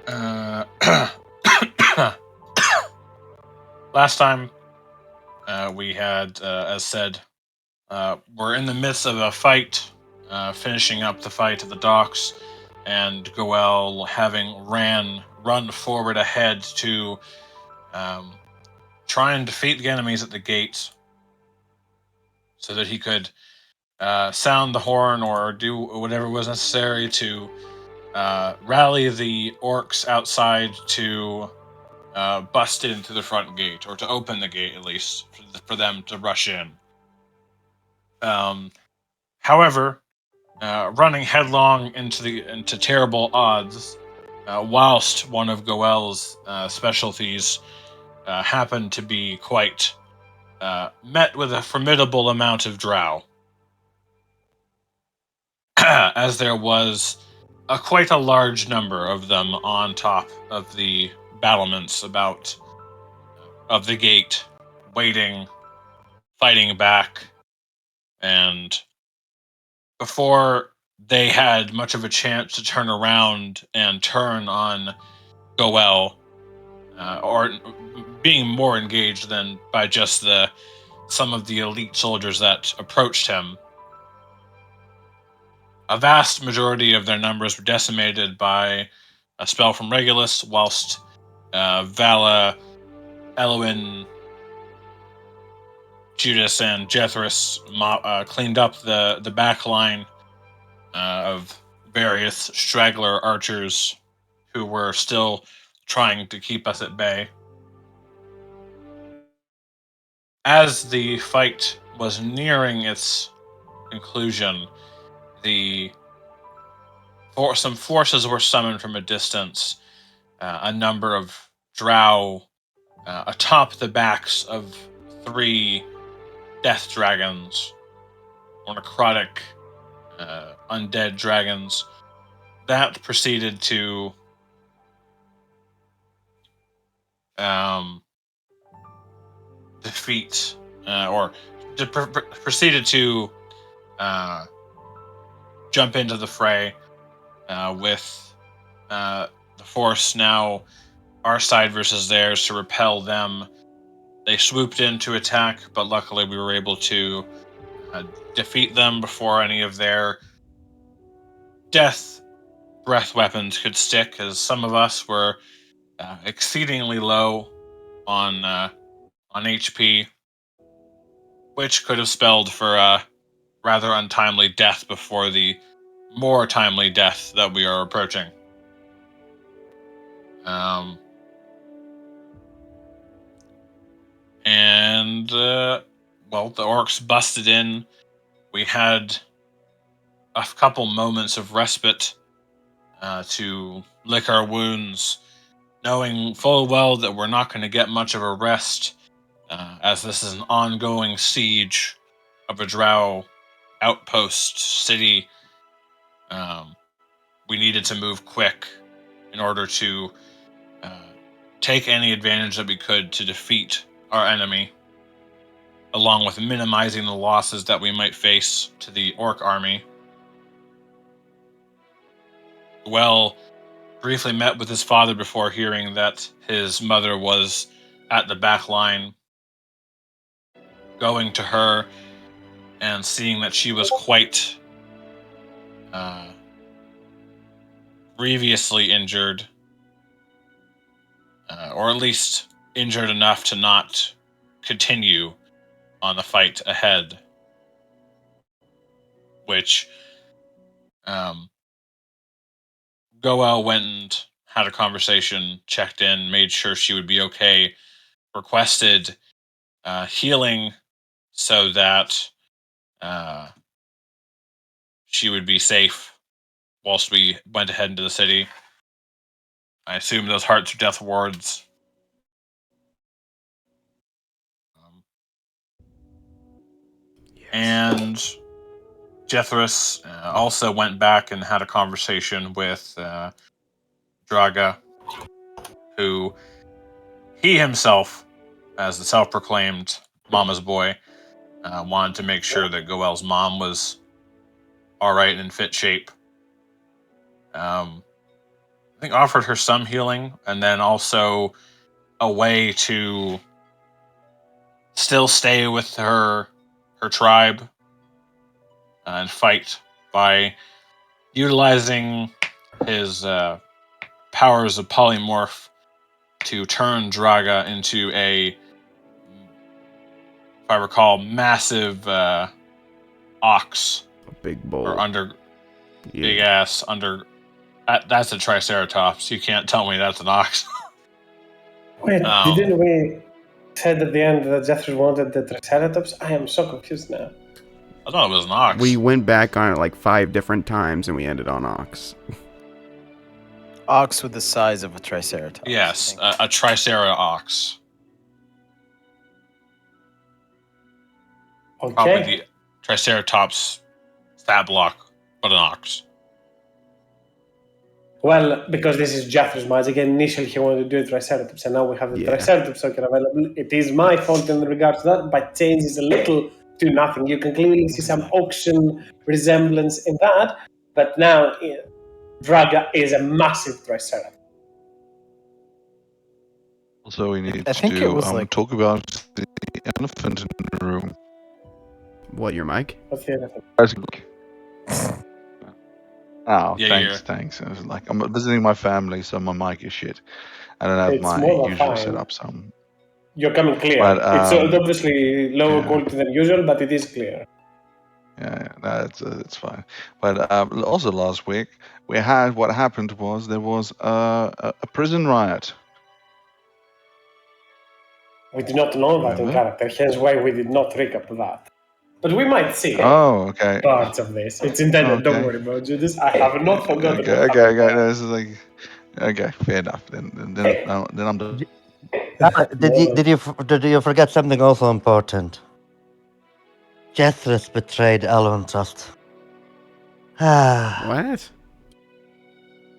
Uh, last time we had, as said, we're in the midst of a fight, finishing up the fight at the docks, and Goel having run forward ahead to um, try and defeat the enemies at the gate, so that he could sound the horn or do whatever was necessary to rally the orcs outside to bust into the front gate, or to open the gate at least, for them to rush in. Um, However, running headlong into terrible odds, whilst one of Goel's specialties happened to be quite met with a formidable amount of drow, as there was quite a large number of them on top of the battlements about of the gate, waiting, fighting back, and before they had much of a chance to turn around and turn on Goel, or being more engaged than by just some of the elite soldiers that approached him. A vast majority of their numbers were decimated by a spell from Regulus, whilst Vala, Elwyn, Judas, and Jethris cleaned up the back line of various straggler archers who were still trying to keep us at bay. As the fight was nearing its conclusion, some forces were summoned from a distance. A number of drow atop the backs of 3 death dragons, or necrotic undead dragons, that proceeded to defeat, or proceeded to jump into the fray, with the force now our side versus theirs to repel them. They swooped in to attack, but luckily we were able to defeat them before any of their death breath weapons could stick, as some of us were exceedingly low on HP, which could have spelled for a rather untimely death before the more timely death that we are approaching. And well, the orcs busted in. We had a couple moments of respite to lick our wounds, knowing full well that we're not going to get much of a rest, as this is an ongoing siege of a drow outpost city. We needed to move quick in order to take any advantage that we could to defeat our enemy, along with minimizing the losses that we might face to the orc army. Well, briefly met with his father before hearing that his mother was at the back line. Going to her and seeing that she was quite grievously injured, or at least injured enough to not continue on the fight ahead, which Goel went and had a conversation, checked in, made sure she would be okay, requested healing so that she would be safe whilst we went ahead into the city. I assume those hearts are death wards. Yes. And Jethris also went back and had a conversation with Draga, who he himself, as the self-proclaimed mama's boy, wanted to make sure that Goel's mom was all right and in fit shape. think offered her some healing, and then also a way to still stay with her tribe and fight by utilizing his powers of polymorph to turn Draga into a, if I recall, massive ox A big bowl. or big ass under. That's a triceratops. You can't tell me that's an ox. Wait, didn't we said at the end that Jethro wanted the Triceratops? I am so confused now. I thought it was an ox. We went back on it like 5 different times, and we ended on ox. Ox with the size of a triceratops. Yes, a triceratops. Okay. Probably the triceratops stat block, but an ox. Well, because this is Jethro's magic, and initially he wanted to do a Triceratops, and now we have the Triceratops token available. It is my fault in regards to that, but changes a little to nothing. You can clearly see some auction resemblance in that, but now Draga is a massive Triceratops. Also, we need I think to it was like- talk about the elephant in the room. What, your mic? What's the other thing? Oh, Yeah, thanks. I was like, I'm visiting my family, so my mic is shit. I don't have It's my more than usual fine. setup, so You're coming clear. But, It's obviously lower yeah. quality than usual, but it is clear. yeah, it's fine. But also last week, what happened was there was a prison riot. We did not know that in Remember? character, hence why we did not recap that. But we might see Oh, okay. parts of this. It's intended, don't Okay. worry about Judas. I have not forgotten Okay. what happened there. No, this is like, okay, fair enough. Then I'm done. Did you forget something also important? Jethris betrayed Elrond Trust. What?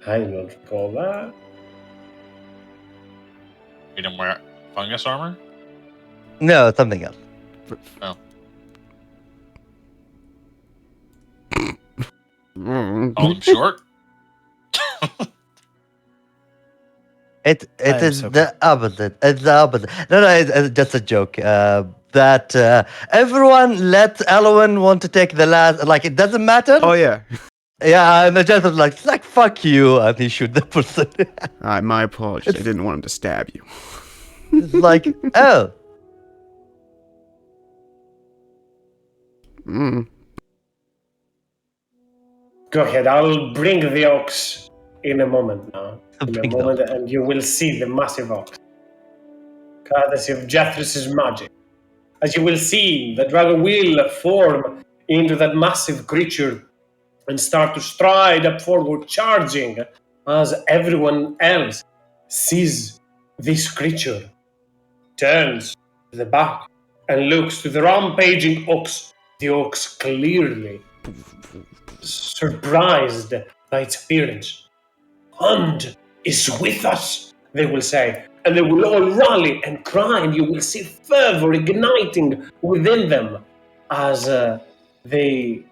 I don't recall that. We didn't wear fungus armor? No, something else. Oh. Mm. Call him short? It I am is so the opposite. It's the opposite. No, it's just a joke. That everyone let Elwyn want to take the last. Like it doesn't matter. Oh, yeah. Yeah, and the judge was like fuck you, and he shoot the person. My apologies. I didn't want him to stab you. It's like oh. Mm. Go ahead, I'll bring the ox in a moment now. In a Bring the moment, and you will see the massive ox. Courtesy of Jethris' magic. As you will see, the dragon will form into that massive creature and start to stride up forward, charging as everyone else sees this creature, turns to the back and looks to the rampaging ox. The ox clearly surprised by its appearance. Hand is with us, they will say, and they will all rally and cry, and you will see fervor igniting within them as they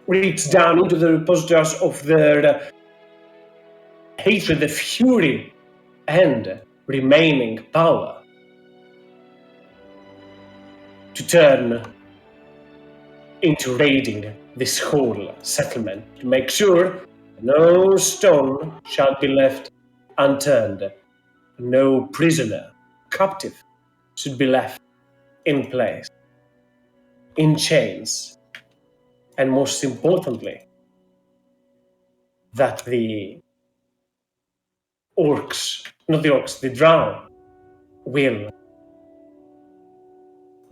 reach down into the repositories of their hatred, the fury, and remaining power to turn into raiding this whole settlement to make sure no stone shall be left unturned, no prisoner, captive, should be left in place, in chains, and most importantly, that the the drow will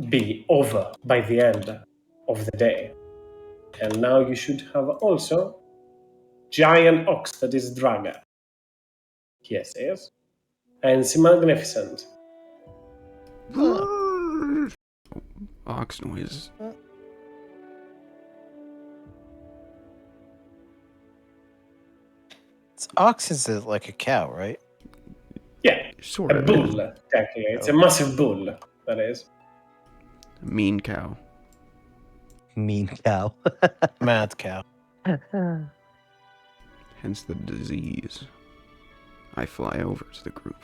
be over by the end of the day. And now you should have also giant ox that is Draga. Yes, yes. And see magnificent. Ox noises. Ox is like a cow, right? Yeah, Sort a of. bull, technically. It's a massive bull, that is. Mean cow. Mean cow. Mad cow. Hence the disease. I fly over to the group.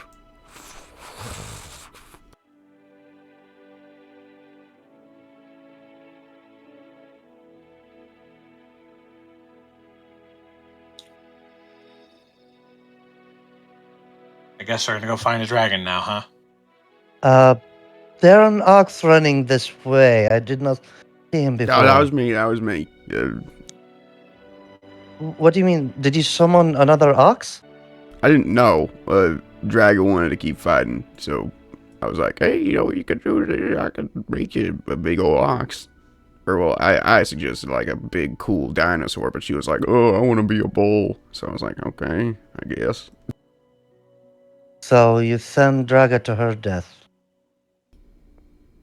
I guess we're gonna go find a dragon now, huh? There an ox running this way. I did not see him before. Oh, that was me. That was me. What do you mean? Did you summon another ox? I didn't know. Dragon wanted to keep fighting, so I was like, hey, you know what you could do? I could make you a big old ox. Or, well, I suggested like a big, cool dinosaur, but she was like, oh, I want to be a bull. So I was like, okay, I guess. So you send Draga to her death.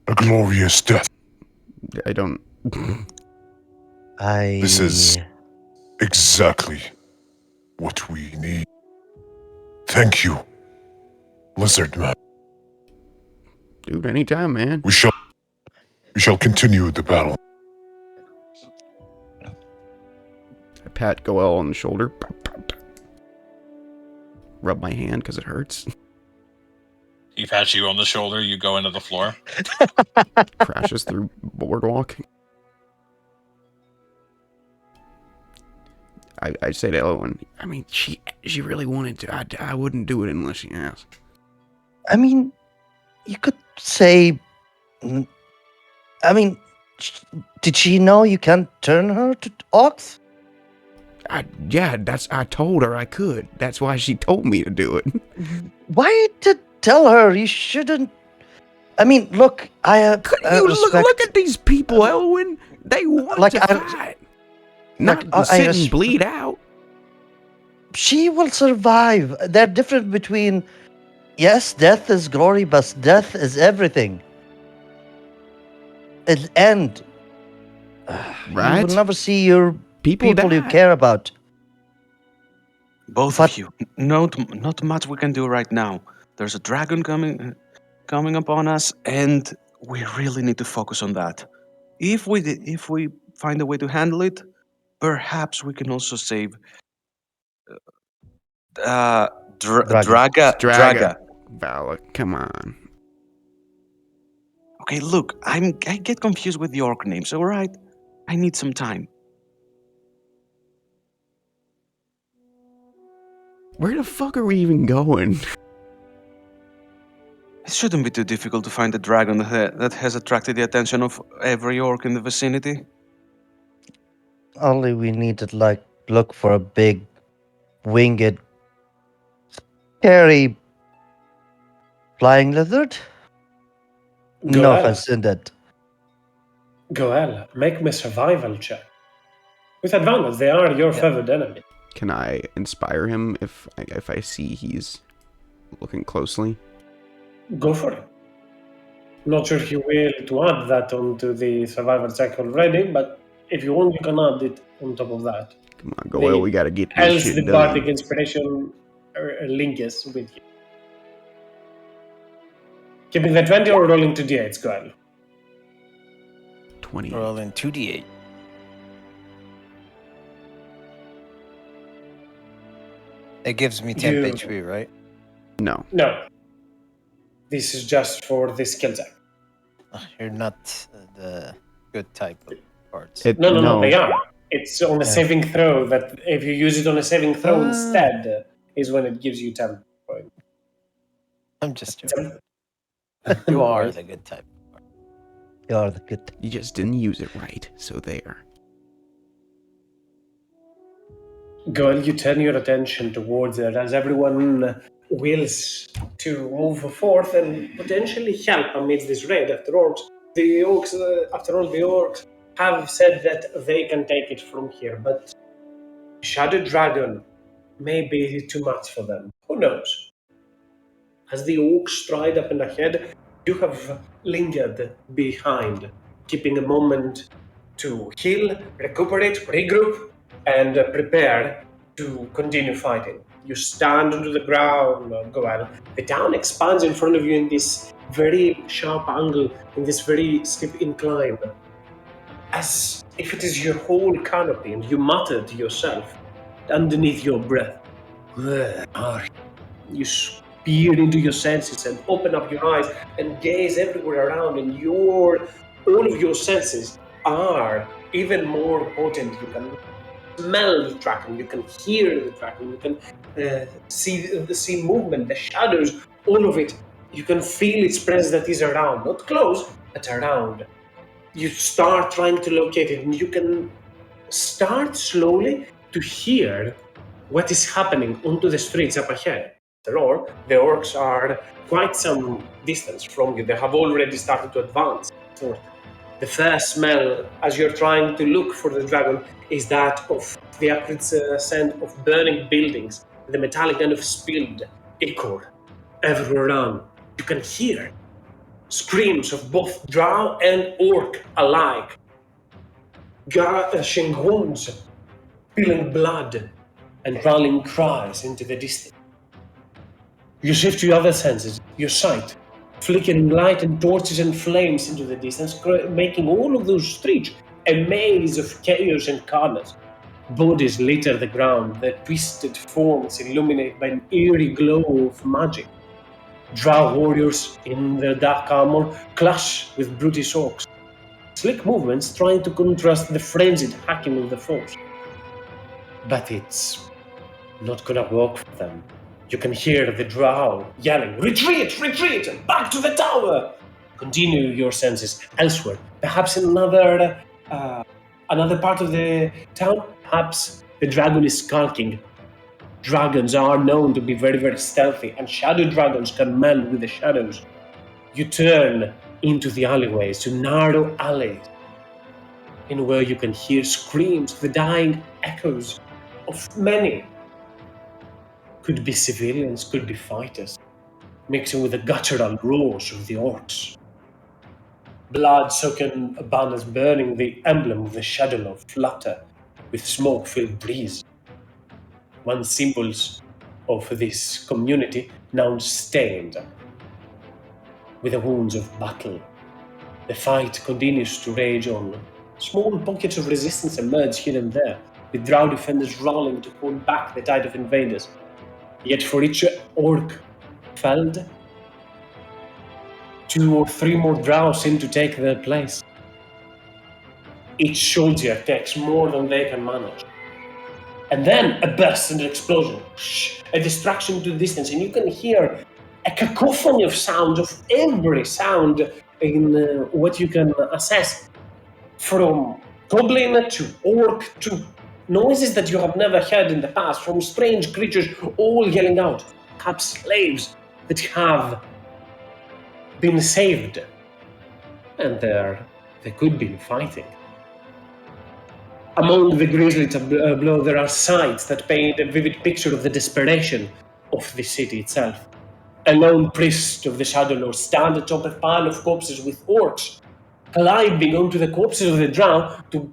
A glorious death. I don't... This is exactly what we need. Thank you, Lizard Man. Dude, anytime, man. We shall continue the battle. I pat Goel on the shoulder. Rub my hand because it hurts. He pats you on the shoulder, you go into the floor. Crashes through boardwalk. I say to Elowen, I mean, she really wanted to. I wouldn't do it unless she asked. I mean, you could say. I mean, did she know you can't turn her to ox? Yeah, I told her I could. That's why she told me to do it. Why did tell her you shouldn't? I mean, look, look at these people, Elwin. They want to fight. Not sit and bleed out. She will survive. They're different between, yes, death is glory, but death is everything. It'll end. Right? You will never see your people you die. care about. Both of you. Not much we can do right now. There's a dragon coming upon us, and we really need to focus on that. If we find a way to handle it, perhaps we can also save Draga. Vala, come on. Okay, look, I get confused with the orc names, alright? I need some time. Where the fuck are we even going? It shouldn't be too difficult to find a dragon that has attracted the attention of every orc in the vicinity. Only we need to look for a big, winged, scary, flying lizard. No offense in that. Goel, make me a survival check. With advantage, they are your favored enemy. Can I inspire him if I see he's looking closely? Go for it. Not sure if you will to add that onto the survival check already, but if you want, you can add it on top of that. Come on, Goel, we gotta get this Else shit the done. bardic inspiration links with you. Keeping the 20 or rolling 2d8s, Goel? 20. Rolling 2d8. It gives me 10 HP, right? No. No. This is just for the skill check. You're not the good type of parts. No, they are. It's on a saving throw that if you use it on a saving throw instead is when it gives you 10 points. I'm just joking. You are the good type. You are the good type. You just didn't use it right, so there. Goel, you turn your attention towards it as everyone wills to move forth and potentially help amidst this raid. After all, the orcs have said that they can take it from here, but Shadow Dragon may be too much for them. Who knows? As the orcs stride up and ahead, you have lingered behind, keeping a moment to heal, recuperate, regroup, and prepare to continue fighting. You stand onto the ground, Goel. The town expands in front of you in this very sharp angle, in this very steep incline, as if it is your whole canopy, and you mutter to yourself, underneath your breath. Where are you? You peer into your senses and open up your eyes and gaze everywhere around, and all of your senses are even more potent. You can smell the dragon, you can hear the dragon, you can see movement, the shadows, all of it. You can feel its presence that is around, not close, but around. You start trying to locate it, and you can start slowly to hear what is happening onto the streets up ahead. After all, the orcs are quite some distance from you. They have already started to advance forth. The first smell, as you're trying to look for the dragon, is that of the acrid scent of burning buildings, the metallic kind of spilled ichor everywhere around. You can hear screams of both drow and orc alike, gushing wounds, spilling blood, and crawling cries into the distance. You shift your other senses, your sight, flickering light and torches and flames into the distance, making all of those streets a maze of chaos and carnage. Bodies litter the ground, their twisted forms illuminated by an eerie glow of magic. Drow warriors in their dark armor clash with brutish orcs. Slick movements trying to contrast the frenzied hacking of the foes. But it's not gonna work for them. You can hear the drow yelling, "Retreat! Retreat! Back to the tower!" Continue your senses elsewhere. Perhaps in another part of the town. Perhaps the dragon is skulking. Dragons are known to be very, very stealthy, and shadow dragons can mend with the shadows. You turn into the alleyways, to narrow alleys, in where you can hear screams, the dying echoes of many. Could be civilians, could be fighters, mixing with the guttural roars of the orcs. Blood-soaked banners burning, the emblem of the Shadowlord flutter with smoke-filled breeze. One symbols of this community now stained with the wounds of battle. The fight continues to rage on. Small pockets of resistance emerge here and there, with drow defenders rolling to hold back the tide of invaders. Yet for each orc felled, 2 or 3 more drow seem to take their place. Each soldier takes more than they can manage. And then a burst and an explosion, a distraction to the distance, and you can hear a cacophony of sounds, of every sound in what you can assess, from goblin to orc to noises that you have never heard in the past, from strange creatures all yelling out, perhaps slaves that have been saved, and they could be fighting. Among the grisly tableau, there are sights that paint a vivid picture of the desperation of the city itself. A lone priest of the Shadowlord stands atop a pile of corpses with orcs climbing onto the corpses of the drow to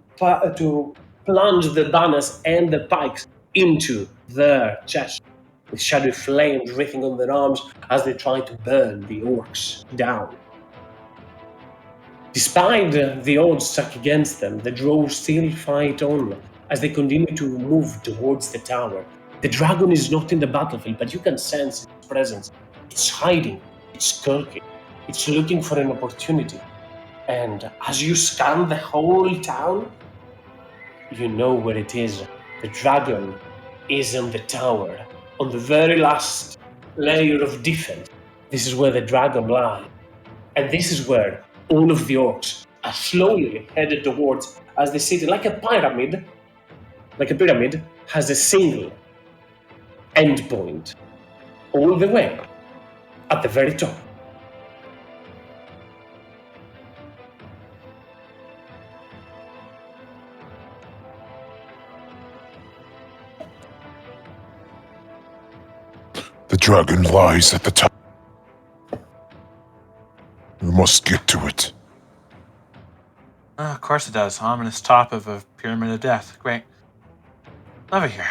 plunge the banners and the pikes into their chests, with shadowy flames wreathing on their arms as they try to burn the orcs down. Despite the odds stuck against them, the drow still fight on as they continue to move towards the tower. The dragon is not in the battlefield, but you can sense its presence. It's hiding, it's skulking, it's looking for an opportunity. And as you scan the whole town, you know where it is. The dragon is on the tower, on the very last layer of defense. This is where the dragon lies. And this is where all of the orcs are slowly headed towards, as the city, like a pyramid, has a single endpoint, all the way at the very top. The dragon lies at the top. We must get to it. Of course it does. Ominous top of a pyramid of death. Great. Love it here.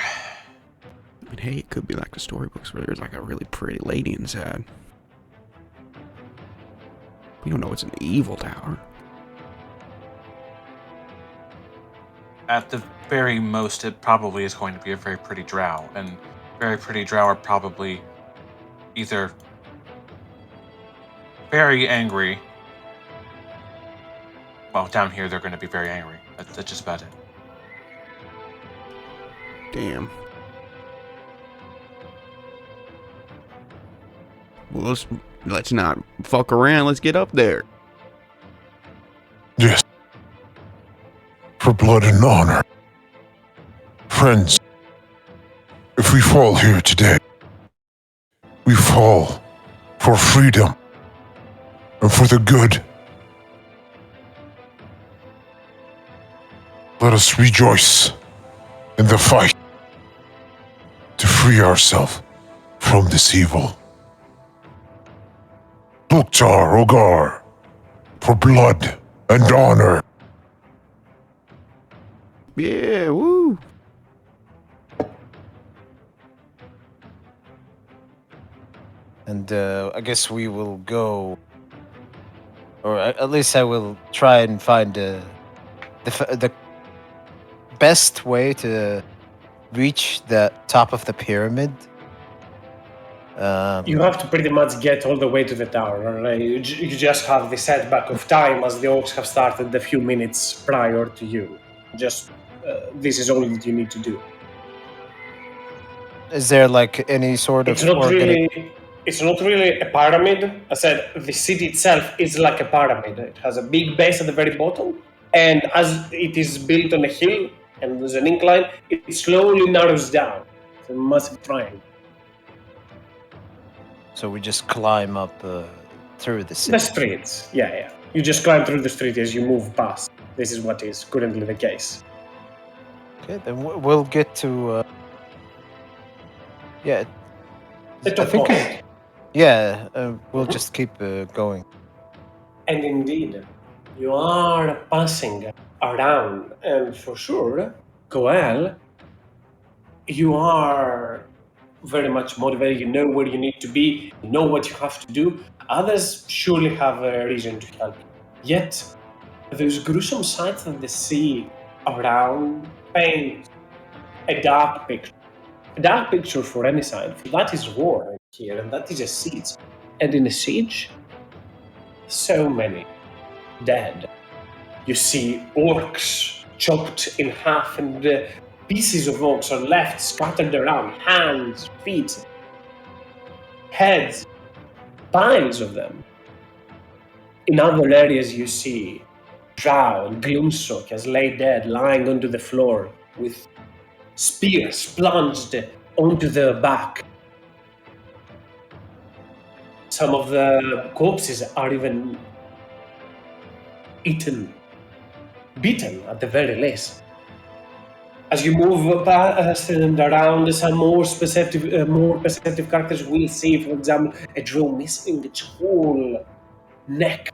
I mean, hey, it could be like the storybooks where there's like a really pretty lady inside. We don't know it's an evil tower. at the very most, it probably is going to be a very pretty drow, and very pretty drow are probably either very angry. Well, down here they're going to be very angry. That's just about it. Damn. Well, let's not fuck around. Let's get up there. Yes. For blood and honor. Friends, if we fall here today, we fall for freedom and for the good. Let us rejoice in the fight to free ourselves from this evil. Buktar Ogar, for blood and honor. Yeah, woo. And I guess we will go, or at least I will try and find the best way to reach the top of the pyramid. You have to pretty much get all the way to the tower. Right? You just have the setback of time as the orcs have started a few minutes prior to you. Just this is all that you need to do. Is there like any sort of It's not really a pyramid. I said the city itself is like a pyramid. It has a big base at the very bottom, and as it is built on a hill and there's an incline, it slowly narrows down. It's a massive triangle. So we just climb up through the city. The streets, yeah. You just climb through the street as you move past. This is what is currently the case. Okay, then we'll get to. Yeah. The top point. Yeah, we'll just keep going. And indeed, you are passing around, and for sure, Goel, you are very much motivated. You know where you need to be, you know what you have to do. Others surely have a reason to help. Yet, those gruesome sights that they see around paint a dark picture. A dark picture for any side. That is war here, and that is a siege. And in a siege, so many dead. You see orcs chopped in half, and pieces of orcs are left scattered around. Hands, feet, heads, piles of them. In other areas, you see Drow and Gloomstalk has laid dead, lying onto the floor with spears plunged onto their back. Some of the corpses are even eaten, beaten at the very least. As you move past and around, some more perceptive characters will see, for example, a drow missing its whole neck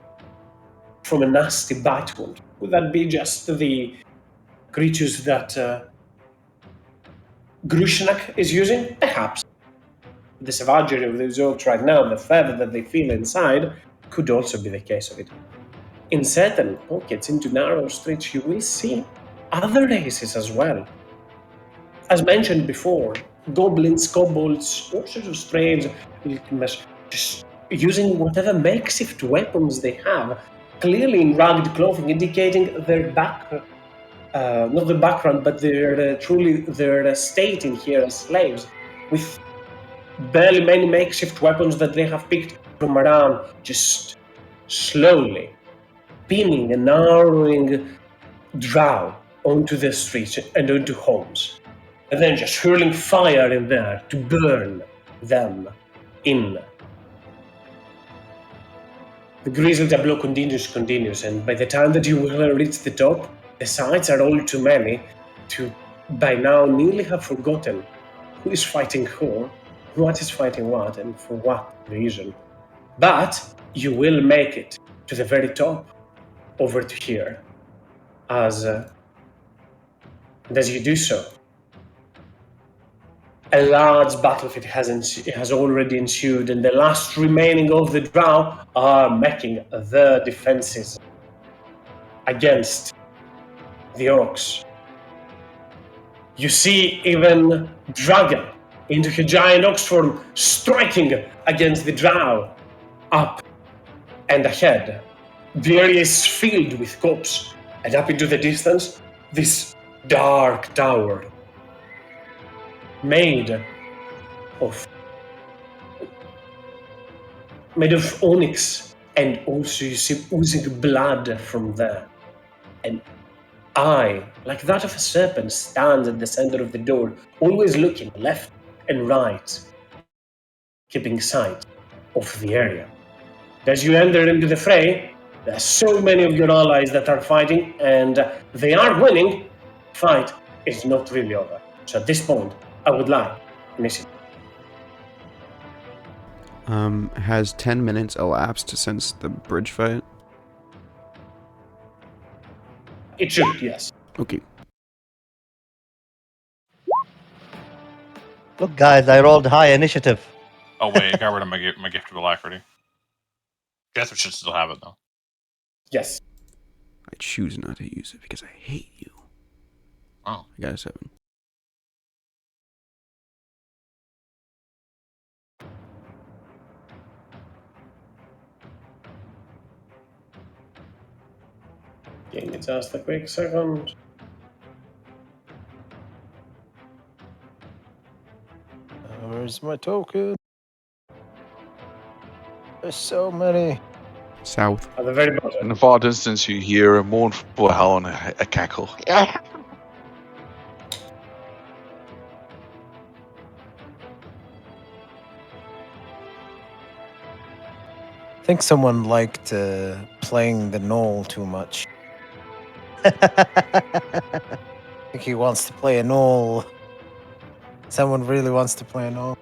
from a nasty bite wound. Would that be just the creatures that Grushnak is using? Perhaps. The savagery of those orcs right now, the fervor that they feel inside, could also be the case of it. In certain pockets, into narrow streets, you will see other races as well. As mentioned before, goblins, kobolds, all sorts of strange, just using whatever makeshift weapons they have, clearly in ragged clothing, indicating their not the background, but their state in here as slaves, with barely many makeshift weapons that they have picked from around, just slowly pinning and narrowing drow onto the streets and onto homes, and then just hurling fire in there to burn them in. The grisly tableau continues, and by the time that you will reach the top, the sights are all too many to by now nearly have forgotten who is fighting who, what is fighting what, and for what reason. But you will make it to the very top, over to here, as you do so, a large battlefield has already ensued, and the last remaining of the drow are making their defenses against the orcs. You see even Dragon into her giant ox form striking against the drow up and ahead. The area is filled with corpses, and up into the distance, this dark tower made of onyx, and also you see oozing blood from there. An eye, like that of a serpent, stands at the center of the door, always looking left and right, keeping sight of the area. As you enter into the fray, there are so many of your allies that are fighting, and they are winning. Fight is not really over. So at this point, I would like initiative. Has 10 minutes elapsed since the bridge fight? It should, yes. Okay. Look, guys, I rolled high initiative. Oh wait, I got rid of my gift of alacrity. Guess we should still have it though. Yes. I choose not to use it because I hate you. Oh. I got a 7. Give me just a quick second. Where's my token? There's so many. South. At the very In bottom. the far distance, you hear a mournful howl and a cackle. I think someone liked playing the knoll too much. I think he wants to play a knoll. Someone really wants to play a knoll.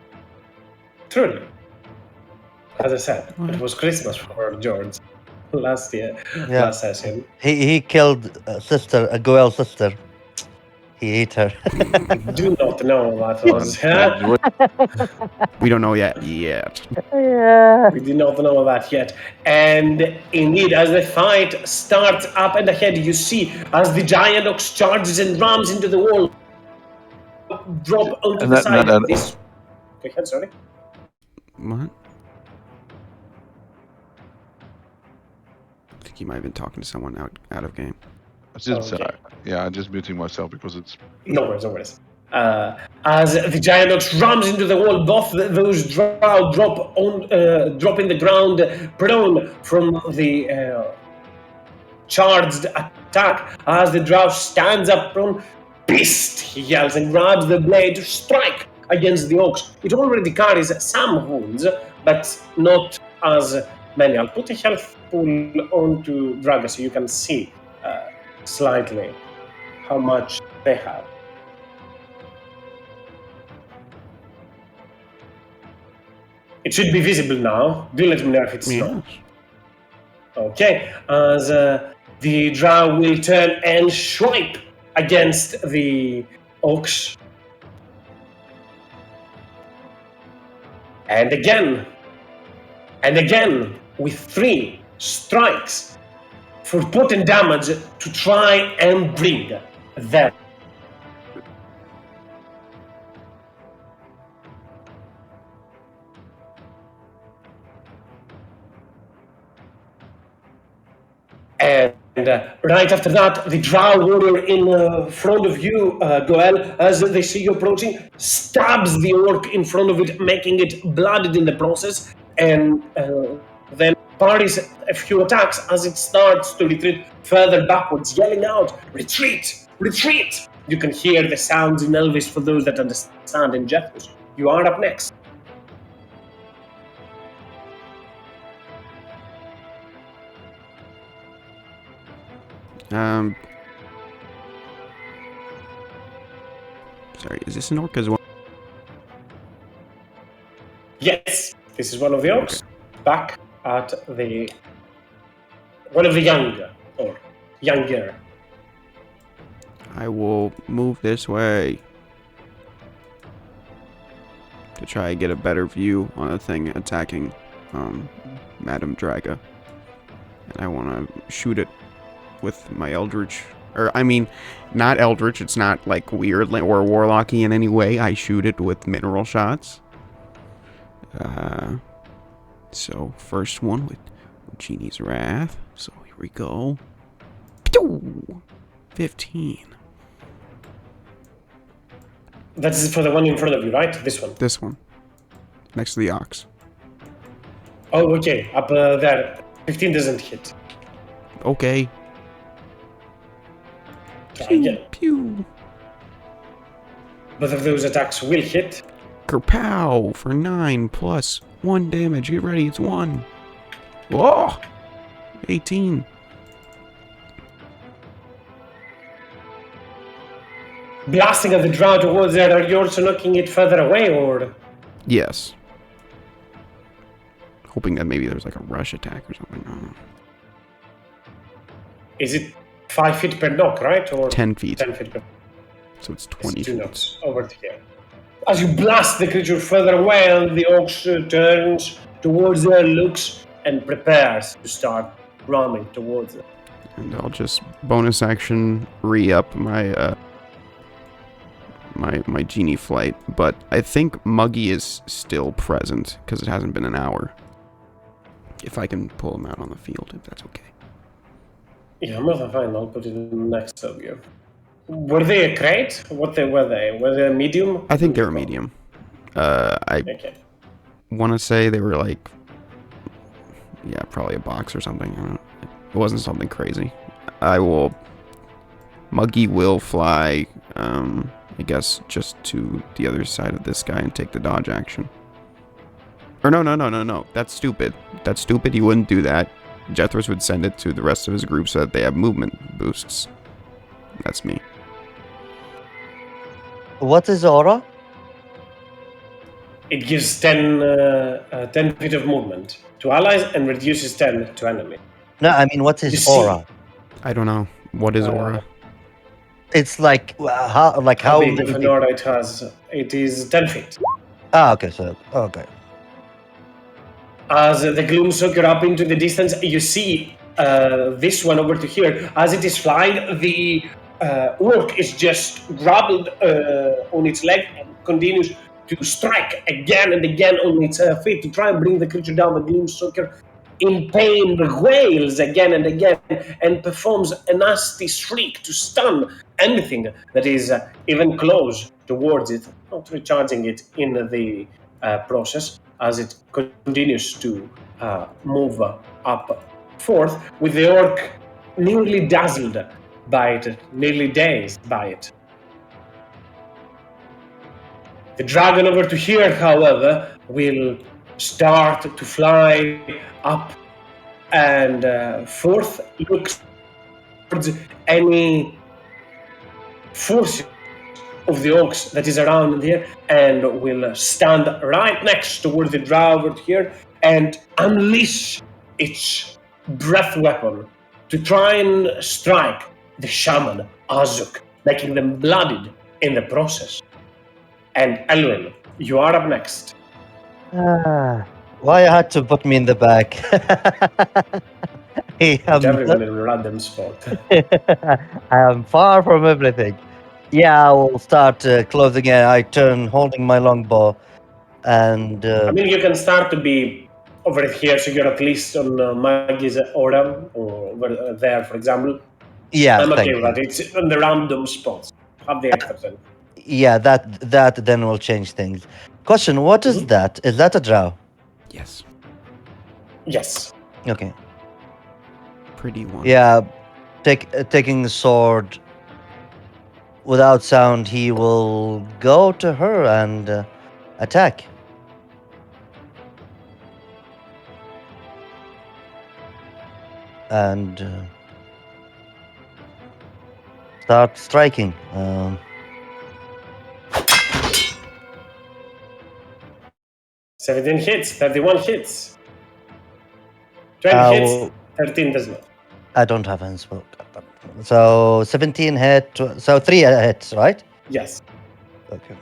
Truly. As I said, it was Christmas for George last year, Yeah. last session. He killed a sister, a Goel sister. He ate her. Do not know what was here. We don't know yet. We do not know that yet. And indeed, as the fight starts up and ahead, you see as the giant ox charges and rams into the wall, drop onto And the that- side. that- This. Go ahead, sorry. What? I think he might have been talking to someone out of game. I just, Okay. I'm just muting myself because it's. No worries, no worries. As the giant ox rams into the wall, both those drow drop in the ground, prone from the charged attack. As the drow stands up prone, beast, he yells and grabs the blade to strike against the ox. It already carries some wounds, but not as many. I'll put a health pool onto Draga so you can see slightly how much they have. It should be visible now. Do let me know if it's not. Okay, as the drow will turn and swipe against the ox. And again, with 3 strikes for potent damage to try and bring them. And right after that, the drow warrior in front of you, Goel, as they see you approaching, stabs the orc in front of it, making it blooded in the process, and then parries a few attacks as it starts to retreat further backwards, yelling out, "Retreat! Retreat!" You can hear the sounds in Elvish for those that understand in Jethus. You are up next. Sorry, is this an orc as well? Yes, this is one of the orcs. Back at the one of the younger or younger. I will move this way to try and get a better view on the thing attacking Madame Draga. And I want to shoot it with my Eldritch Or, I mean, not eldritch. It's not, like, weird or warlocky in any way. I shoot it with mineral shots. So, first one with Genie's Wrath. So, here we go. 15. That is for the one in front of you, right? This one. This one. Next to the ox. Oh, okay. Up there. 15 doesn't hit. Okay. Try Pew, again. pew. Both of those attacks will hit. Kerpow for 9 plus 1 damage. Get ready, it's 1. Whoa! 18. Blasting at the drow towards there, are you also knocking it further away, or? Yes. Hoping that maybe there's like a rush attack or something. I don't know. Is it 5 feet per knock, right? Or 10 feet. 10 feet per So it's 20 2 feet. knocks over to here. As you blast the creature further away, and the ox turns towards there, looks, and prepares to start running towards it. And I'll just bonus action re-up my my genie flight, but I think Muggy is still present because it hasn't been an hour. If I can pull him out on the field, if that's okay. Yeah, I'm not fine. I'll put it next to you. Were they a crate? What were they? Were they a medium? I think they were medium. I Okay. want to say they were like, yeah, probably a box or something. I don't know. It wasn't something crazy. Muggy will fly, I guess, just to the other side of this guy and take the dodge action. Or no. That's stupid. That's stupid. He wouldn't do that. Jethros would send it to the rest of his group so that they have movement boosts. That's me. What is aura? It gives 10 feet of movement to allies and reduces 10 to enemy. No, I mean, what You is see- aura? I don't know. What is aura? It's like how How big many of an people? aura it has? It is 10 feet. Ah, okay, so okay. As the gloom soaker up into the distance, you see this one over to here. As it is flying, the orc is just grappled on its leg and continues to strike again and again on its feet to try and bring the creature down. The gloom soaker, in pain, wails again and again and performs a nasty shriek to stun anything that is even close towards it, not recharging it in the process as it continues to move up forth, with the orc nearly dazzled by it, nearly dazed by it. The dragon over to here, however, will start to fly up and forth, looks towards any forces of the orcs that is around here, and will stand right next towards the drow over here and unleash its breath weapon to try and strike the shaman Azuk, making them bloodied in the process. And Elwin, you are up next. Why you had to put me in the back? I Put am, everyone in a random spot. I am far from everything. Yeah, I will start closing in. I turn, holding my longbow, and I mean, you can start to be over here, so you're at least on Maggie's aura, or over there, for example. yeah, I'm okay thank with you. that. It's on the random spots. Have the extra 10. Yeah, that then will change things. Question: What is that? Is that a drow? Yes. Yes. Okay. Pretty one. Yeah, taking the sword. Without sound, he will go to her and attack. And start striking. 17 hits, 31 hits. 20 I hits, will- 13 does not. I don't have hands. So 17 hit. So 3 hits, right? Yes. Okay.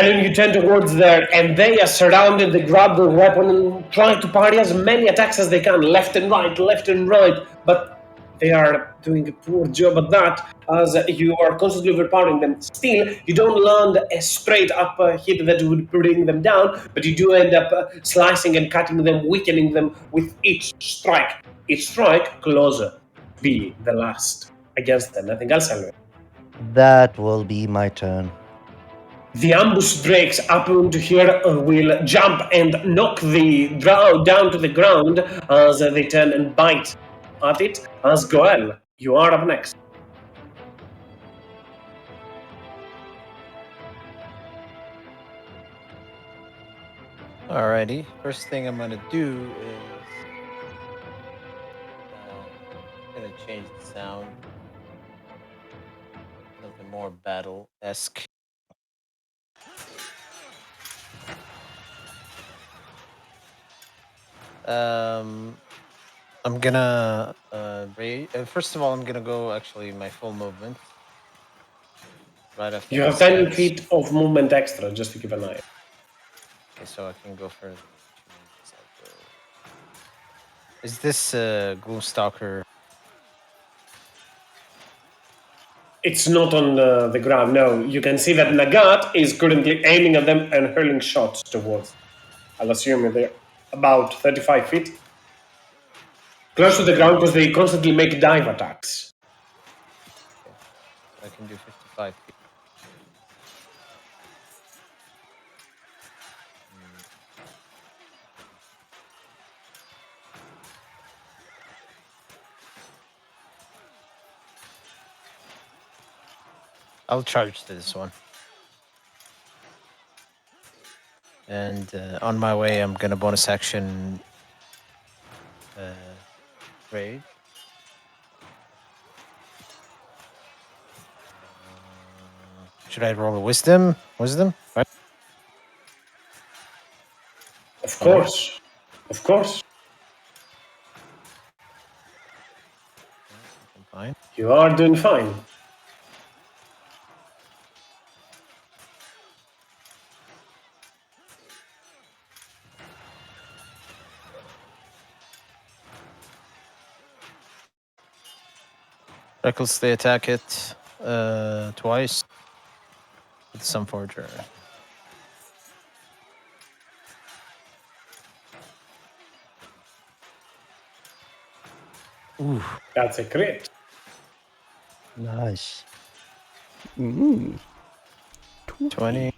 And then you turn towards there, and they are surrounded. They grab their weapon and try to parry as many attacks as they can, left and right, left and right. But they are doing a poor job at that, as you are constantly overpowering them. Still, you don't land a straight up hit that would bring them down, but you do end up slicing and cutting them, weakening them with each strike. Each strike closer to be the last against them. Nothing else, Elwin. That will be my turn. The ambush drakes up to here will jump and knock the drow down to the ground as they turn and bite at it. As Goel, you are up next. Alrighty. First thing I'm gonna do is gonna change the sound. Something more battle-esque. I'm gonna first of all, I'm gonna go actually my full movement. Right after You have the 10 stairs. feet of movement extra, just to keep an eye. Okay, so I can go for. Is this Gloomstalker? It's not on the ground, no. You can see that Nagat is currently aiming at them and hurling shots towards. I'll assume they're about 35 feet. Close to the ground because they constantly make dive attacks. I can do 55 feet. I'll charge to this one. And on my way, I'm gonna bonus action rage. Should I roll a wisdom? Wisdom, right? Of course. Of course. I'm fine. You are doing fine. Recklessly attack it twice with some forger. Ooh, That's a crit. Nice. 20.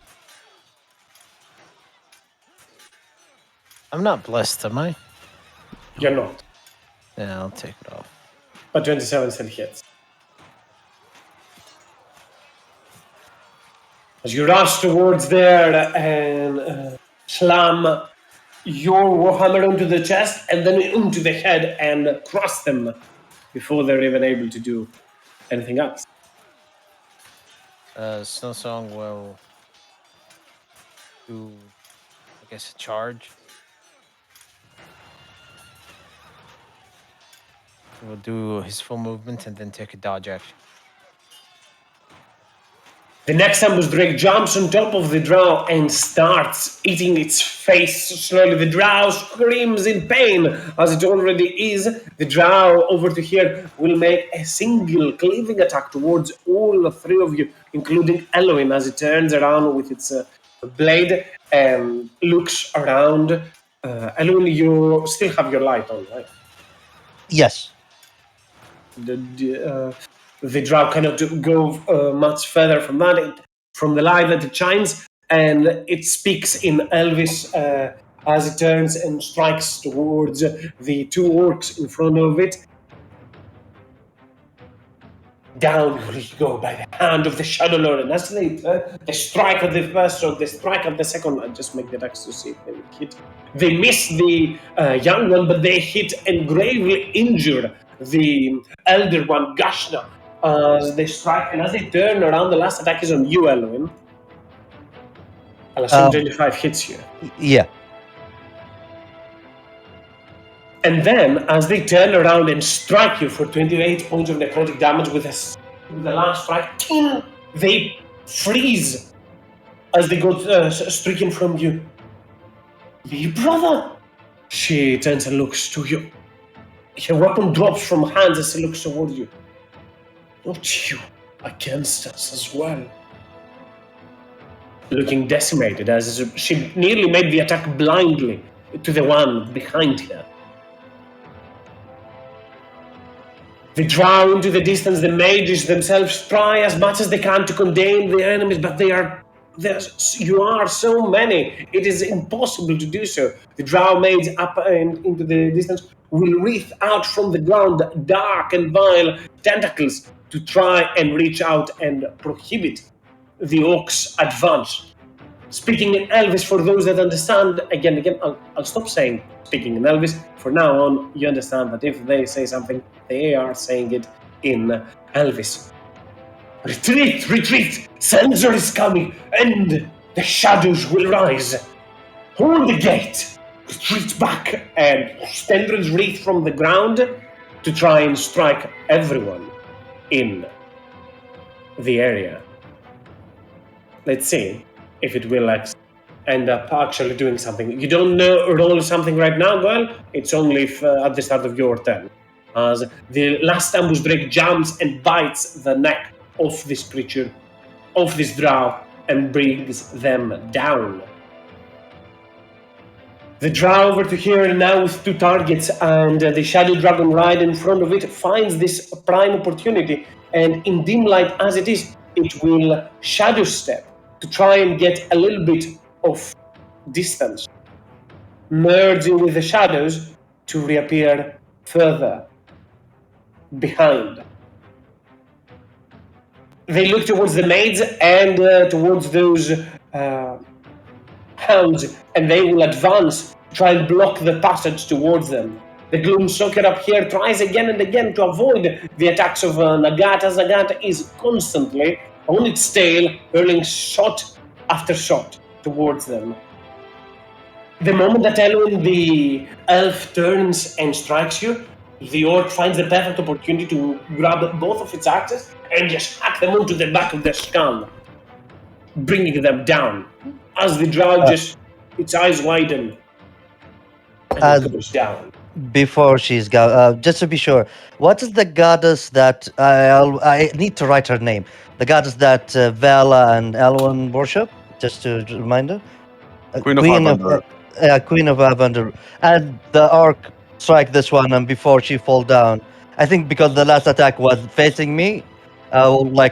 I'm not blessed, am I? You're not. Yeah, I'll take it off. But 27 still hits. As you rush towards there and slam your warhammer onto the chest and then into the head and crush them before they're even able to do anything else. Snow Song will do, I guess, a charge. He will do his full movement and then take a dodge action. The next ambush drake jumps on top of the drow and starts eating its face slowly. The drow screams in pain as it already is. The drow over to here will make a single cleaving attack towards all three of you, including Elohim, as it turns around with its blade and looks around. Elohim, you still have your light on, right? Yes. The drow cannot go much further from that, from the light that it shines, and it speaks in Elvish as it turns and strikes towards the two orcs in front of it. Down will you go by the hand of the Shadow Lord, and as they strike at the first or the strike at the second, I just make the attacks to see if they will hit. They miss the young one, but they hit and gravely injure the elder one, Gashna, as they strike, and as they turn around, the last attack is on you, Elohim. I'll assume 25 hits you. Yeah. And then, as they turn around and strike you for 28 points of necrotic damage with the last strike, they freeze as they go streaking from you. Me brother! She turns and looks to you. Her weapon drops from hands as she looks toward you. Not you against us as well. Looking decimated as she nearly made the attack blindly to the one behind her. They draw into the distance. The mages themselves try as much as they can to contain their enemies, but you are so many. It is impossible to do so. The drow mages up and into the distance will wreath out from the ground dark and vile tentacles to try and reach out and prohibit the orcs' advance. Speaking in Elvis, for those that understand, again, I'll stop saying speaking in Elvis. For now on, you understand that if they say something, they are saying it in Elvis. Retreat, retreat! Censer is coming, and the shadows will rise. Hold the gate! Retreat back, and tendrils wreath from the ground to try and strike everyone in the area. Let's see if it will end up actually doing something. You don't roll something right now, Goel. It's only at the start of your turn. As the last ambush break jumps and bites the neck of this creature, of this drow, and brings them down. The drow over to here now with 2 targets, and the shadow dragon right in front of it finds this prime opportunity, and in dim light as it is, it will shadow step to try and get a little bit of distance, merging with the shadows to reappear further behind. They look towards the maids and towards those hounds, and they will advance, try and block the passage towards them. The Gloomstalker up here tries again and again to avoid the attacks of Nagata. Nagata is constantly on its tail, hurling shot after shot towards them. The moment that Elwin, the elf, turns and strikes you, the orc finds the perfect opportunity to grab both of its axes and just hack them onto the back of their skull, bringing them down. As the drow its eyes widen and it goes down. Before she's gone, just to be sure, what is the goddess that I need to write her name? The goddess that Vala and Elwyn worship. Just to remind her, Queen of Arvander. Queen of Lavender, and the orc strike this one, and before she fall down, I think because the last attack was facing me, I will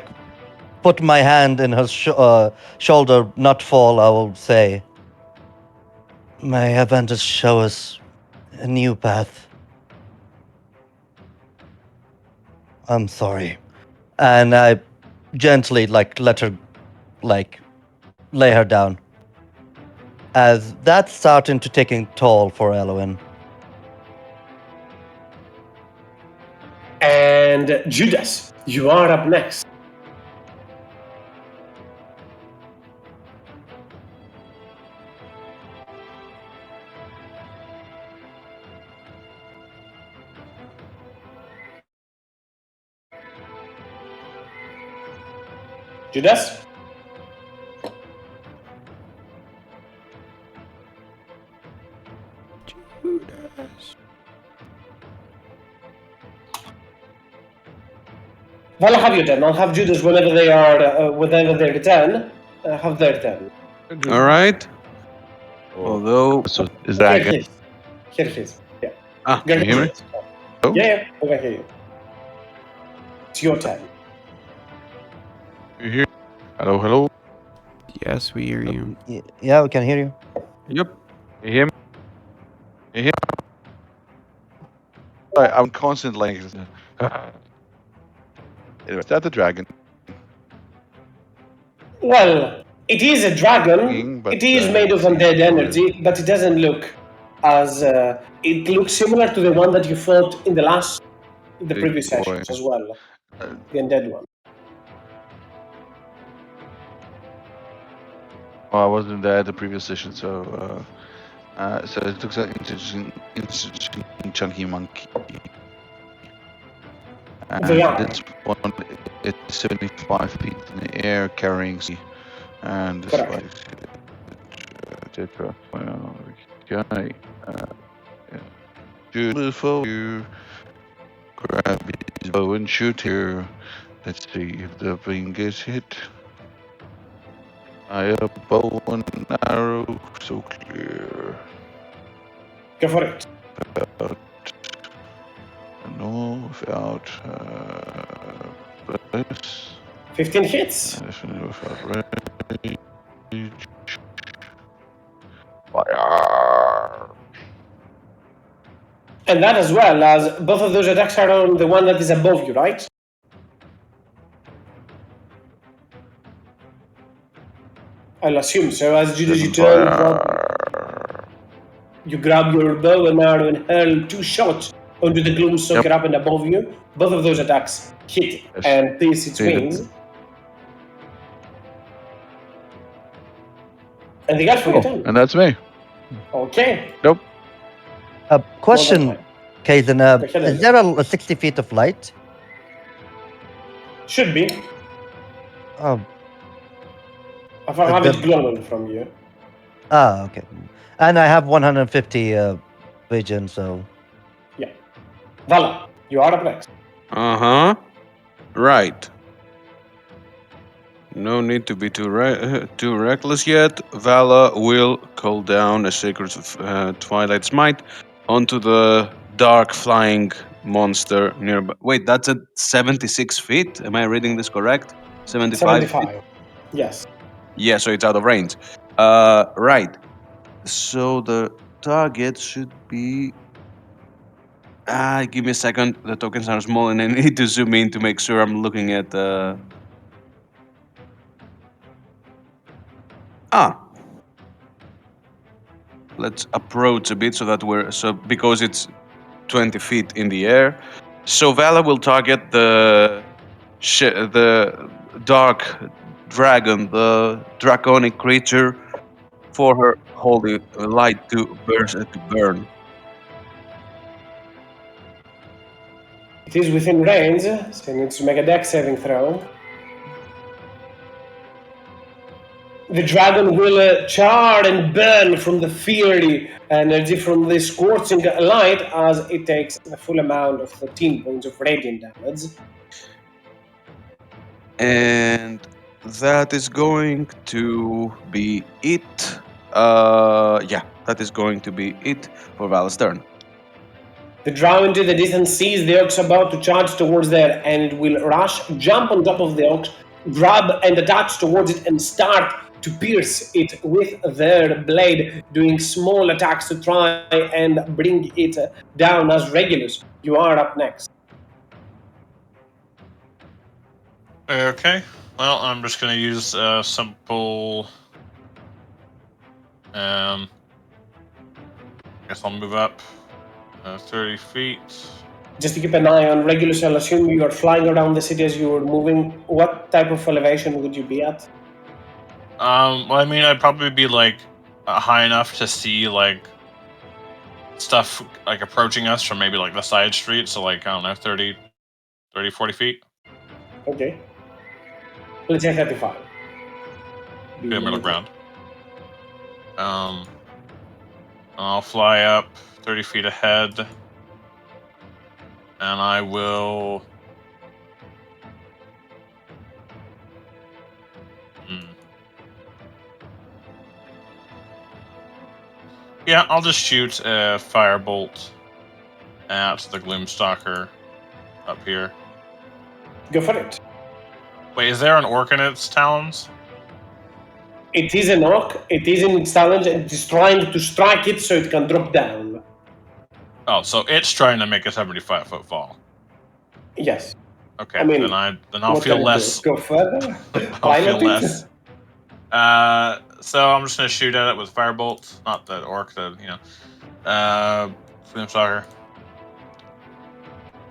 put my hand in her shoulder, not fall. I will say, "May Lavender show us a new path. I'm sorry," and I gently let her lay her down, as that's starting to taking toll for Elwyn. And Judas, you are up next. Judas? Well, I'll have your turn. I'll have Judas whenever they return, have their turn. All right. Although, So is that Here it is. Yeah. Ah, Go can you hear ahead. me? Oh. Yeah, I can hear you. It's your turn. You hear? Hello, hello. Yes, we hear you. Yeah, we can hear you. yep. You hear me? You hear? I'm constantly. Anyway, is that the dragon? Well, it is a dragon. But, It is made of undead energy, but it doesn't look as. It looks similar to the one that you fought in the previous boy. sessions as well. The undead one. Well, I wasn't there at the previous session, so it looks like interesting chunky monkey. And They are. this one is 75 feet in the air, carrying And this Correct. like etc. Well, okay. Yeah. Shoot for you. Grab his bow and shoot here. Let's see if the thing gets hit. I a bow and arrow, so clear. Go for it. North out. Bless. 15 hits. Definitely without rage. Fire. And that as well, as both of those attacks are on the one that is above you, right? I'll assume so. As you turn, you grab your bow and arrow and hurl 2 shots onto the Gloomstalker up and above you. Both of those attacks hit Yes. and pierce its See the- wings. Anything else for your turn? And that's me. Okay. Question, Well, Kaizen. ahead. Is there a 60 feet of light? Should be. Oh, I have Then- it glowing from you. okay. And I have 150 vision, so Vala, you are up next. Right. No need to be too reckless yet. Vala will call down a sacred twilight smite onto the dark flying monster nearby. Wait, that's at 76 feet? Am I reading this correct? 75 feet? 75. Yes. Yeah, so it's out of range. Right. So the target should be. Give me a second. The tokens are small and I need to zoom in to make sure I'm looking at. Let's approach a bit so that because it's 20 feet in the air. So Vala will target the dark dragon, the draconic creature, for her holy light to burn. It is within range, so it needs to make a dex saving throw. The dragon will char and burn from the fiery energy from the scorching light as it takes the full amount of 13 points of radiant damage. And that is going to be it. That is going to be it for Vala's turn. The drow into the distance sees the ox about to charge towards there, and it will rush, jump on top of the ox, grab and attach towards it, and start to pierce it with their blade, doing small attacks to try and bring it down. As Regulus, you are up next. Okay. Well, I'm just gonna use a simple. I guess I'll move up 30 feet. Just to keep an eye on Regulus, I'll assume you are flying around the city as you are moving. What type of elevation would you be at? Well, I mean, I'd probably be like high enough to see like stuff like approaching us from maybe like the side street. So like, I don't know, 30, 40 feet. Okay. Let's say 35. Be a middle ground. I'll fly up 30 feet ahead. And I will. Yeah, I'll just shoot a firebolt at the Gloomstalker up here. Go for it. Wait, is there an orc in its talons? It is an orc. It is in its challenge and it is trying to strike it so it can drop down. Oh, so it's trying to make a 75-foot fall. Yes. Okay, I mean, then I'll what feel can I less. do? Go further. I'll feel Pilot it? less. So I'm just gonna shoot at it with firebolt, not the orc, Gloomstalker.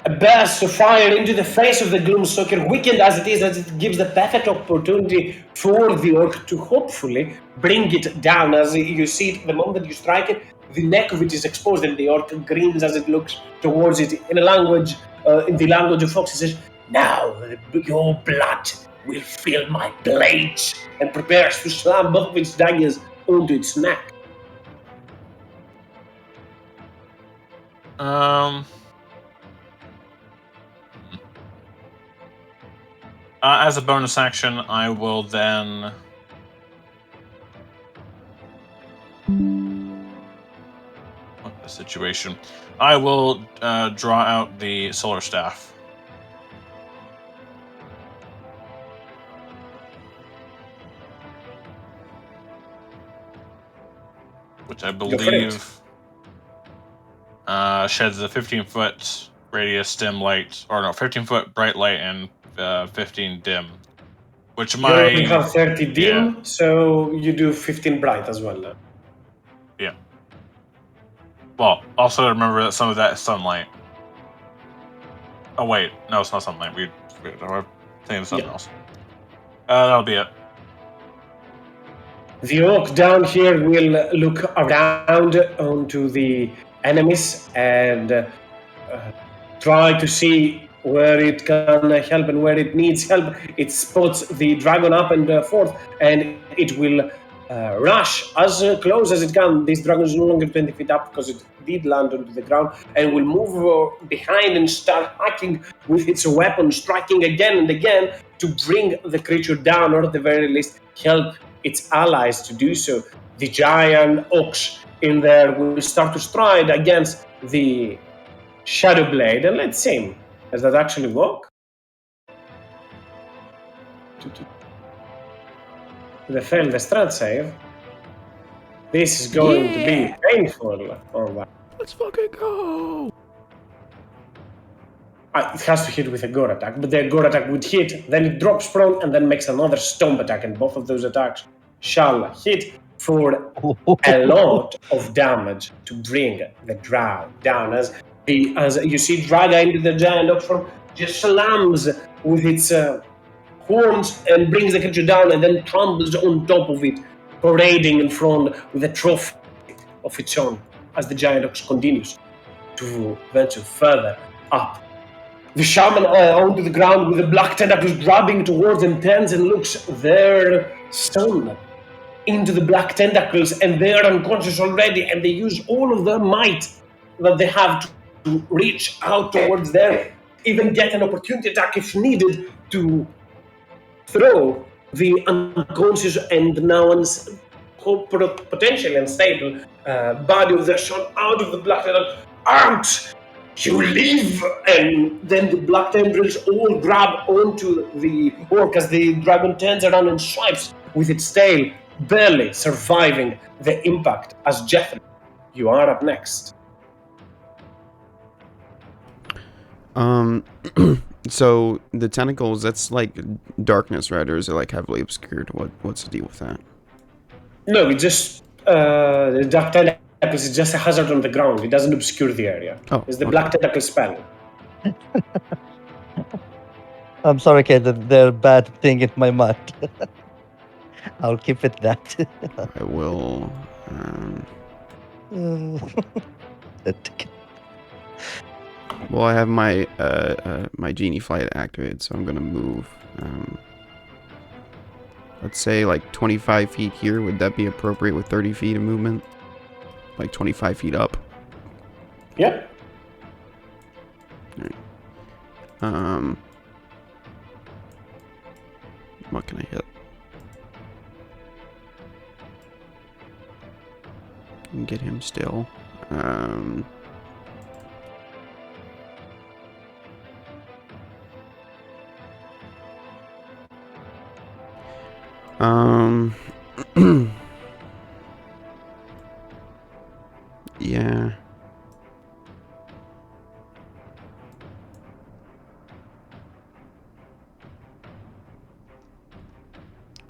A burst of fire into the face of the Gloomstalker, weakened as it gives the perfect opportunity for the orc to hopefully bring it down. As you see it, the moment you strike it, the neck of it is exposed, and the orc grins as it looks towards it in the language of Fox. It says, "Now your blood will feel my blades and prepares to slam both of its daggers onto its neck. As a bonus action, I will then. What the situation? I will draw out the solar staff. Which I for it. believe sheds a 15-foot radius dim light, or no, 15-foot bright light and 15 dim. Which You already my have 30 dim, so you do 15 bright as well. yeah. Well, also remember that some of that is sunlight. Oh wait, no, it's not sunlight. We're thinking of something else. That'll be it. The orc down here will look around onto the enemies and try to see where it can help and where it needs help. It spots the dragon up and forth, and it will rush as close as it can. This dragon is no longer 20 feet up because it did land onto the ground, and will move behind and start hacking with its weapon, striking again and again to bring the creature down, or at the very least help its allies to do so. The giant ox in there will start to stride against the Shadow Blade, and let's see. Does that actually work? They failed the strat save. This is going to be painful. Oh, wow. Let's fucking go! It has to hit with a gore attack, but the gore attack would hit, then it drops prone, and then makes another stomp attack, and both of those attacks shall hit for a lot of damage to bring the drow down. As you see Draga into the giant ox form, just slams with its horns and brings the creature down, and then tumbles on top of it, parading in front with a trophy of its own as the giant ox continues to venture further up. The shaman onto the ground with the black tentacles grabbing towards them, turns and looks their son into the black tentacles, and they are unconscious already, and they use all of their might that they have to reach out towards there, even get an opportunity attack if needed to throw the unconscious and now potentially unstable body of their son out of the black tentacle. Out! You leave! And then the black tendrils all grab onto the orc as the dragon turns around and swipes with its tail, barely surviving the impact. As Jeffrey, you are up next. So the tentacles, that's like darkness, right? Or is it like heavily obscured? What's the deal with that? No, it's just the dark tentacles is just a hazard on the ground. It doesn't obscure the area. Oh, It's the okay. black tentacle spell. I'm sorry, kid. They're bad thing in my mind. I'll keep it that. I will. Well, I have my my genie flight activated, so I'm gonna move. Let's say like 25 feet here. Would that be appropriate with 30 feet of movement? Like 25 feet up. Yeah. Alright. What can I hit? Can get him still. Yeah.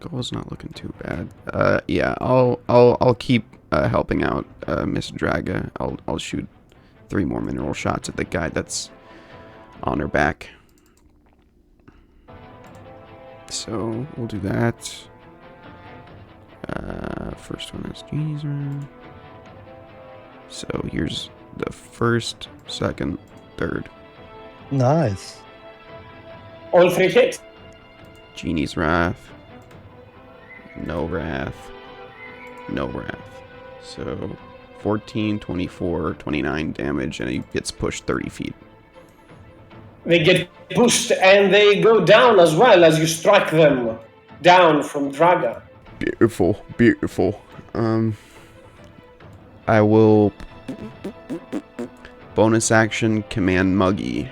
Goal's not looking too bad. Yeah, I'll keep helping out Miss Draga. I'll shoot 3 more mineral shots at the guy that's on her back. So we'll do that. First one is Genie's round. So here's the first, second, third. Nice. All 3 hits. Genie's Wrath. No Wrath. No Wrath. So 14, 24, 29 damage, and he gets pushed 30 feet. They get pushed and they go down as well as you strike them down from Draga. Beautiful, beautiful. I will bonus action command Muggy.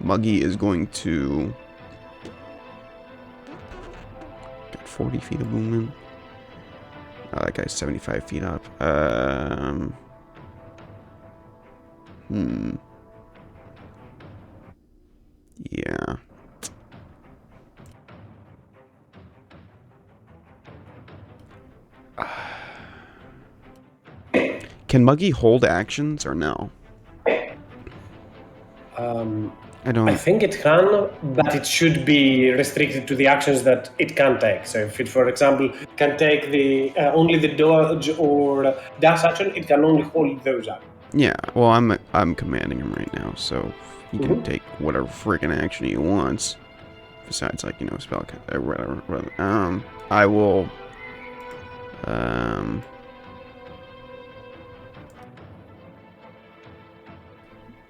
Muggy is going to get 40 feet of movement. Oh, that guy's 75 feet up. Yeah. Can Muggy hold actions or no? I don't. I think it can, but it should be restricted to the actions that it can take. So if it, for example, can take the only the dodge or dash action, it can only hold those actions. Yeah, well, I'm commanding him right now, so he can take whatever freaking action he wants. Besides, like, you know, spell or whatever. I will.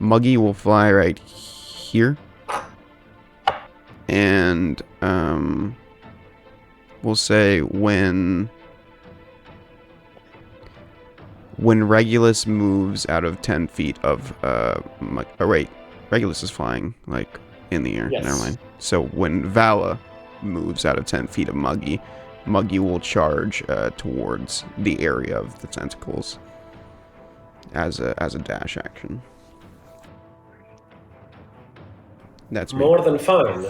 Muggy will fly right here, and we'll say when Regulus moves out of 10 feet of wait, Regulus is flying like in the air. Yes. Never mind. So when Vala moves out of 10 feet of Muggy will charge towards the area of the tentacles as a dash action. That's me. More than fine.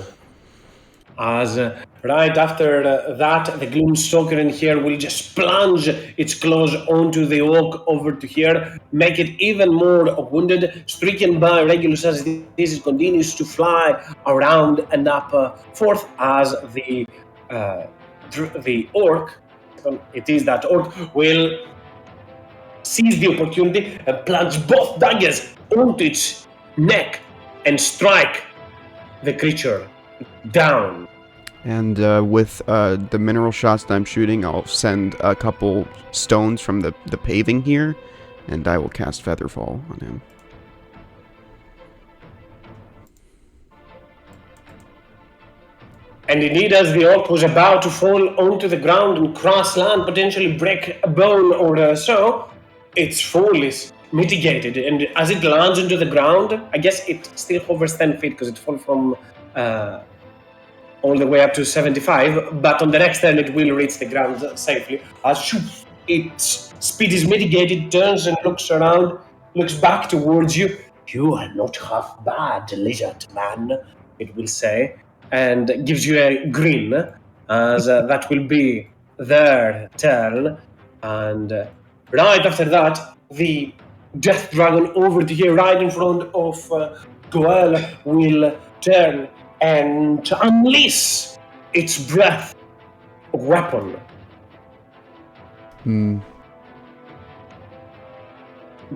As right after that, the Gloomstalker in here will just plunge its claws onto the orc over to here, make it even more wounded, stricken by Regulus as this continues to fly around and up forth as the orc, it is that orc, will seize the opportunity and plunge both daggers onto its neck and strike the creature down. And with the mineral shots that I'm shooting, I'll send a couple stones from the paving here, and I will cast Featherfall on him. And indeed, as the orc was about to fall onto the ground and cross land, potentially break a bone or so, its fall is mitigated. And as it lands into the ground, I guess it still hovers 10 feet because it falls from all the way up to 75, but on the next turn it will reach the ground safely. As its speed is mitigated, turns and looks around, looks back towards you. You are not half bad, lizard man, it will say, and gives you a grin, as that will be their turn. And right after that, the Death Dragon over to here, right in front of Goel, will turn and unleash its breath weapon.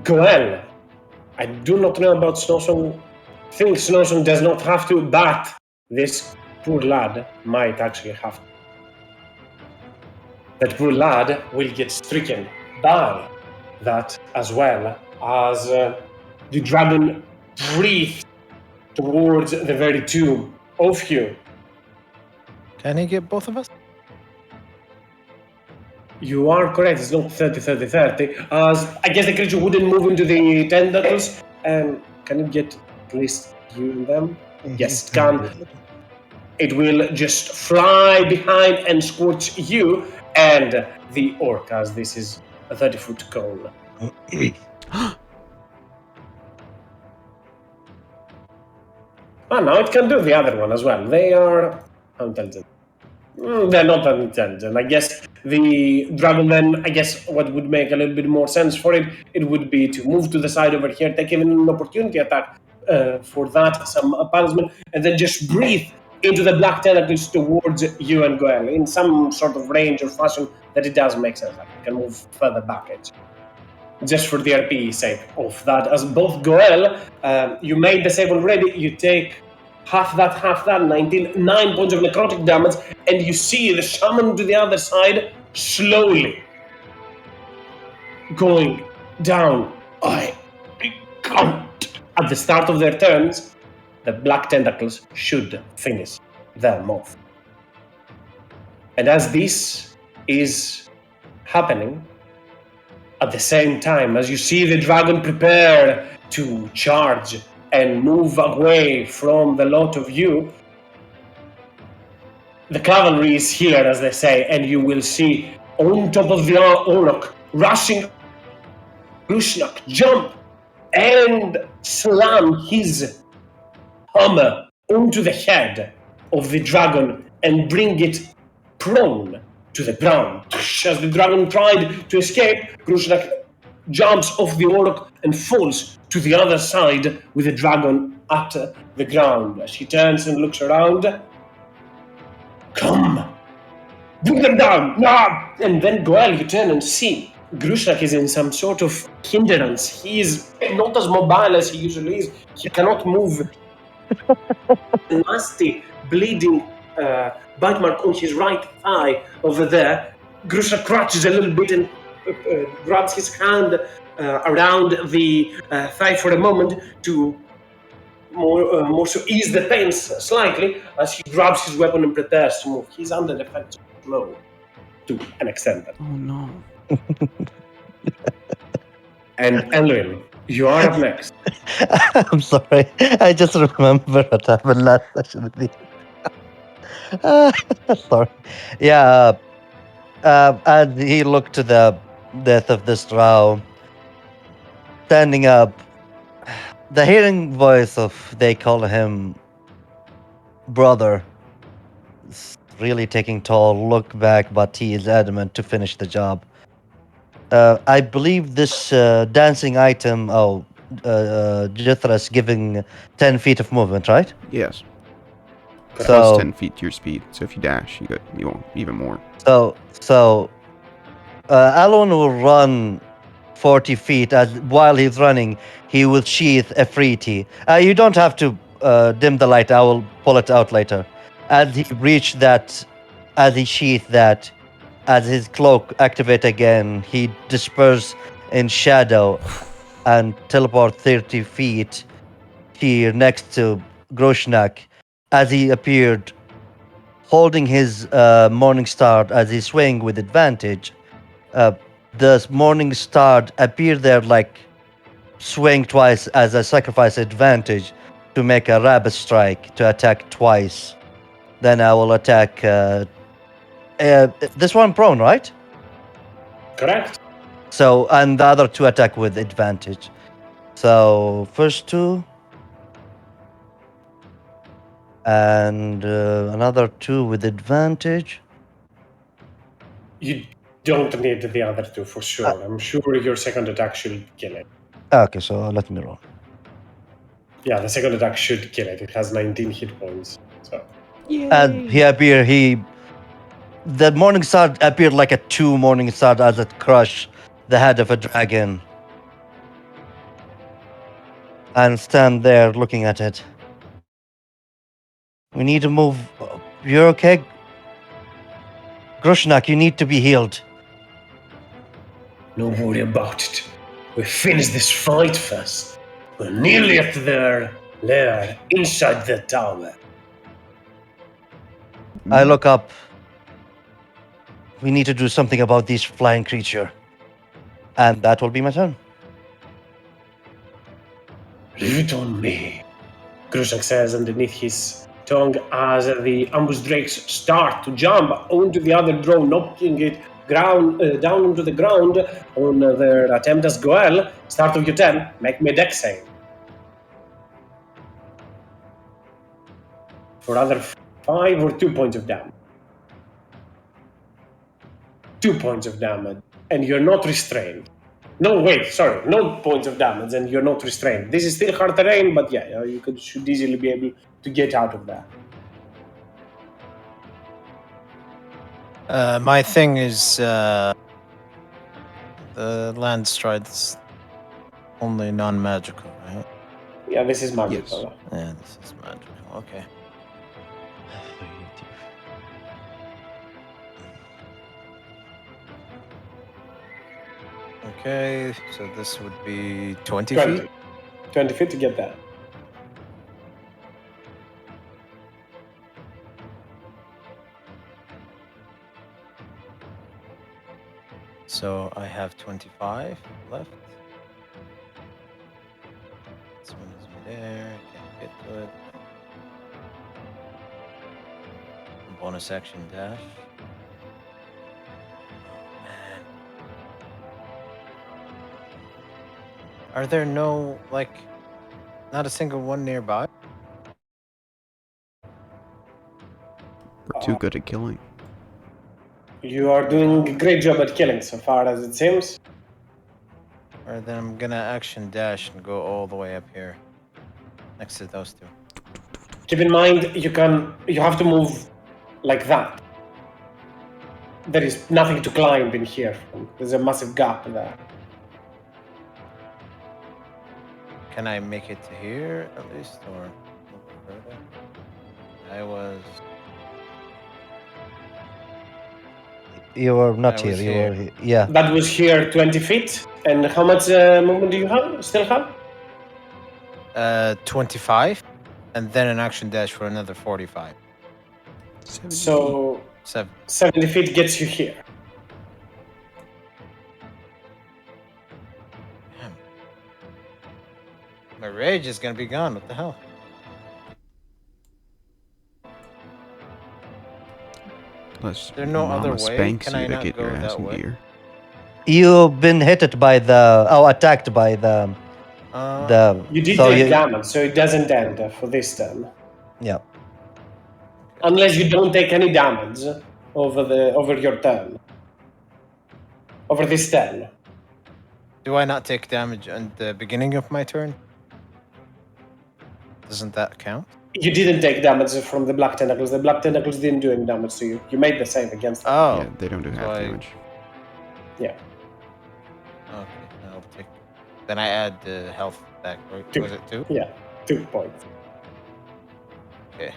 Goel, I do not know about Snowsong. I think Snowsong does not have to, but this poor lad might actually have to. That poor lad will get stricken by that as well, as the dragon breathes towards the very two of you. Can he get both of us? You are correct, it's not 30-30-30. As I guess the creature wouldn't move into the tentacles. Can it get at least you and them? Yes, it can. It will just fly behind and scorch you and the orc, as this is a 30-foot cone. Now it can do the other one as well. They are intelligent. They're not that intelligent. I guess the dragon then, I guess what would make a little bit more sense for it, it would be to move to the side over here, take even an opportunity attack for that, some punishment, and then just breathe into the black tentacles towards you and Goel in some sort of range or fashion that it does make sense. Like it can move further back, just for the RP sake of that. As both Goel, you made the save already, you take half that, 9 points of necrotic damage, and you see the shaman to the other side slowly going down. I can't. At the start of their turns, the black tentacles should finish them off. And as this is happening, at the same time, as you see the dragon prepare to charge and move away from the lot of you, the cavalry is here, as they say, and you will see on top of the Orlok rushing Grushnak, jump and slam his hammer onto the head of the dragon and bring it prone to the ground. As the dragon tried to escape, Grushnak jumps off the Orlok and falls to the other side with the dragon at the ground. As she turns and looks around, come! Bring them down! Nah! And then Goel, you turn and see Grushnak is in some sort of hindrance. He is not as mobile as he usually is. He cannot move. Nasty, bleeding bite mark on his right thigh over there. Grushnak crouches a little bit and grabs his hand around the thigh for a moment to more so ease the pain slightly as he grabs his weapon and prepares to move. He's under the effects of the blow to an extent. Oh no. And Elwin, you are up next. I'm sorry. I just remember what happened last session with me. Sorry. Yeah. As he looked to the death of this drow, standing up, the hearing voice of, they call him brother, is really taking toll. Look back, but he is adamant to finish the job. I believe this dancing item, Jithra's giving 10 feet of movement, right? Yes. So- Plus 10 feet to your speed. So if you dash, you want even more. So Alon will run 40 feet. As while he's running, he will sheath a Freety. You don't have to dim the light. I will pull it out later. As he reached that, as he sheathed that, as his cloak activate again, he disperse in shadow and teleport 30 feet here next to Groshnak. As he appeared, holding his morning star as he swing with advantage, the morning star appeared there like swing twice as a sacrifice advantage to make a rabbit strike to attack twice. Then I will attack this one prone, right? Correct. So, and the other two attack with advantage. So, first two. And another two with advantage. You don't need the other two for sure. I'm sure your second attack should kill it. Okay, so let me roll. Yeah, the second attack should kill it. It has 19 hit points. So And the morning star appeared like a two morning star as it crushed the head of a dragon. And stand there looking at it. We need to move. You're okay? Grushnak, you need to be healed. no worry about it. We finish this fight first. We're nearly at their lair inside the tower. I look up. We need to do something about this flying creature. And that will be my turn. Leave it on me, Grushnak says underneath his tongue as the ambush drakes start to jump onto the other drone, knocking it down onto the ground on their attempt as Goel. Start of your turn, make me a dex save. For either 5 or 2 points of damage. 2 points of damage, and you're not restrained. No, wait, sorry, no points of damage, and you're not restrained. This is still hard terrain, but yeah, you should easily be able to get out of that. My thing is the land stride's only non-magical, right? Yeah, this is magical. Yes. Yeah, this is magical. Okay. Okay, so this would be 20 20. feet. 20 feet to get there. So I have 25 left. This one is there. Can't get to it. Bonus action dash. Oh, man. Are there no, like, not a single one nearby? We're too good at killing. You are doing a great job at killing so far, as it seems. Or then I'm gonna action dash and go all the way up here. Next to those two. Keep in mind, you have to move like that. There is nothing to climb in here. There's a massive gap there. Can I make it to here at least, or a little bit further? I was. You were not I here. was You here. were here. Yeah. That was here 20 feet. And how much movement do you have? Still have? 25, and then an action dash for another 45. So 7. 70 feet gets you here. Damn. My rage is gonna be gone. What the hell? Unless There no other Mama way? spanks Can you I to not get go your ass that in way? gear. You've been hit by attacked by the You did so take damage, so it doesn't end for this turn. Yeah. Unless you don't take any damage over your turn. Over this turn. Do I not take damage at the beginning of my turn? Doesn't that count? You didn't take damage from the black tentacles. The black tentacles didn't do any damage to you. You made the save against them. Oh. Yeah, they don't do so half I- damage. Yeah. Okay, I'll take. Then I add the health back. Right? 2. Was it 2? Yeah, 2 points. Okay.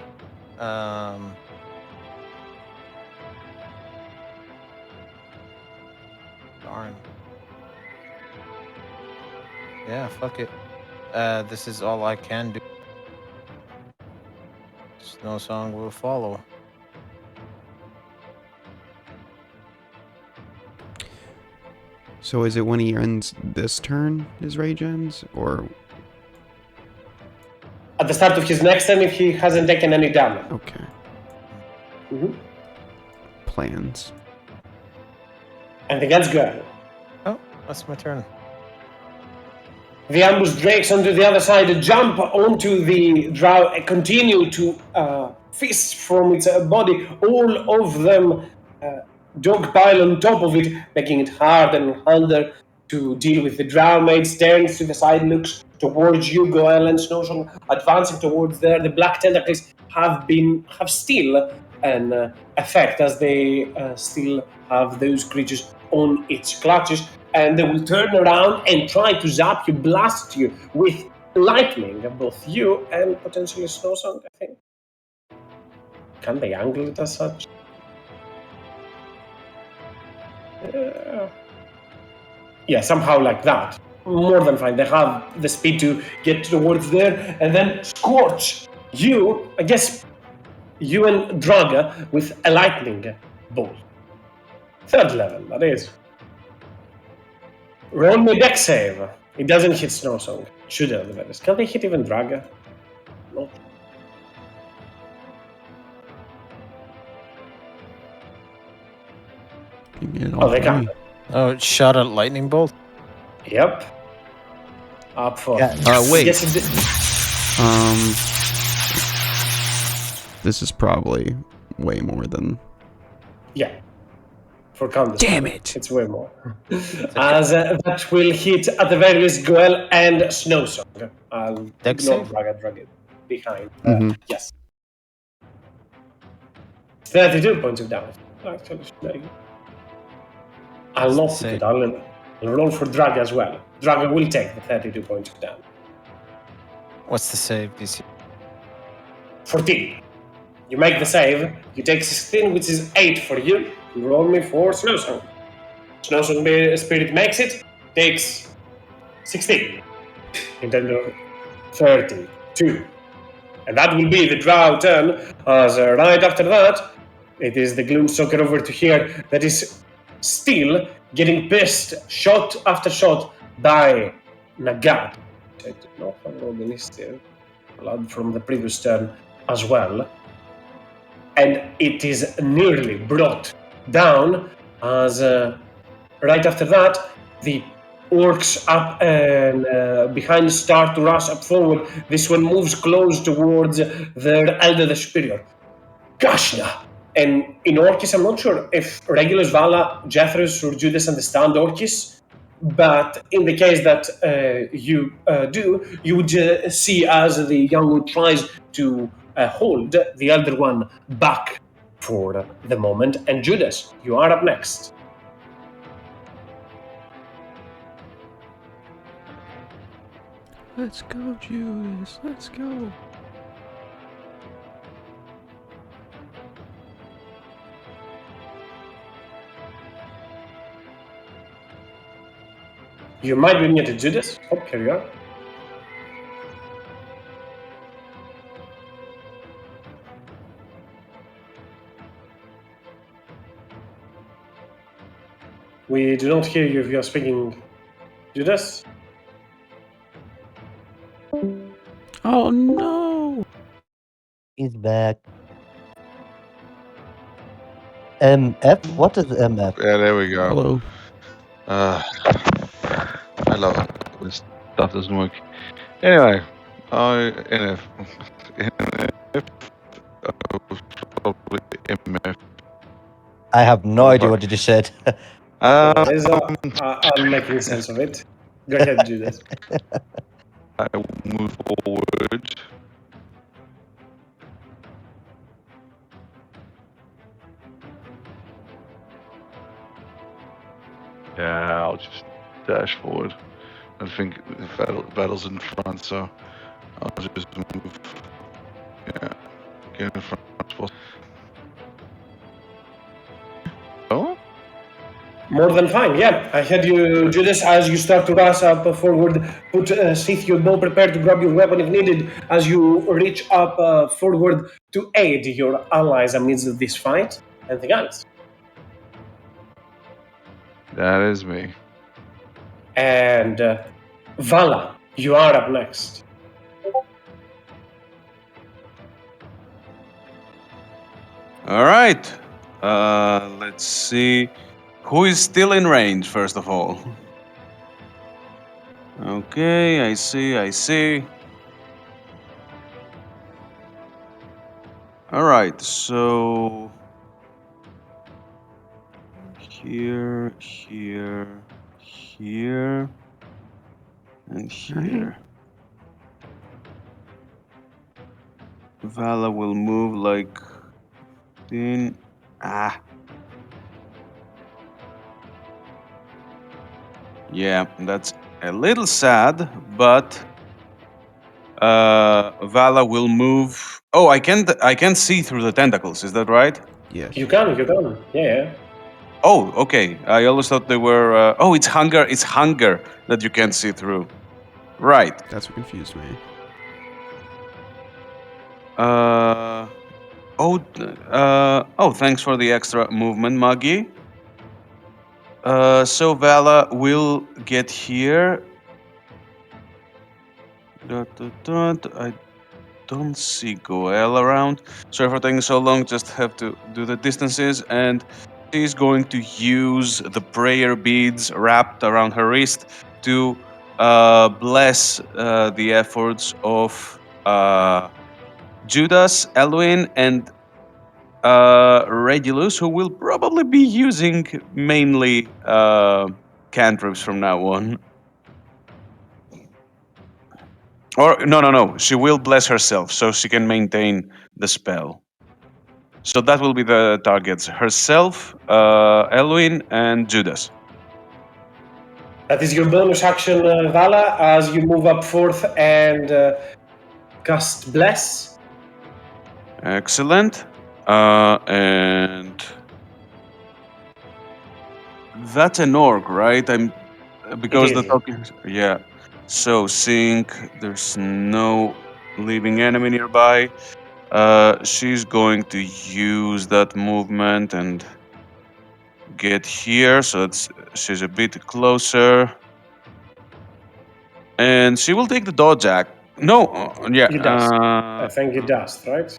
Darn. Yeah, fuck it. This is all I can do. Snow Song will follow. So is it when he ends this turn, his rage ends? Or, At the start of his next turn, if he hasn't taken any damage. okay, Mm-hmm. plans. And against Gurl. Oh, that's my turn. The ambush drakes onto the other side, jump onto the drow, and continue to fist from its body. All of them dogpile on top of it, making it harder and harder to deal with. The drow mate turns to the side, looks towards you, Goel and Snowsong, advancing towards there. The black tentacles have still an effect, as they still have those creatures on its clutches, and they will turn around and try to zap you, blast you with lightning, both you and potentially Snowsong, I think. Can they angle it as such? Yeah, somehow like that. More than fine. They have the speed to get towards there and then scorch you, I guess, you and Draga with a lightning bolt. 3rd level, that is. Roll me dex save. It doesn't hit Snowsong. Should have the very least. Can they hit even Draga? No. You get Oh, all they three. can. Oh, it shot a lightning bolt? Yep. Up for. Yeah. Wait. Yes, it did. This is probably way more than. Yeah. For counter. Damn it. It's way more. As that will hit at the very least Goel and Snowsong. I'll Dex ignore save? Draga behind. Mhm. Yes. 32 points of damage. Actually, I'll not Save. put it. I'll roll for Draga as well. Draga will take the 32 points of damage. What's the save DC? 14. You make the save. You take 16, which is 8 for you. You roll me for Snowsong. Snowsong Spirit makes it. Takes 16. And then 32. And that will be the drow turn, as right after that, it is the Gloomstalker over to here that is still getting pissed, shot after shot, by Nagat. I do not have rolled initiative, allowed from the previous turn as well. And it is nearly brought down as right after that, the orcs up and behind start to rush up forward. This one moves close towards their elder, the superior. Gashna! And in Orcus, I'm not sure if Regulus, Vala, Jethros, or Judas understand Orcus, but in the case that you do, you would see as the young one tries to hold the elder one back for the moment. And Judas, you are up next. Let's go, Judas. Let's go. You might be near to Judas. Oh, here you are. We do not hear you if you are speaking, Judas. Oh no! He's back. MF? What is MF? Yeah, there we go. Hello. I love it when stuff doesn't work. Anyway, NF probably MF. I have no idea what you said. I'm making sense of it. Go ahead, Judas. I will move forward. Yeah, I'll just dash forward. I think the battle's in front, so I'll just move. Yeah, get in front as possible. Oh? More than fine, yeah. I had you, Judas, as you start to rush up forward, sheath your bow, prepare to grab your weapon if needed, as you reach up forward to aid your allies amidst this fight. Anything else? That is me. And Vala, you are up next. All right. Let's see. Who is still in range, first of all? Okay, I see. All right, so here, and here. Vala will move like in. Yeah, that's a little sad, but Vala will move. Oh, I can see through the tentacles. Is that right? Yes. You can, yeah. Oh, okay. I always thought they were. Oh, it's hunger. It's hunger that you can't see through. Right. That's what confused me. Oh, thanks for the extra movement, Maggie. So Vala will get here. I don't see Goel around. Sorry for taking so long. Just have to do the distances, and she's going to use the prayer beads wrapped around her wrist to bless the efforts of Judas, Elwin, and Regulus, who will probably be using mainly cantrips from now on. Or no. She will bless herself so she can maintain the spell. So that will be the targets: herself, Elwin, and Judas. That is your bonus action, Vala, as you move up forth and cast Bless. Excellent. And that's an orc, right? I'm because It the is. token. Yeah. So seeing there's no living enemy nearby, she's going to use that movement and get here. So she's a bit closer, and she will take the dodge act. No, yeah. You dust. I think you dust, right?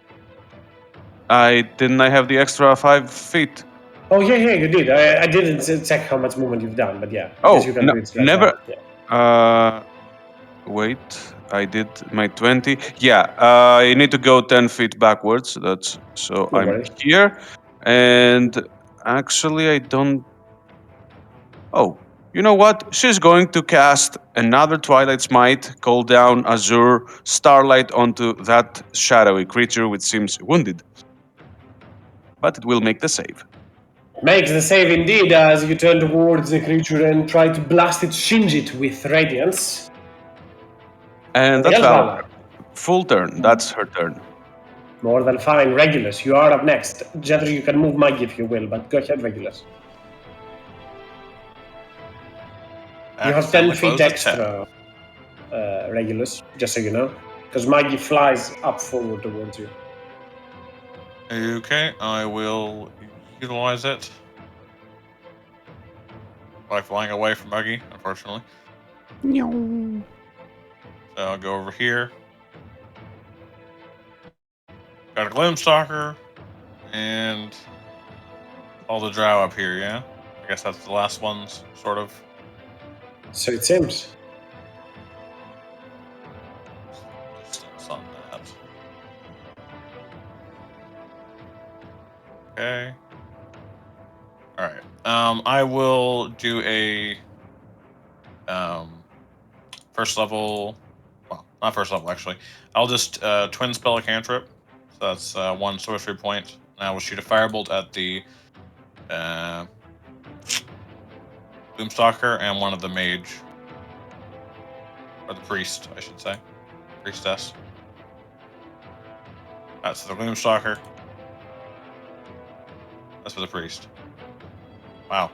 I have the extra 5 feet. Oh yeah, you did. I didn't check how much movement you've done, but yeah, because you Oh can no, do it like never. that. Yeah. Wait, I did my 20. Yeah, I need to go 10 feet backwards. That's so No I'm worries. here. And actually, I don't. Oh, you know what? She's going to cast another Twilight Smite, call down Azure Starlight onto that shadowy creature which seems wounded. But it will make the save. Makes the save indeed as you turn towards the creature and try to blast it, singe it with radiance. And Anything that's else, valid. Vala? Full turn. That's her turn. More than fine. Regulus, you are up next. Jether, you can move Maggie if you will, but go ahead, Regulus. You have 10 Accidentally feet closed the tab. extra, Regulus, just so you know. Because Maggie flies up forward towards you. Okay, I will utilize it. By flying away from Buggy, unfortunately. No. So I'll go over here. Got a Gloomstalker and all the drow up here, yeah? I guess that's the last ones, sort of. So it seems. Distance on that. Okay. Alright. I will do a first level, well, not first level actually. I'll just twin spell a cantrip. So that's 1 sorcery point. And I will shoot a firebolt at the Gloomstalker and one of the mage. Or the priest, I should say. Priestess. That's the Gloomstalker. That's for the priest. Wow.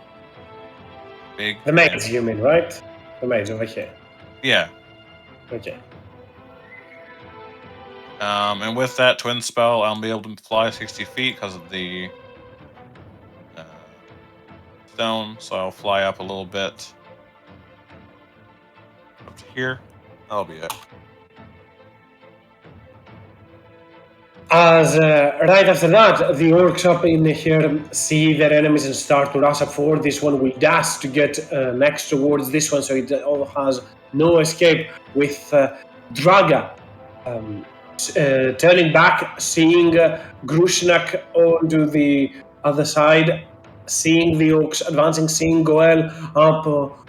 Big. The mage, you mean, right? The mage over here. Yeah. Okay. And with that twin spell, I'll be able to fly 60 feet because of the stone. So I'll fly up a little bit up to here. That'll be it. As right after that, the orcs up in here see their enemies and start to rush up forward. This one will dash to get next towards this one, so it all has no escape. With Draga turning back, seeing Grushnak onto the other side, seeing the orcs advancing, seeing Goel up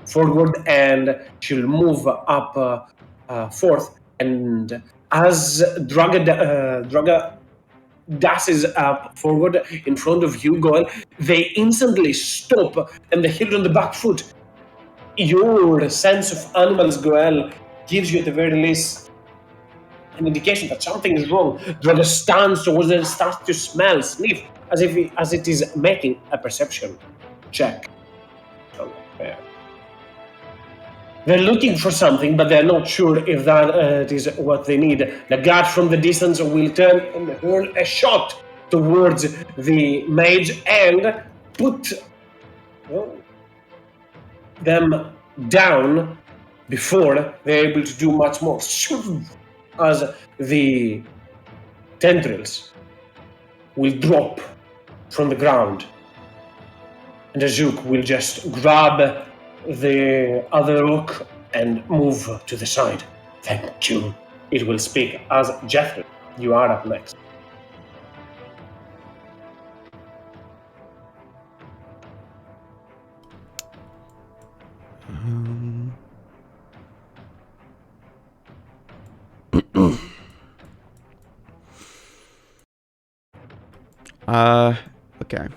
forward, and she'll move up forth. And as Draga dashes up forward in front of you, Goel, they instantly stop and they hit on the back foot. Your sense of animals, Goel, gives you at the very least an indication that something is wrong. Draga stands towards them, starts to smell, sniff, as it is making a perception check. They're looking for something, but they're not sure if that is what they need. The guard from the distance will turn and hurl a shot towards the mage and put them down before they're able to do much more. As the tendrils will drop from the ground, and Azuk will just grab the other rook and move to the side. Thank you. It will speak as Jeffrey. You are up next. Okay.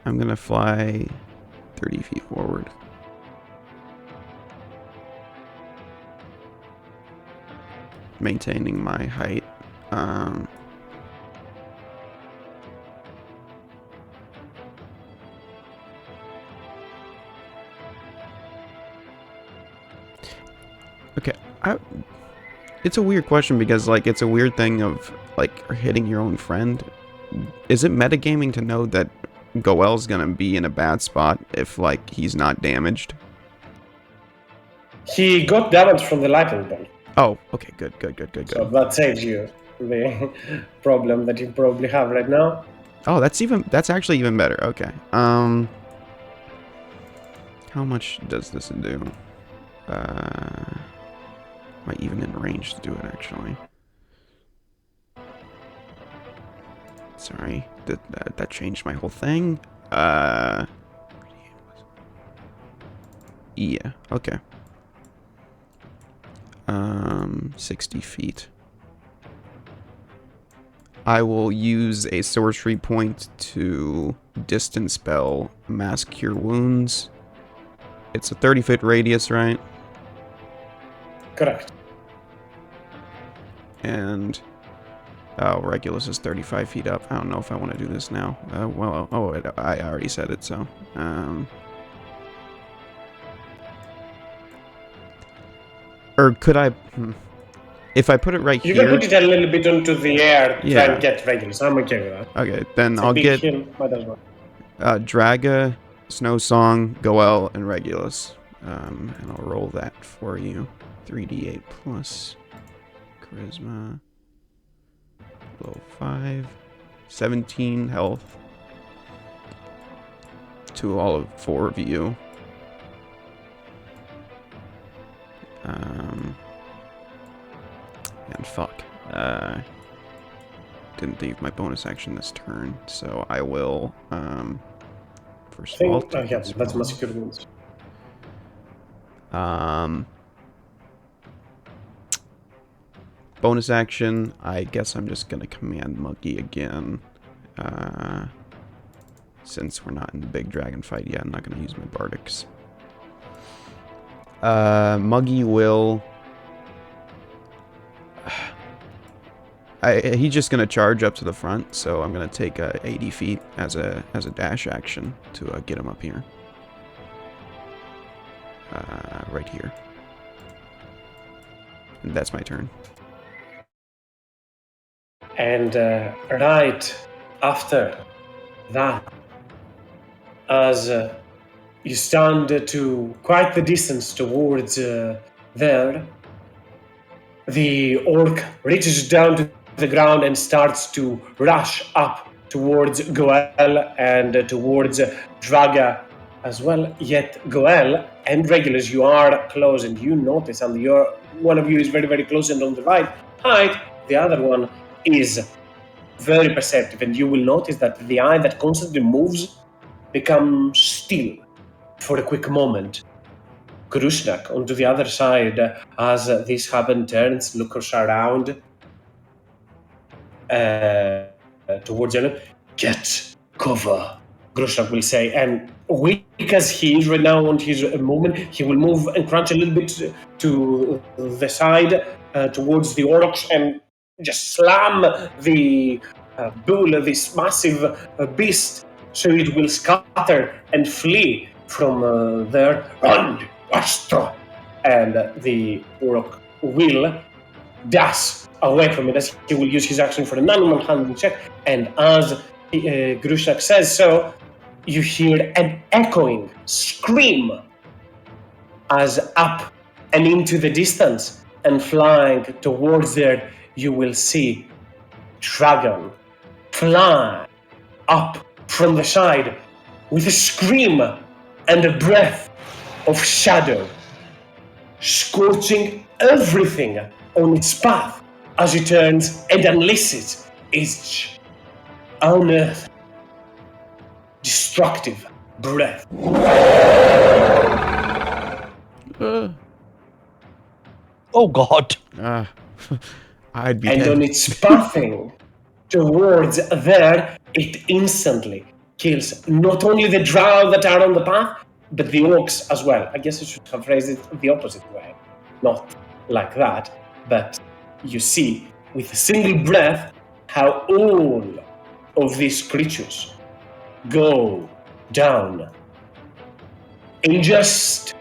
I'm gonna fly 30 feet forward. maintaining my height. Okay, it's a weird question because, like, it's a weird thing of, like, hitting your own friend. Is it metagaming to know that Goel's gonna be in a bad spot if, like, he's not damaged? He got damage from the lightning bolt. Oh, okay, good. So that saves you the problem that you probably have right now. Oh, that's actually even better. Okay. How much does this do? Am I even in range to do it, actually? Sorry, that changed my whole thing. Yeah, okay. 60 feet. I will use a sorcery point to distance spell Mass Cure Wounds. It's a 30-foot radius, right? Correct. And Regulus is 35 feet up. I don't know if I want to do this now. I already said it, so. Or could I? If I put it right you here. You can put it a little bit into the air to try and get Regulus. I'm okay with that. Okay, then it's I'll get. Might as well. Draga, Snow Song, Goel, and Regulus. And I'll roll that for you. 3d8 plus charisma. Low 5. 17 health. To all of 4 of you. And fuck. Didn't leave my bonus action this turn, so I will, first of all... yeah, that's Mass Cure Wounds. Bonus action, I guess I'm just gonna command Muggy again. Since we're not in the big dragon fight yet, I'm not gonna use my Bardics. Muggy will... he's just gonna charge up to the front, so I'm gonna take 80 feet as a dash action to get him up here. Right here. And that's my turn. And right after that, as you stand to quite the distance towards there, the orc reaches down to the ground and starts to rush up towards Goel and towards Draga as well. Yet Goel and Regulus, you are close, and you notice, and one of you is very, very close and on the right height, the other one is very perceptive, and you will notice that the eye that constantly moves becomes still for a quick moment. Krushnak, onto the other side, as this happens, turns, looks around towards him. Get cover, Krushnak will say, and weak as he is right now on his movement, he will move and crunch a little bit to the side towards the orcs and just slam the bull, this massive beast, so it will scatter and flee from there. Run, Astro! And the orc will dash away from it as he will use his action for an animal handling check. And as Grushak says so, you hear an echoing scream as up and into the distance and flying towards there, you will see Dragon fly up from the side with a scream and a breath of shadow, scorching everything on its path as it turns and unleashes its unearthly, destructive breath. Oh God! I'd be and dead. on its pathing towards there, it instantly kills not only the drow that are on the path, but the orcs as well. I guess I should have phrased it the opposite way. Not like that, but you see with a single breath how all of these creatures go down in just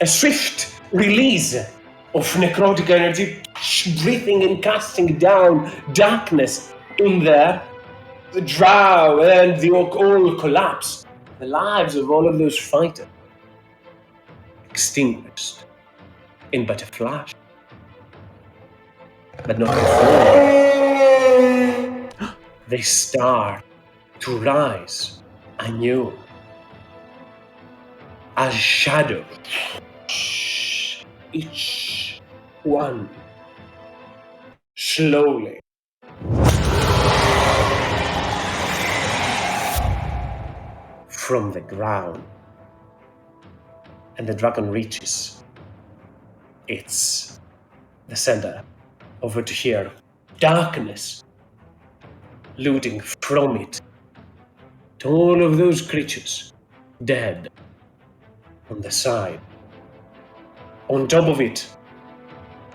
a swift release of necrotic energy, breathing and casting down darkness in there. The drow and the orc all collapse. The lives of all of those fighters extinguished in but a flash. But not before. They start to rise anew as shadows, each one slowly from the ground, and the dragon reaches its the center over to here. Darkness looting from it to all of those creatures dead on the side. On top of it,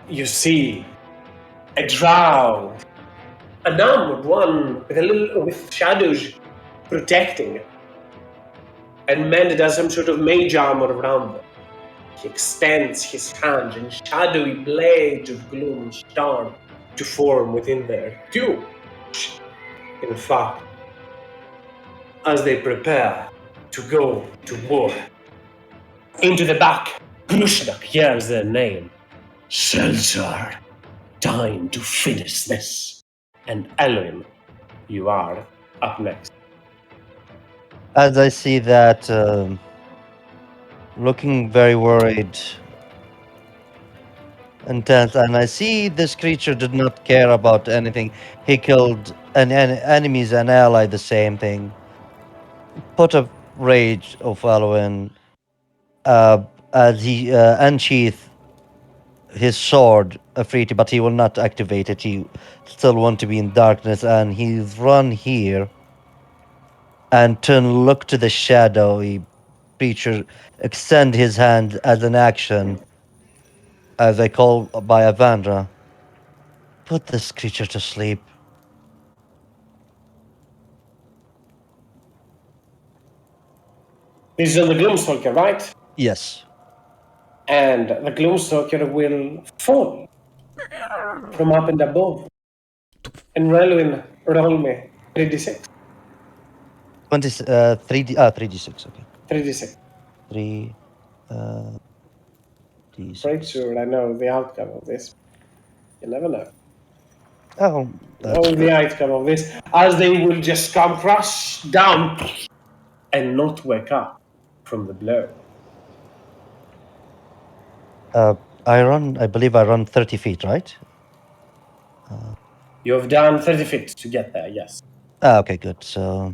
you see a drow, a numbered one with shadows protecting, and men does some sort of mage armor around them. He extends his hand, and shadowy blades of gloom start to form within there too. In fact, as they prepare to go to war, into the back, Grushnak yells their name. Seltzar, time to finish this. And Elwin, you are up next. As I see that, looking very worried and tense, and I see this creature did not care about anything. He killed an enemies and ally, the same thing. Put a rage of Alwyn as he unsheath his sword, Afriti, but he will not activate it. He still want to be in darkness, and he's run here and turn look to the shadowy creature, extend his hand as an action, as I call by Avandra. Put this creature to sleep. This is on the Gloomstalker, right? Yes. And the Gloomstalker will fall from up and above. And Relwyn, roll me 3d6. 3d6, okay. 3d6. 3 d6. Pretty sure I know the outcome of this. You never know. Oh, that's Know the outcome of this, as they will just come crash down and not wake up from the blow. I believe I run 30 feet, right? You have done 30 feet to get there, yes. Okay, good. So,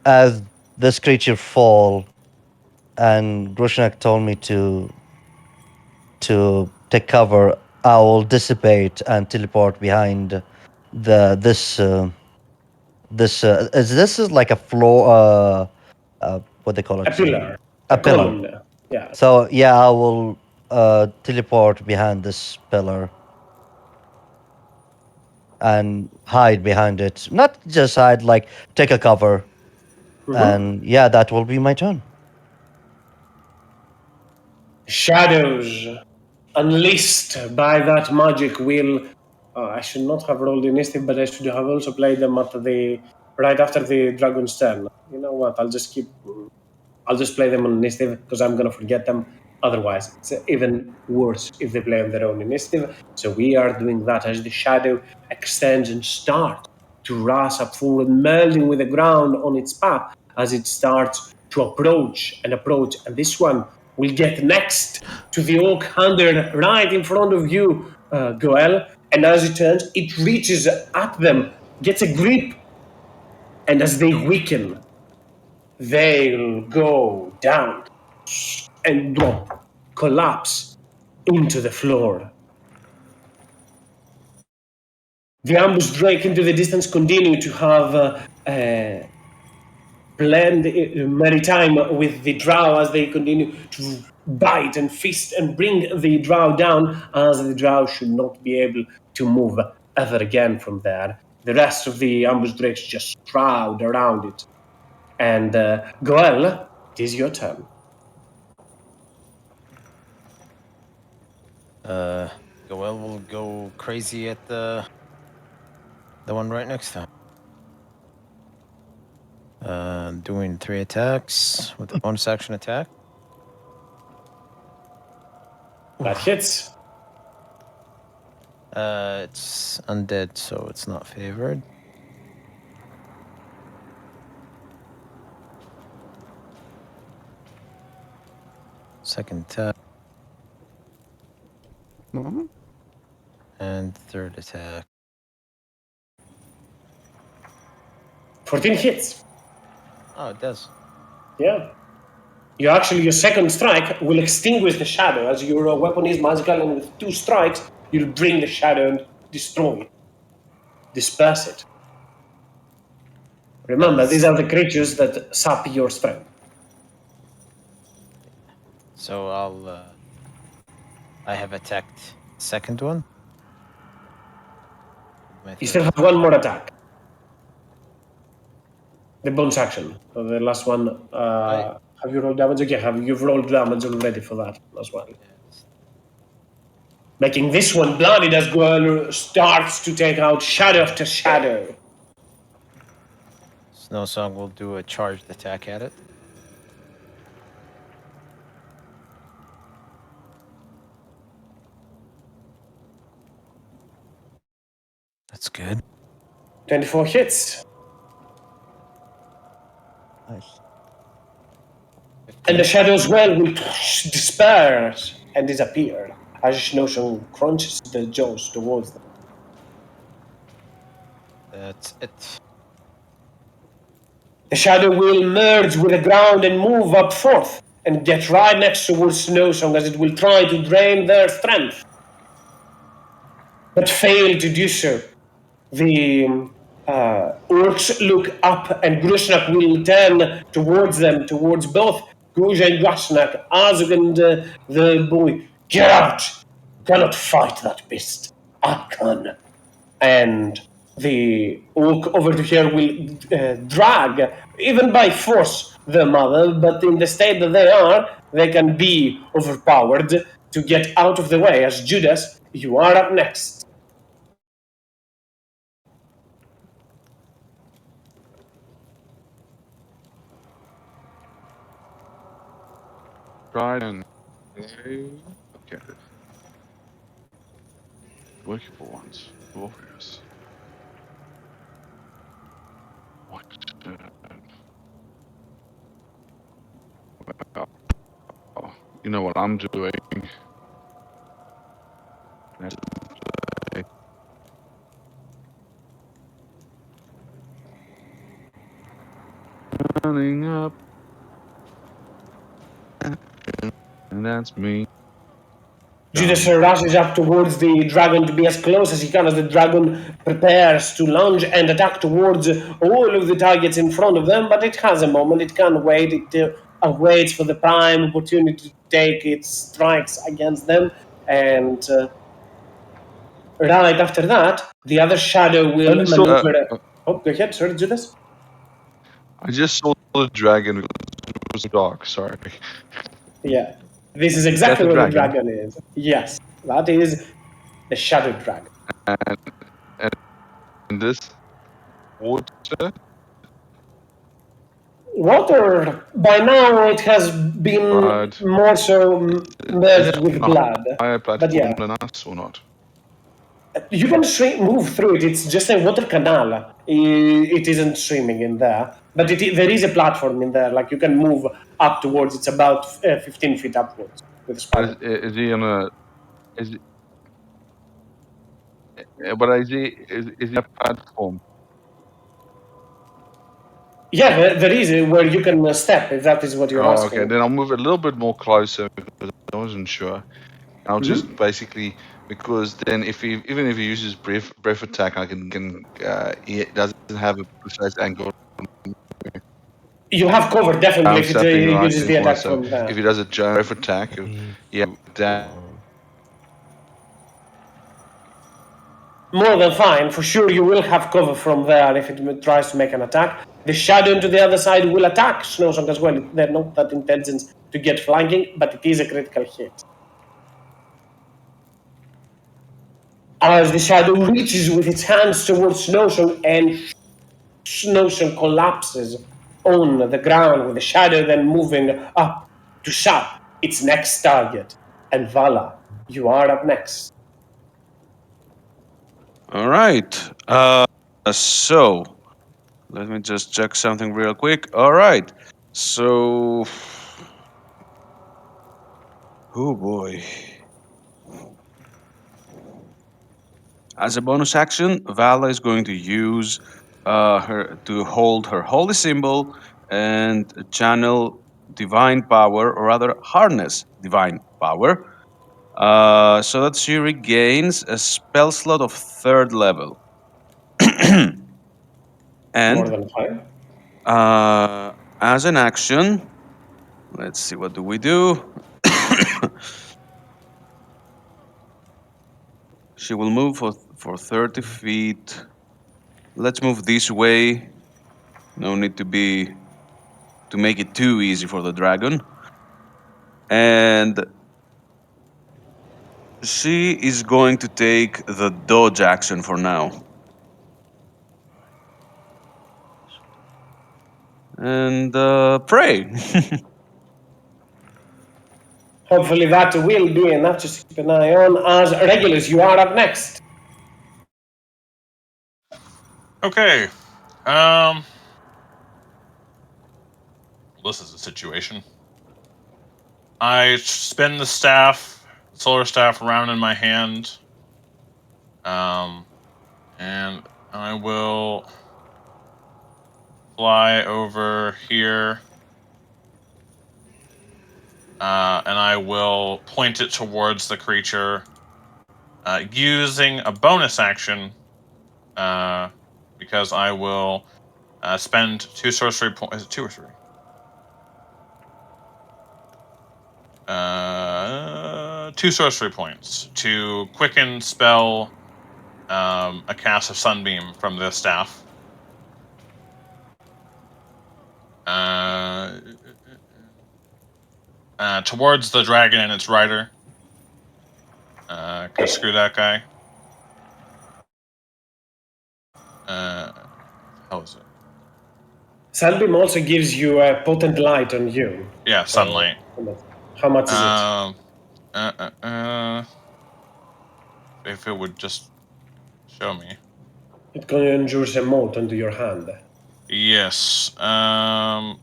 as this creature fall, and Groshnak told me to take cover, I will dissipate and teleport behind this is like a floor, what they call it? A pillar. A pillar. Column. Yeah. So yeah, I will teleport behind this pillar and hide behind it. Not just hide, like take a cover. And yeah, that will be my turn. Shadows unleashed by that magic will. I should not have rolled initiative, but I should have also played them at the right after the dragon's turn. You know what? I'll just play them on initiative because I'm gonna forget them. Otherwise, it's even worse if they play on their own initiative. So we are doing that as the shadow extends and starts to rise up forward, melding with the ground on its path as it starts to approach. And this one will get next to the orc hunter right in front of you, Goel. And as it turns, it reaches at them, gets a grip, and as they weaken, they'll go down and drop, collapse into the floor. The ambush drake into the distance continue to have blend maritime with the drow as they continue to bite and fist and bring the drow down, as the drow should not be able to move ever again from there. The rest of the ambush drakes just crowd around it. And Goel, it is your turn. Goel will go crazy at the one right next to him. Doing 3 attacks with a bonus action attack. That hits. It's undead, so it's not favored. Second attack Mhm. and third attack. 14 hits. Oh, it does. Yeah. Your second strike will extinguish the shadow, as your weapon is magical, and with 2 strikes, you'll bring the shadow and destroy it. Disperse it. Remember, these are the creatures that sap your strength. So I have attacked second one. My You third still have one more attack. The bonus action. So the last one. Have you rolled damage? Okay, you've rolled damage already for that as well. Yes. Making this one bloodied as Guerler starts to take out shadow after shadow. Snow Song will do a charged attack at it. That's good. 24 hits. Nice. And the shadow as well will disperse and disappear as Shinoshon crunches the jaws towards them. That's it. The shadow will merge with the ground and move up forth and get right next towards Snowsong as it will try to drain their strength. But fail to do so. The orcs look up and Grushnak will turn towards them, towards both Guj and Grushnak, Azug and the boy. Get out! You cannot fight that beast. I can. And the orc over here will drag, even by force, the mother, but in the state that they can be overpowered to get out of the way. As Judas, you are up next. Trident. Okay. Working for once. Warriors. What? Oh, you know what I'm doing? Let's play. Running up. And that's me. Judas rushes up towards the dragon to be as close as he can as the dragon prepares to lunge and attack towards all of the targets in front of them, but it has a moment. It can wait. It waits for the prime opportunity to take its strikes against them. And right after that, the other shadow will I saw, maneuver. Oh, go ahead. Sorry, Judas. I just saw the dragon. It was dark. Sorry. Yeah. This is exactly That's a what the dragon. dragon is. Yes. That is the shadow dragon. And this water. Water, by now, it has been Right. more so merged with blood. Higher But platform yeah, than us or not? you can move through it. It's just a water canal. It isn't swimming in there. But there is a platform in there. Like you can move up towards. It's about 15 feet upwards with a spider. Is he on a? Is but is he a platform? Yeah, there is where you can step, if that is what you're Oh, asking. okay. Then I'll move a little bit more closer because I wasn't sure. I'll just basically because then even if he uses breath attack, I can he doesn't have a precise angle. You have cover definitely if Sidestepping it right uses the into one, attack so from there. if he does a jump attack, yeah, that. More than fine. For sure, you will have cover from there if it tries to make an attack. The shadow to the other side will attack Snowsong as well. They're not that intelligent to get flanking, but it is a critical hit. As the shadow reaches with its hands towards Snowsong, and Snowsong collapses on the ground, with the shadow then moving up to shut its next target. And Vala, you are up next. All right. So let me just check something real quick. All right. So, oh boy. As a bonus action, Vala is going to use her to hold her holy symbol and channel divine power, or rather, harness divine power, so that she regains a spell slot of 3rd level. More And than fine. as an action, let's see, what do we do? She will move for 30 feet. Let's move this way. No need to make it too easy for the dragon. And she is going to take the dodge action for now. And pray. Hopefully that will be enough to keep an eye on. As Regulus, you are up next. Okay. This is a situation. I spin the staff, solar staff, around in my hand. And I will fly over here. And I will point it towards the creature, using a bonus action, because I will spend 2 sorcery points. Is it 2 or 3? 2 sorcery points to quicken spell a cast of Sunbeam from the staff. Towards the dragon and its rider. Cause screw that guy. How is it? Sunbeam also gives you a potent light on you. Yeah, sunlight. How much is If it would just show me. it? It conjures a mote onto your hand. Yes. Come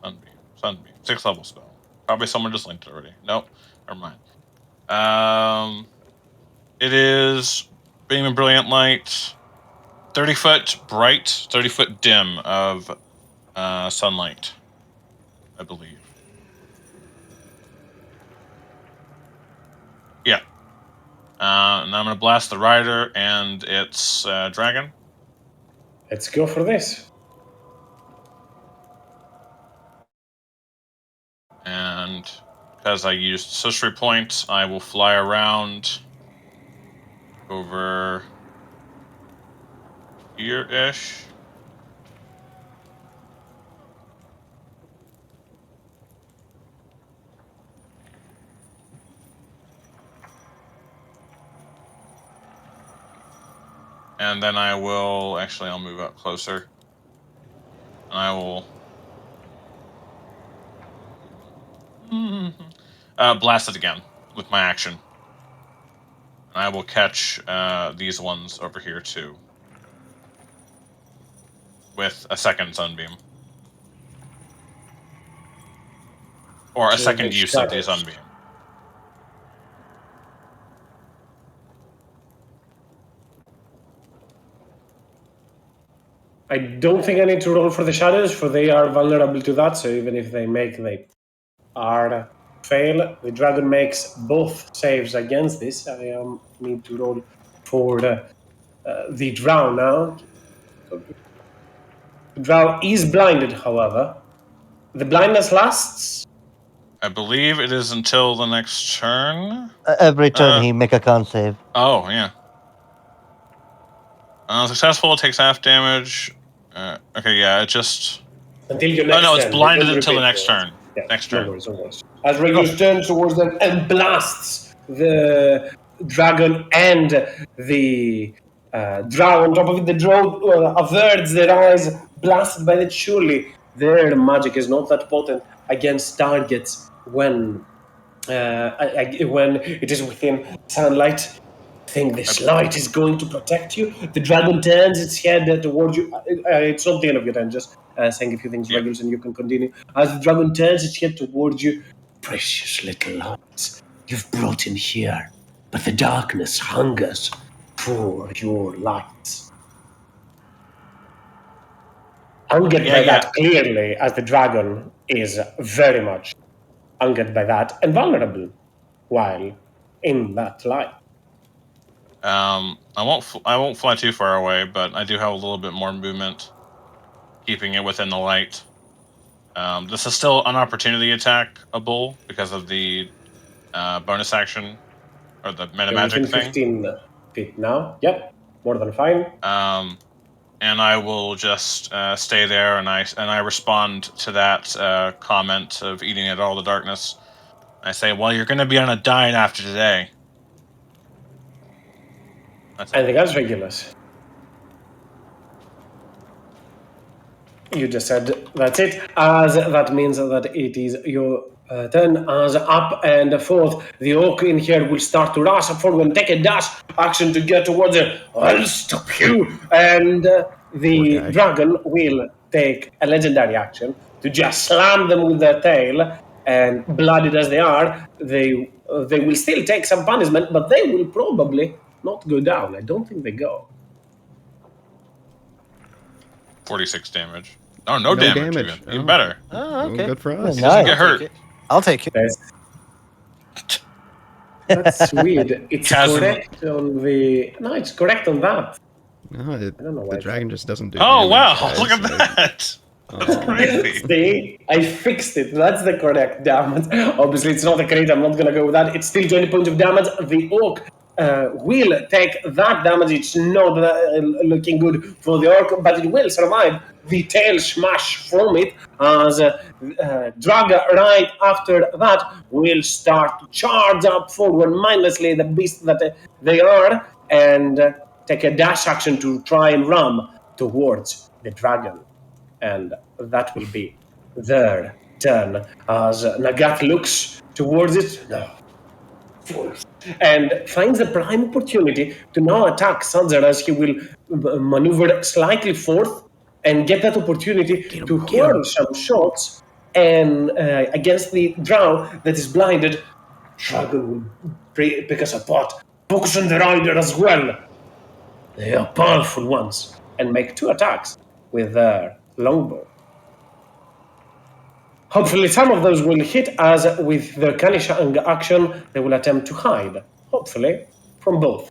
on. Sunbeam. 6th level spell. Probably someone just linked it already. Nope. Never mind. It is beam of brilliant light. 30-foot bright, 30-foot dim of sunlight, I believe. Yeah. And I'm gonna blast the rider and its dragon. Let's go for this. And because I used sorcery points, I will fly around over here-ish. And then I will, actually I'll move up closer. And I will blast it again with my action. And I will catch these ones over here too. With a second sunbeam. Or a second use of the sunbeam. I don't think I need to roll for the shadows, for they are vulnerable to that, so even if they make, they are fail. The dragon makes both saves against this. I need to roll for the drow now. The drow is blinded, however. The blindness lasts. I believe it is until the next turn. Every turn Uh, he make a con save. Oh, yeah. Successful, it takes half damage. Okay, yeah, it just... Until your Oh, next no, it's turn. blinded Don't until the repeat next yours. turn. Yeah, Next no turn. worries, no worries. As Regulus turns towards them and blasts the dragon and the drow on top of it, the drow averts their eyes, blasted by it. Surely their magic is not that potent against targets when when it is within sunlight. I think this light is going to protect you. The dragon turns its head towards you. It's not the end of your turn, just saying a few things, Yeah. Regulus, and you can continue. As the dragon turns its head towards you, precious little lights you've brought in here, but the darkness hungers for your lights. Angered Yeah, by yeah. that, clearly, as the dragon is very much angered by that and vulnerable while in that light. I won't fly too far away, but I do have a little bit more movement, keeping it within the light. This is still an opportunity attack, a bull, because of the bonus action or the meta You're magic within thing. 15 feet now. Yep, more than fine. And I will just stay there, and I respond to that comment of eating at all the darkness. I say, well, you're going to be on a diet after today. That's it. Anything else, Regulus? You just said that's it, as that means that it is your turn. As up and forth, the orc in here will start to rush forward and take a dash action to get towards it. I'll stop you. And the guy. dragon will take a legendary action to just slam them with their tail. And bloodied as they are, they will still take some punishment, but they will probably not go down. I don't think they go. 46 damage. Oh, no, No damage. damage. Even Oh. better. Oh, Well, okay. good for Yeah, us. He doesn't nice. get hurt. I'll take it. That's weird. It's Chasm. correct on the. No, it's correct on that. No, I don't know why the it's dragon just doesn't do Oh, damage. wow. guys. Look at that. That's crazy. See, I fixed it. That's the correct damage. Obviously, it's not a crit. I'm not going to go with that. It's still 20 points of damage. The orc will take that damage. It's not looking good for the orc, but it will survive the tail smash from it as Draga right after that will start to charge up forward mindlessly, the beast that they are, and take a dash action to try and run towards the dragon. And that will be their turn as Nagath looks towards it. No. Fools. And finds the prime opportunity to now attack Sanzer as he will maneuver slightly forth and get that opportunity to hurl some shots and against the drow that is blinded. Dragon will pick us apart. Focus on the rider as well. They are powerful ones and make 2 attacks with their longbow. Hopefully some of those will hit, as with their Kanishang action, they will attempt to hide. Hopefully, from both.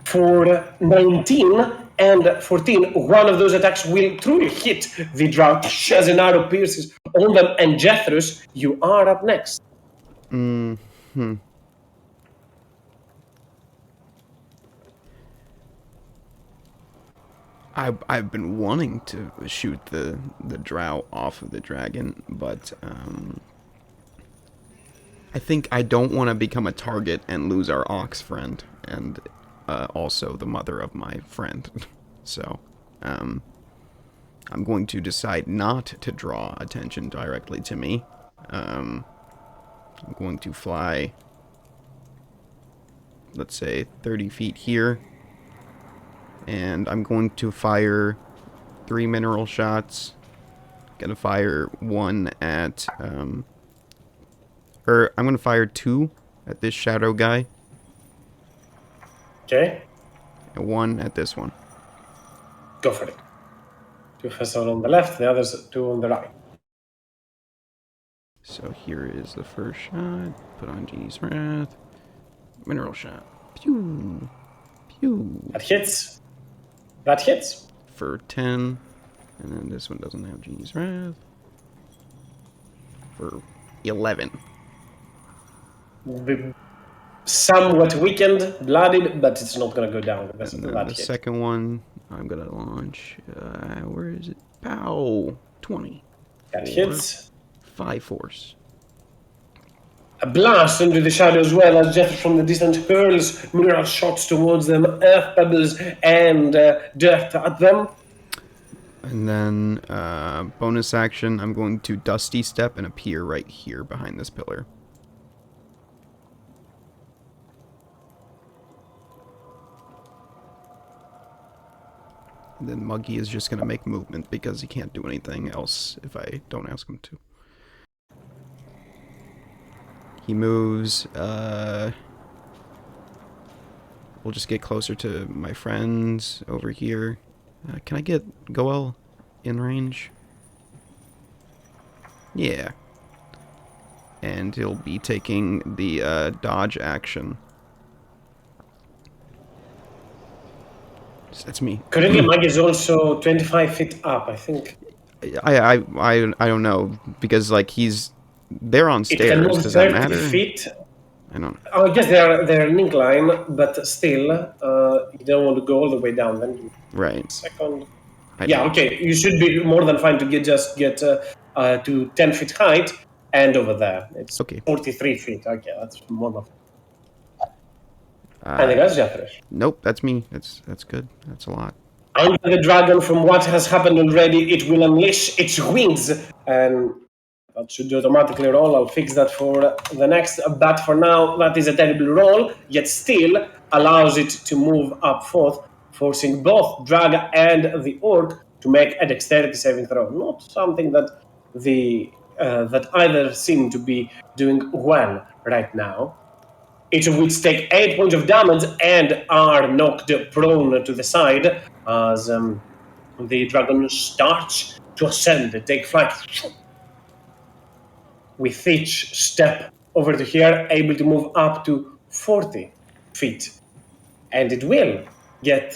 For 19 and 14, one of those attacks will truly hit the drow as an arrow pierces on them. And Jethros, you are up next. I've been wanting to shoot the drow off of the dragon, but I think I don't want to become a target and lose our ox friend and also the mother of my friend. So I'm going to decide not to draw attention directly to me. I'm going to fly, let's say, 30 feet here. And I'm going to fire 3 mineral shots. Gonna fire 1 at, I'm gonna fire 2 at this shadow guy. Okay, And 1 at this one. go for it. 2 first on the left, the others 2 on the right. So here is the first shot. Put on Genie's Wrath. Mineral shot. Pew! Pew! That hits. That hits. For 10. And then this one doesn't have Genie's Wrath. For 11. Somewhat weakened, bloodied, but it's not gonna go down because And of then that the hit. second one, I'm gonna launch. Where is it? Pow! 20. That Four. hits. 5 force. A blast into the shadow as well as Jeff from the distance hurls mineral shots towards them, earth pebbles and dirt at them. And then, bonus action, I'm going to Dusty Step and appear right here behind this pillar. And then Muggy is just going to make movement because he can't do anything else if I don't ask him to. He moves, we'll just get closer to my friends over here. Can I get Goel in range? Yeah. And he'll be taking the dodge action. That's me. Currently, Mag is also 25 feet up, I think. I don't know because like they're on It can stairs. move Does that 30 matter? feet. I don't. I guess they're an incline, but still, you don't want to go all the way down. Then Right. second. I Yeah, don't. okay. You should be more than fine to get to 10 feet height and over there. It's Okay. 43 feet. Okay, that's more than. I think that's Jeffrey. Nope, that's me. That's good. That's a lot. Under the dragon, from what has happened already, it will unleash its wings, and that should automatically roll. I'll fix that for the next. But for now, that is a terrible roll, yet still allows it to move up forth, forcing both Drag and the Orc to make a dexterity saving throw. Not something that that either seem to be doing well right now. Each of which take 8 points of damage and are knocked prone to the side as the dragon starts to ascend and take flight. With each step over to here, able to move up to 40 feet. And it will get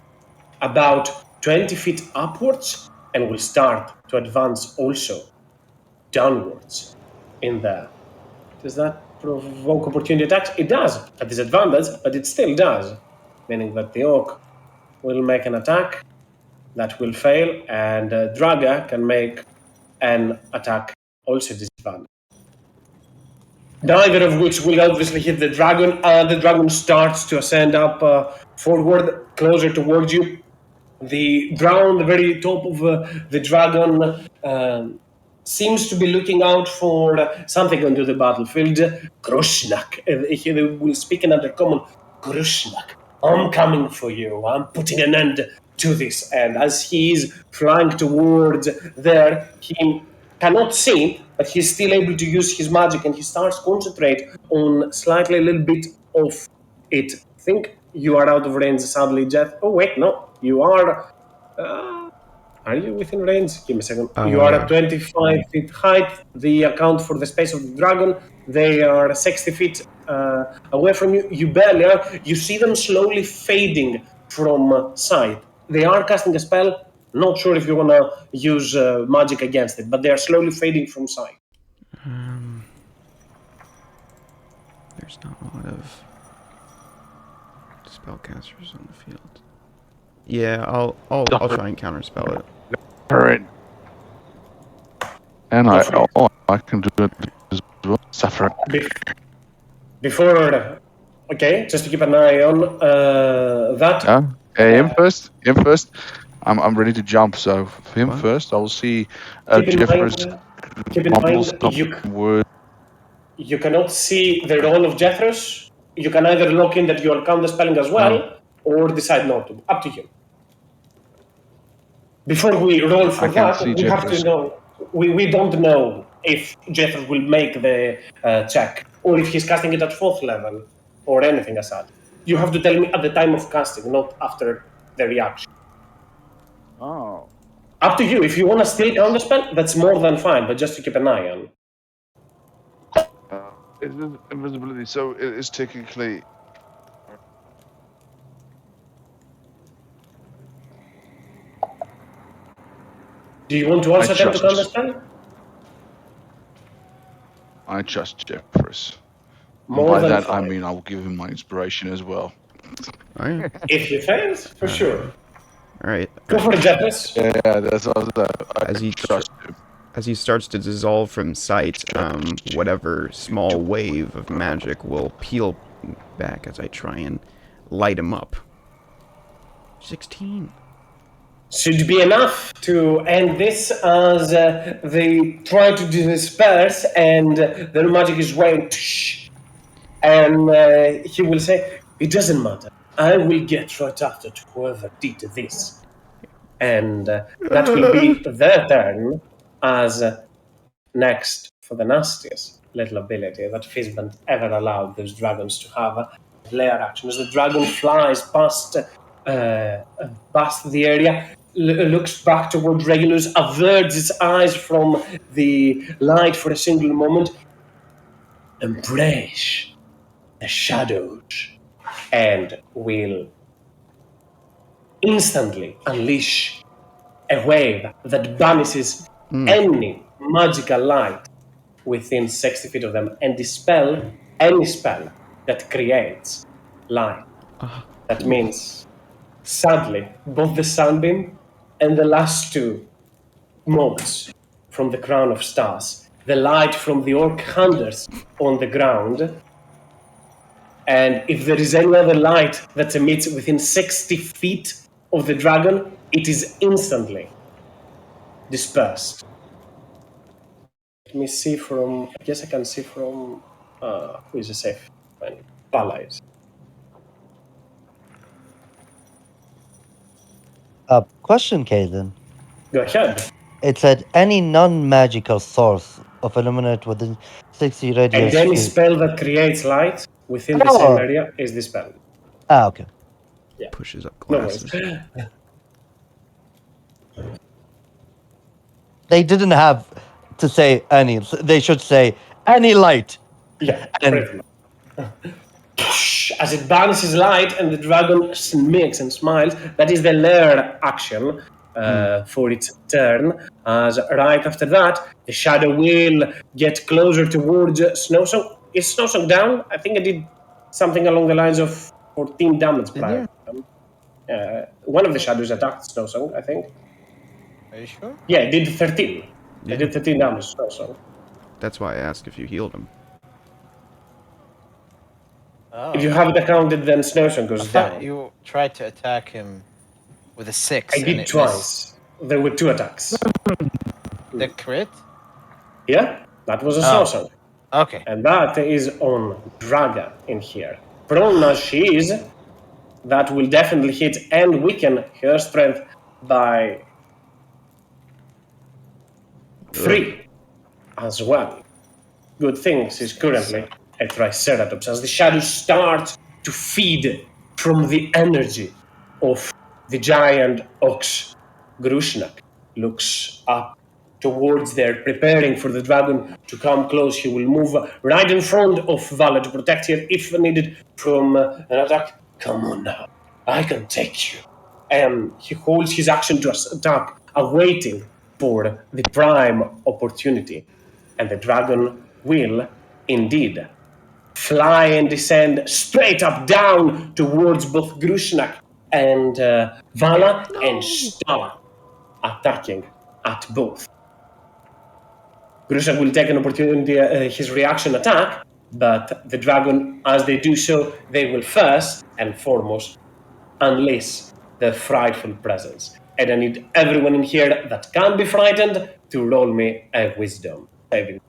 about 20 feet upwards and will start to advance also downwards in there. Does that provoke opportunity attacks? It does, at disadvantage, but it still does. Meaning that the orc will make an attack that will fail, and Draga can make an attack also disadvantage. Neither of which will obviously hit the dragon. The dragon starts to ascend up forward, closer towards you. The drow, the very top of the dragon, seems to be looking out for something onto the battlefield. Grushnak. He will speak in undercommon. Grushnak, I'm coming for you. I'm putting an end to this. And as he's flying towards there, he cannot see, but he's still able to use his magic, and he starts to concentrate on slightly a little bit of it. I think you are out of range, sadly, Jeff. Oh, wait, no. You are... are you within range? Give me a second. You are at 25 feet height. The account for the space of the dragon, they are 60 feet away from you. You barely are. You see them slowly fading from sight. They are casting a spell. Not sure if you want to use magic against it, but they are slowly fading from sight. There's not a lot of spellcasters on the field. Yeah, I'll try and counterspell it. Alright. And I can do it as well. Suffer. Before, okay, just to keep an eye on that. Yeah. Him first. I'm ready to jump, so for him first. I'll see Jeffers. Keep in mind, you cannot see the roll of Jethros. You can either lock in that you are counterspelling as well, or decide not to. Up to you. Before we roll for that, we have to know. We don't know if Jethros will make the check, or if he's casting it at 4th level, or anything as such. You have to tell me at the time of casting, not after the reaction. Oh. Up to you. If you want to still counterspell, that's more than fine, but just to keep an eye on. It is invisibility, so it is technically. Do you want to also attempt to trust- counterspell? I trust Jeffress. And More by than that, I 5. mean I will give him my inspiration as well. Oh, yeah. If he fails, for sure. All right. Go for it, Jeffress. Yeah, that's what I As he trust him. As he starts to dissolve from sight, whatever small wave of magic will peel back as I try and light him up. 16. Should be enough to end this as they try to disperse and their magic is going. And he will say, "It doesn't matter. I will get right after to whoever did this." And that will be their turn as next for the nastiest little ability that Fizband ever allowed those dragons to have. Layer action as the dragon flies past the area, looks back toward Regulus, averts its eyes from the light for a single moment, embrace the shadows, and will instantly unleash a wave that banishes any magical light within 60 feet of them and dispel any spell that creates light. That means, sadly, both the sunbeam and the last two motes from the crown of stars, the light from the orc hunters on the ground, and if there is any other light that emits within 60 feet of the dragon, it is instantly dispersed. Let me see from. I guess I can see from. Who is a safe? Allies. Question, Caden. Go ahead. It said any non-magical source of illuminate within 60 radius. And any feet. spell that creates light within the same area is dispelled. Okay. Pushes up No worries. glasses. They didn't have to say any. They should say any light. Yeah, And pretty much. As it banishes light and the dragon smirks and smiles, that is the lair action for its turn. As right after that, the shadow will get closer towards Snowsong. Is Snowsong down? I think I did something along the lines of 14 damage prior. One of the shadows attacked Snowsong, I think. Are you sure? Yeah, it did 13. Yeah. I did 13 damage to Snowsong. That's why I asked if you healed him. Oh. If you have it accounted, then Snowsong I goes thought down. you tried to attack him with a 6. I and did it twice. There were 2 attacks. missed. The crit? Yeah, that was a Oh. sorcerer. Okay. And that is on Draga in here. Prone as she is, that will definitely hit and weaken her strength by 3 as well. Good thing she's currently a Triceratops as the shadows start to feed from the energy of the giant ox. Grushnak looks up towards there, preparing for the dragon to come close. He will move right in front of Vala to protect her if needed from an attack. Come on now, I can take you. And he holds his action to attack, awaiting for the prime opportunity. And the dragon will indeed fly and descend straight up down towards both Grushnak and Vala and start attacking at both. Grushnak will take an opportunity, his reaction attack, but the dragon, as they do so, they will first and foremost unleash their frightful presence. And I need everyone in here that can be frightened to roll me a wisdom saving.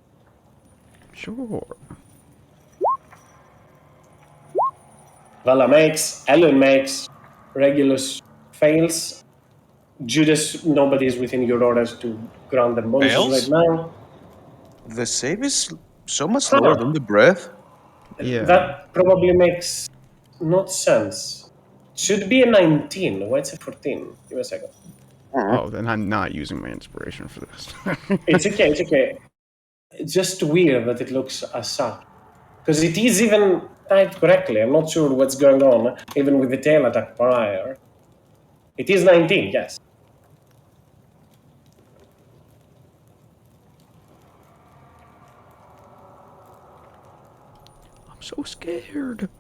Sure. Vala makes, Ellen makes, Regulus fails. Judas, nobody is within your orders to grant them bonuses Fails? right now. The save is so much lower than the breath. Yeah. That probably makes not sense. Should be a 19. Why it's a 14? Give me a second. Oh, then I'm not using my inspiration for this. It's okay, it's okay. It's just weird that it looks as such. Because it is even timed correctly. I'm not sure what's going on, even with the tail attack prior. It is 19, yes. I'm so scared.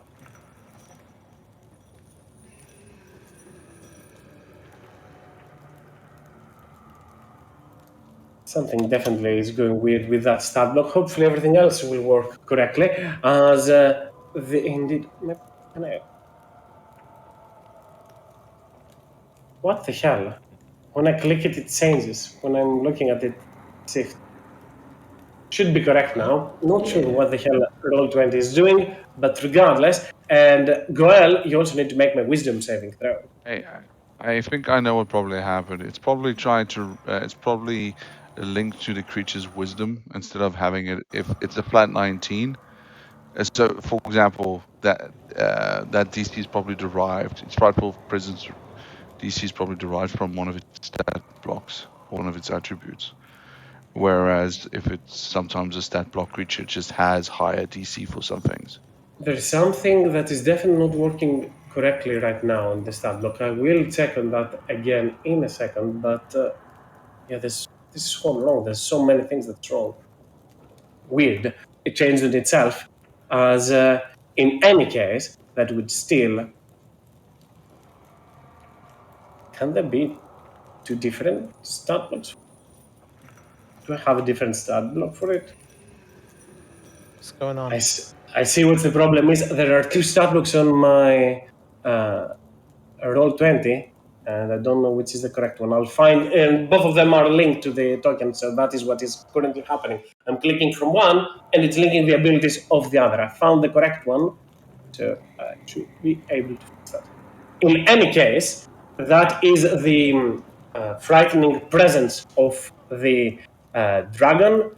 Something definitely is going weird with that stat block. Hopefully everything else will work correctly. As the indeed... Can I... What the hell? When I click it, it changes. When I'm looking at it, it should be correct now. Not sure what the hell Roll20 is doing, but regardless. And Goel, you also need to make my wisdom saving throw. Hey, I think I know what probably happened. It's probably trying to. It's probably linked to the creature's wisdom instead of having it. If it's a flat 19, so for example, that DC is probably derived. Its frightful presence DC is probably derived from one of its stat blocks, one of its attributes. Whereas if it's sometimes a stat block creature, it just has higher DC for some things. There's something that is definitely not working correctly right now on the stat block. I will check on that again in a second, but yeah, this is so wrong. There's so many things that's wrong. Weird. It changed it itself. As in any case, that would still. Can there be two different stat blocks? Do I have a different stat block for it? What's going on? I see what the problem is. There are two stat blocks on my Roll20, and I don't know which is the correct one. I'll find, and both of them are linked to the token, so that is what is currently happening. I'm clicking from one, and it's linking the abilities of the other. I found the correct one, so I should be able to fix that. In any case, that is the frightening presence of the dragon.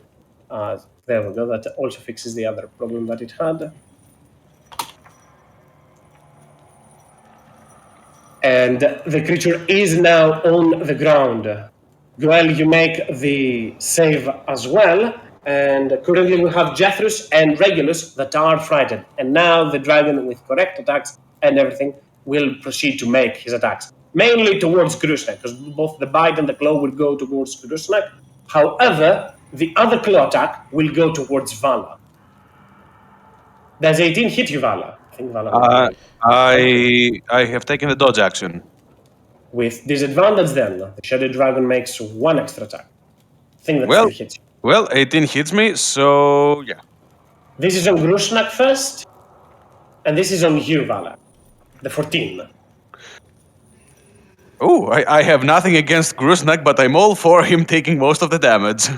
There we go. That also fixes the other problem that it had. And the creature is now on the ground. Goel, you make the save as well. And currently we have Jethros and Regulus that are frightened. And now the dragon, with correct attacks and everything, will proceed to make his attacks. Mainly towards Grusnak, because both the bite and the claw will go towards Grusnak. However, the other claw attack will go towards Vala. Does 18 hit you, Vala? I think Vala will I have taken the dodge action. with disadvantage, then the Shadow Dragon makes one extra attack. I think that Well- still hits you. Well, 18 hits me, so yeah. This is on Grusnak first, and this is on you, Vala. The 14. Oh, I have nothing against Grusnak, but I'm all for him taking most of the damage.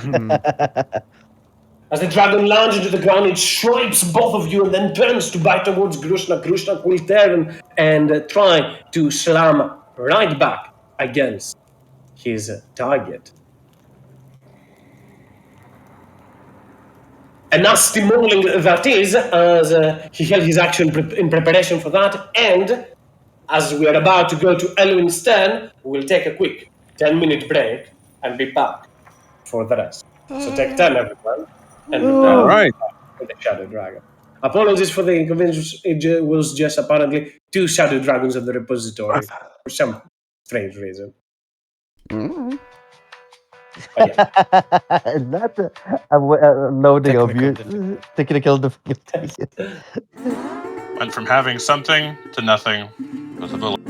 As the dragon lands into the ground, it swipes both of you and then turns to bite towards Grusnak. Grusnak will turn and try to slam right back against his target. A nasty mauling that is, as he held his action in preparation for that, and as we are about to go to Elwin's turn, we'll take a quick 10-minute break and be back for the rest. So take 10, everyone, and prepare All right. for the Shadow Dragon. Apologies for the inconvenience. It was just apparently two Shadow Dragons at the repository for some strange reason. But yeah, Not a loading of you. Technical Technical difficulty. Went from having something to nothing with a bullet.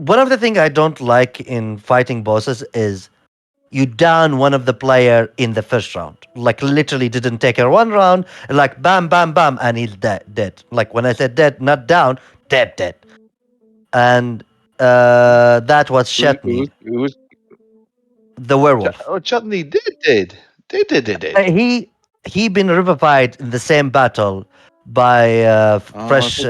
one of the things I don't like in fighting bosses is you down one of the player in the first round. Like literally didn't take her one round, like bam, bam, bam, and he's dead. Like when I said dead, not down, dead. And that was Shetney, the werewolf. Chutney did. He been revivified in the same battle by fresh. So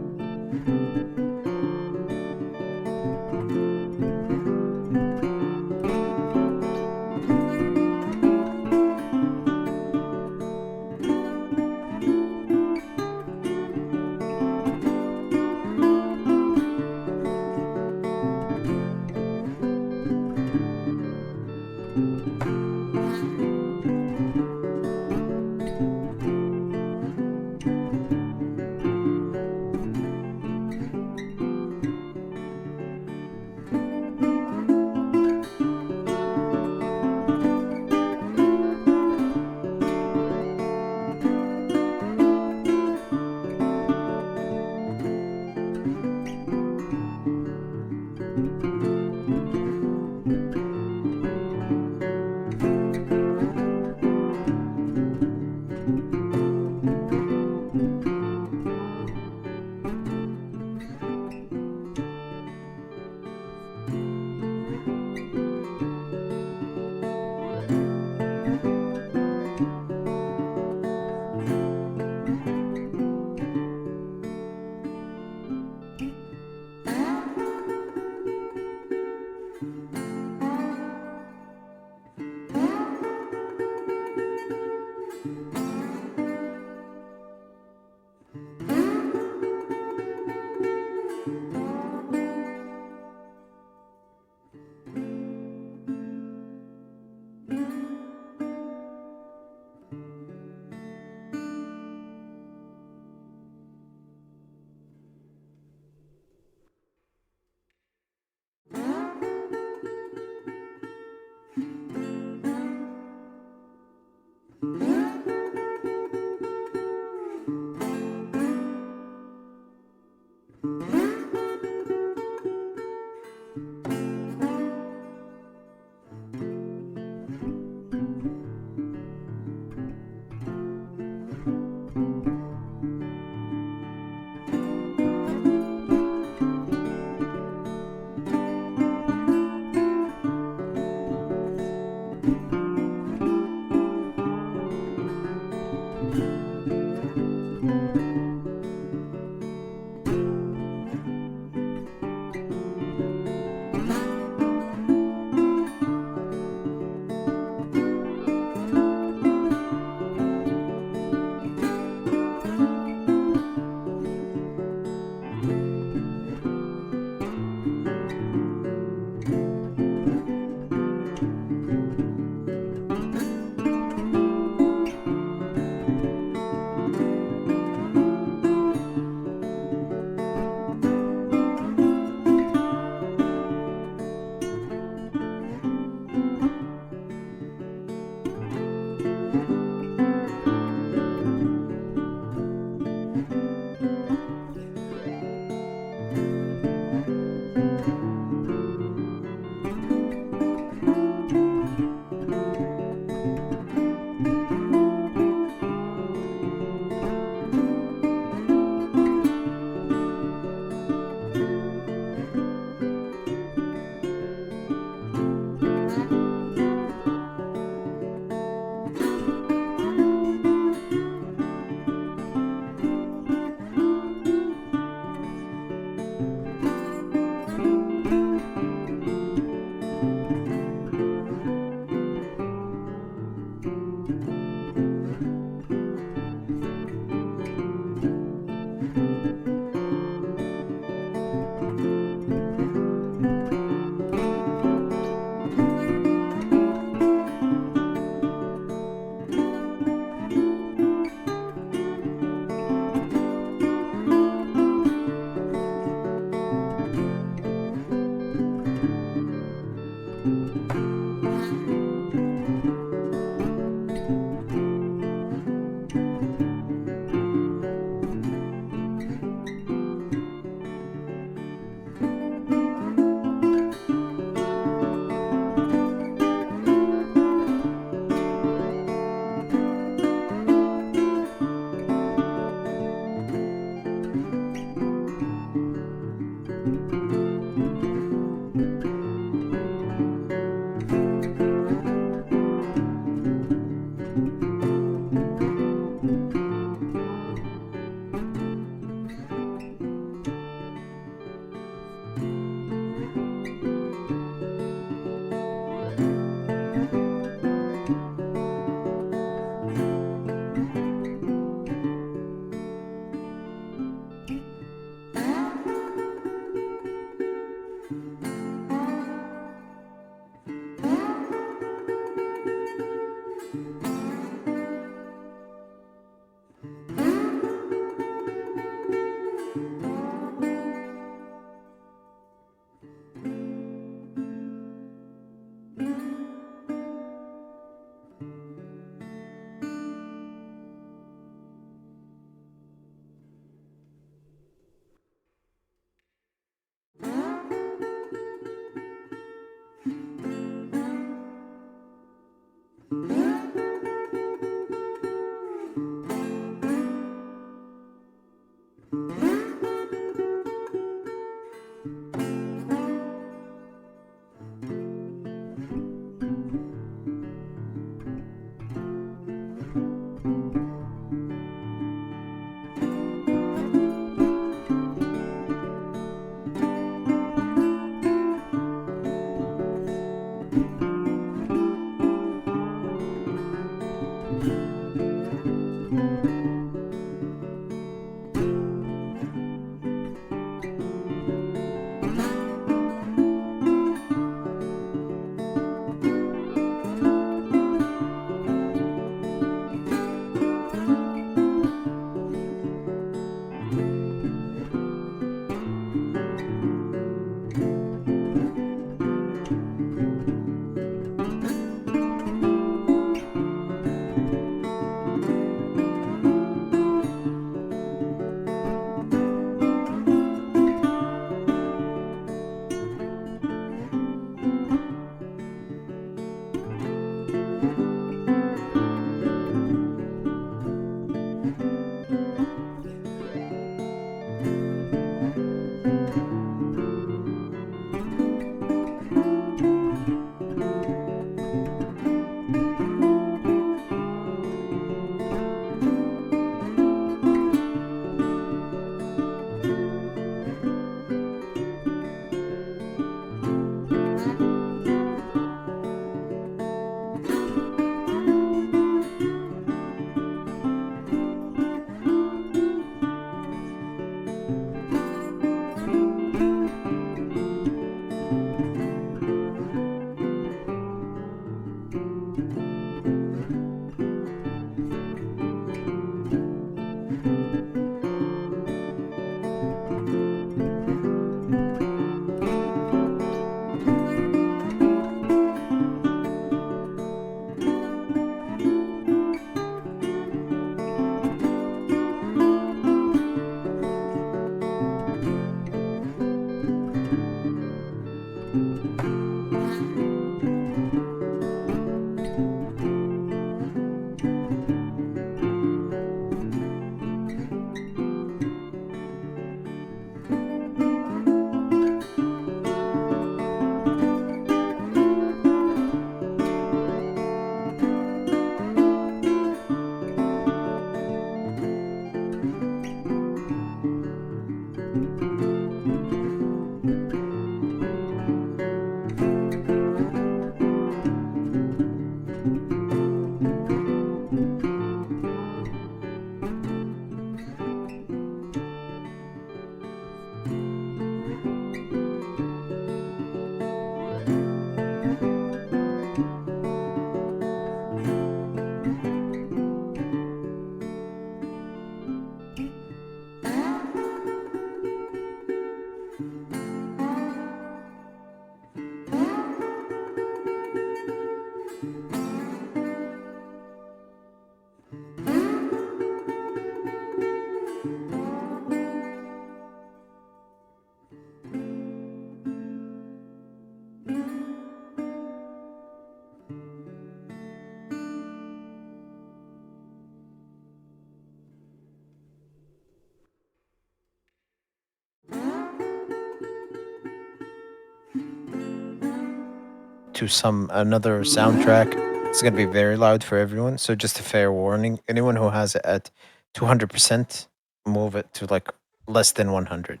to another soundtrack. It's gonna be very loud for everyone. So just a fair warning: anyone who has it at 200%, move it to like less than 100.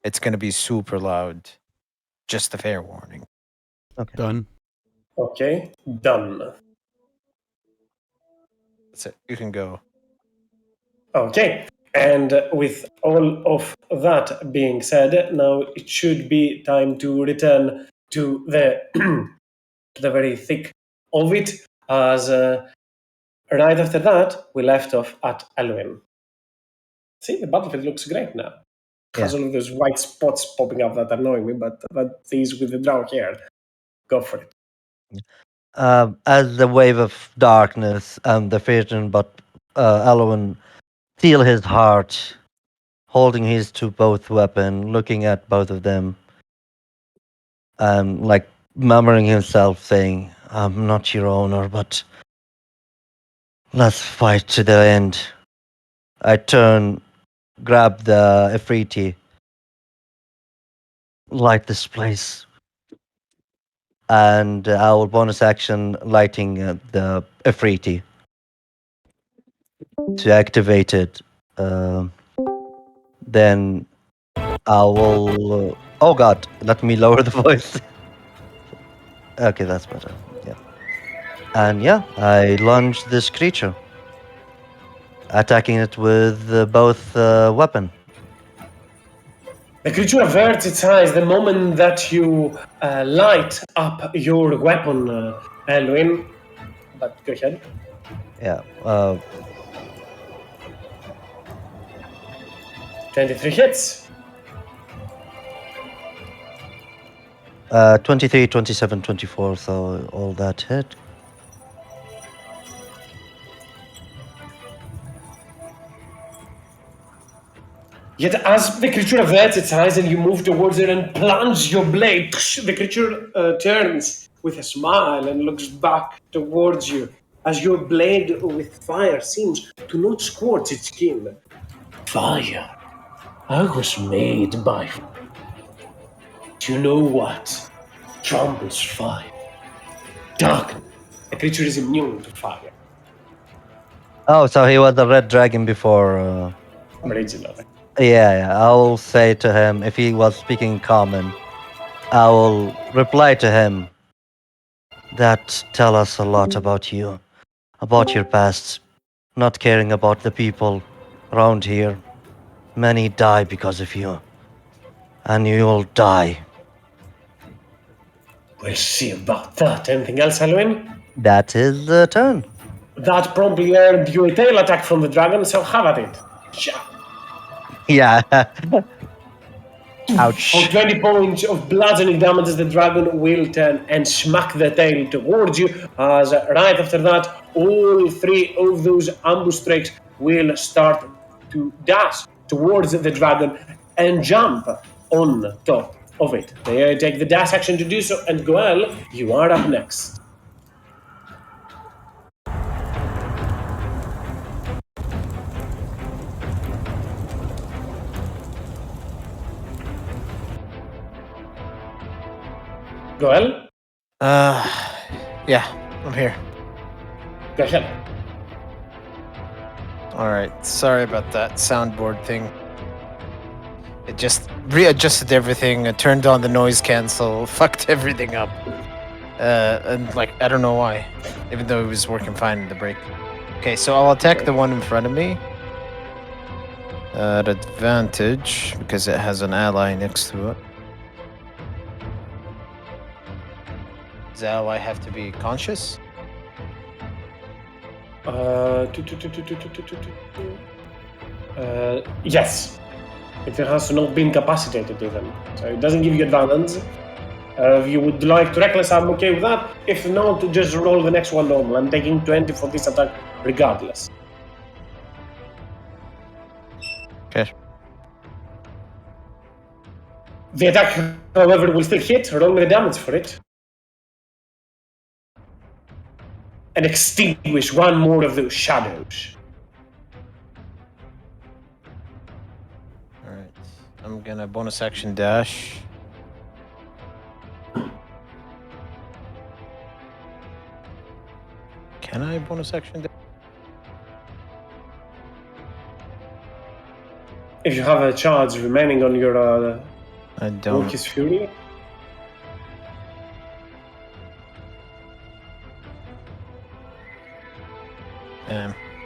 It's gonna be super loud. Just a fair warning. Done. Okay, done. That's it. You can go. Okay, and with all of that being said, now it should be time to return to the to the very thick of it, as right after that we left off at Elwyn. See, the battlefield looks great now. It has Yeah. all of those white spots popping up that annoy me, but these with the dark hair, go for it. As the wave of darkness and the vision, but Alwyn feel his heart, holding his to both weapon, looking at both of them, and like murmuring himself, saying, "I'm not your owner, but let's fight to the end." I turn, grab the Ifriti, light this place, and I will bonus action lighting the Ifriti to activate it. Then I will. Oh God, let me lower the voice. Okay, that's better. Yeah. And yeah, I lunge this creature, attacking it with both weapon. The creature averts its eyes the moment that you light up your weapon, Elwyn. But go ahead. Yeah. 23 hits. 23, 27, 24, so all that hit. Yet as the creature averts its eyes and you move towards it and plunge your blade, the creature turns with a smile and looks back towards you as your blade with fire seems to not scorch its skin. Fire. I was made by. Do you know what? Tramples fire. Darkness. The creature is immune to fire. Oh, so he was the red dragon before. Originally. Yeah. I will say to him, if he was speaking common, I will reply to him that tell us a lot about you, about your past, not caring about the people around here. Many die because of you, and you will die. We'll see about that. Anything else, Halloween? That is the turn. That promptly earned you a tail attack from the dragon, so have at it. Sha. Yeah. For Ouch. 20 points of bludgeoning damage as the dragon will turn and smack the tail towards you. As right after that, all three of those ambush strikes will start to dash towards the dragon and jump on top of it. They take the dash action to do so, and Goel, you are up next. Goel, Yeah, I'm here. go ahead. All right. Sorry about that soundboard thing. It just readjusted everything. It turned on the noise cancel. Fucked everything up. And like I don't know why, even though it was working fine in the break. Okay, so I'll attack the one in front of me at advantage because it has an ally next to it. Is that how I have to be conscious? Yes. It has not been incapacitated even. So it doesn't give you advantage. If you would like to reckless, I'm okay with that. If not, just roll the next one normal. I'm taking 20 for this attack regardless. Okay. The attack, however, will still hit. Roll me the damage for it. And extinguish one more of those shadows. All right. I'm gonna bonus action dash. Can I bonus action? If you have a charge remaining on your I don't. Orcus Fury.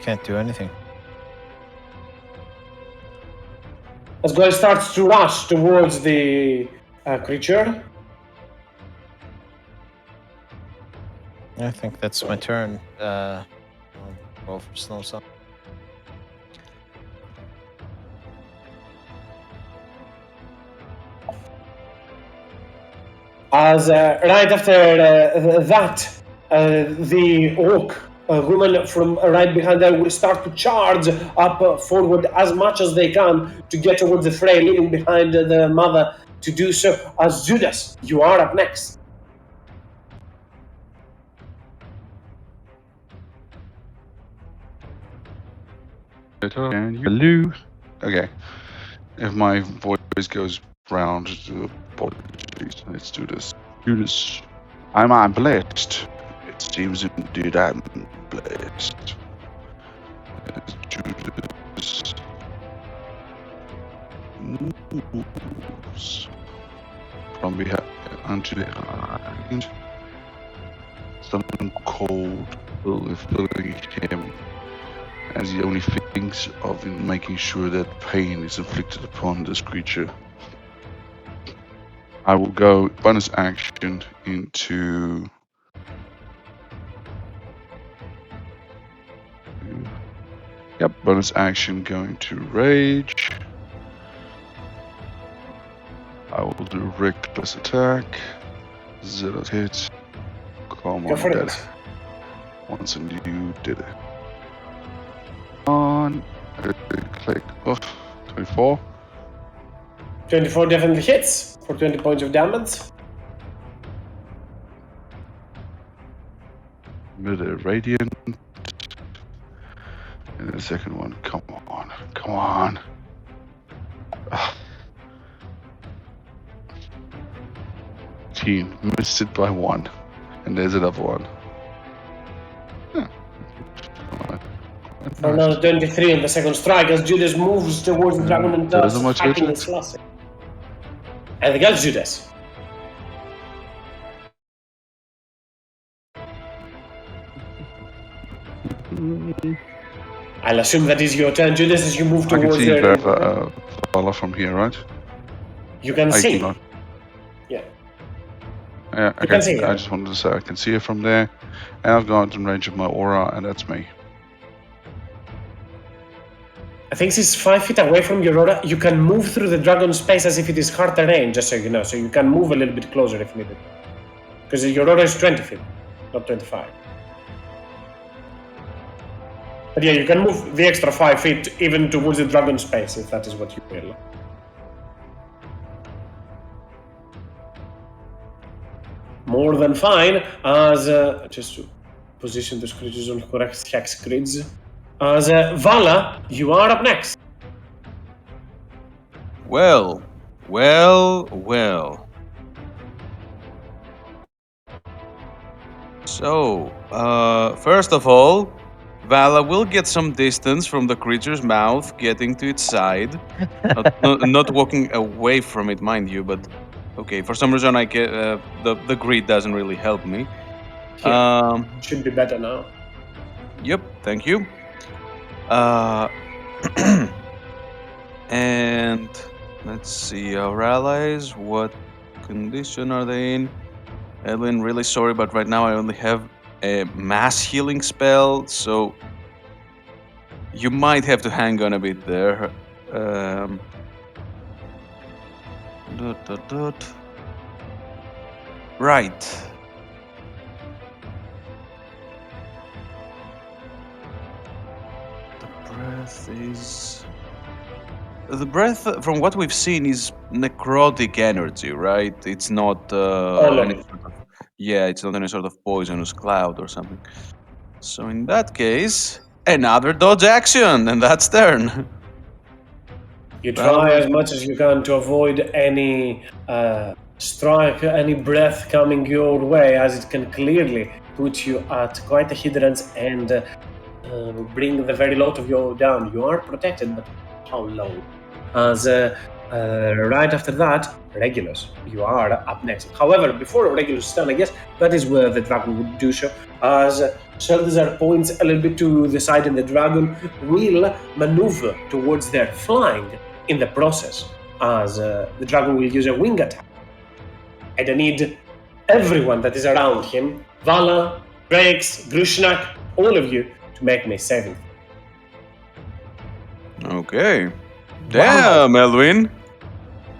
Can't do anything. As Goyle starts to rush towards the creature, I think that's my turn. I'll roll for snow song. as right after that, the orc woman from right behind there will start to charge up forward as much as they can to get towards the fray, leaving behind the mother to do so. As Judas, you are up next. And you Lou. Okay. If my voice goes round, apologies. Let's do this. Judas. I'm blessed. It seems indeed I'm blessed. Judas moves from behind unto the hand. Something cold filling him, as he only thinks of in making sure that pain is inflicted upon this creature. I will go bonus action into bonus action going to rage. I will do reckless attack. 0 hit. Come Go on, for Dad. it. Once and you did it. On click. Oh, 24. 24 definitely hits for 20 points of damage. With a radiant. And the second one, come on. Ugh. 18, missed it by 1. And there's another one. For another 23 on the second strike as Judas moves towards the dragon and starts doesn't much attacking hit and slashing. Anything else, Judas? I'll assume that is your turn, Judas, as you move I can towards see the... Vala from here, right? You can 18, see. right? Yeah. Yeah, You okay. can see her. I just wanted to say I can see her from there. And I've got in range of my aura, and that's me. I think she's 5 feet away from your aura. You can move through the dragon space as if it is hard terrain, just so you know. So you can move a little bit closer if needed. Because your aura is 20 feet, not 25. But yeah, you can move the extra 5 feet even towards the dragon space if that is what you will. More than fine, as just to position those creatures on correct hex grids. As Vala, you are up next. Well. So, first of all, Vala will get some distance from the creature's mouth, getting to its side. not walking away from it, mind you, but okay. For some reason, I get the grid doesn't really help me. Here. Should be better now. Yep, thank you. And let's see our allies. What condition are they in? Edwin, really sorry, but right now I only have a mass healing spell, so you might have to hang on a bit there. Right. The breath, from what we've seen, is necrotic energy, right? It's not any sort of, it's not any sort of poisonous cloud or something. So in that case, another dodge action, and that's turn. You try as much as you can to avoid any strike any breath coming your way, as it can clearly put you at quite a hindrance and bring the very lot of you down. You are protected, but how long? As right after that, Regulus, you are up next. However, before Regulus is done, I guess that is where the dragon would do so. As Sheldazar points a little bit to the side, and the dragon will maneuver towards there, flying in the process. As the dragon will use a wing attack. And I need everyone that is around him, Vala, Rex, Grushnak, all of you, to make me saving. Okay. Damn, Elwin.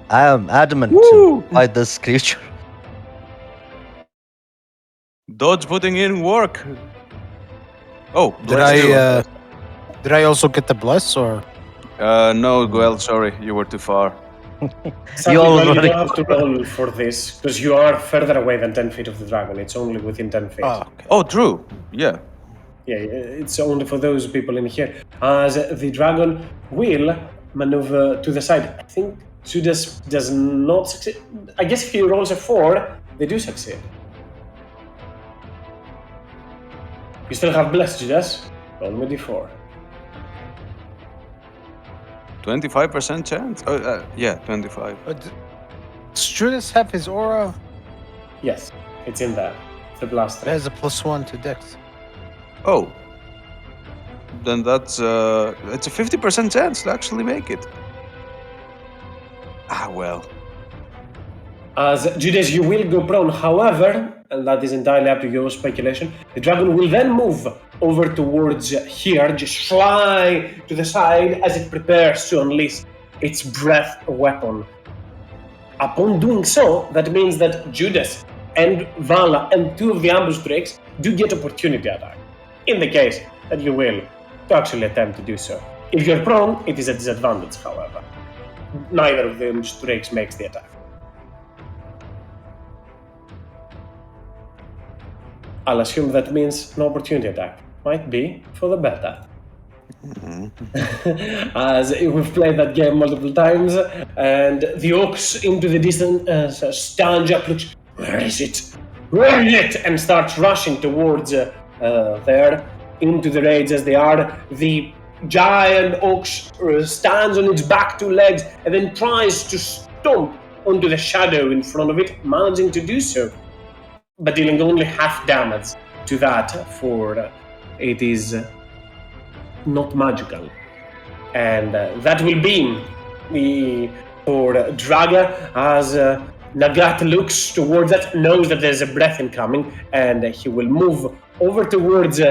I am adamant Woo! to fight this creature. Dodge putting in work. Oh, Did bless you. did I also get the bless or? No, well, sorry, you were too far. Sadly, You Val, you already- don't have to roll for this, because you are further away than 10 feet of the dragon. It's only within 10 feet. Oh, okay. Oh, true. Yeah. Yeah, it's only for those people in here. As the dragon will maneuver to the side. I think Judas does not succeed. I guess if he rolls a 4, they do succeed. You still have blessed, Judas. Roll me d4. 25% chance? Yeah, 25. Does Judas have his aura? Yes, it's in there. The It blaster. has a +1 to Dex. Oh. Then that's it's a 50% chance to actually make it. Ah, well. As Judas, you will go prone. However, and that is entirely up to your speculation, the dragon will then move over towards here, just fly to the side as it prepares to unleash its breath weapon. Upon doing so, that means that Judas and Vala and 2 of the ambush drakes do get opportunity attack. In the case that you will to actually attempt to do so. If you're prone, it is a disadvantage, however. Neither of the ambush drakes makes the attack. I'll assume that means no opportunity attack. Might be for the better. As we've played that game multiple times, and the orcs into the distance stands up, looks, where is it? Where is it? And starts rushing towards there into the raids as they are. The giant ox stands on its back 2 legs and then tries to stomp onto the shadow in front of it, managing to do so, but dealing only half damage to that, for it is not magical. And that will be the for Draga, as Nagat looks towards it, knows that there's a breath incoming, and he will move over towards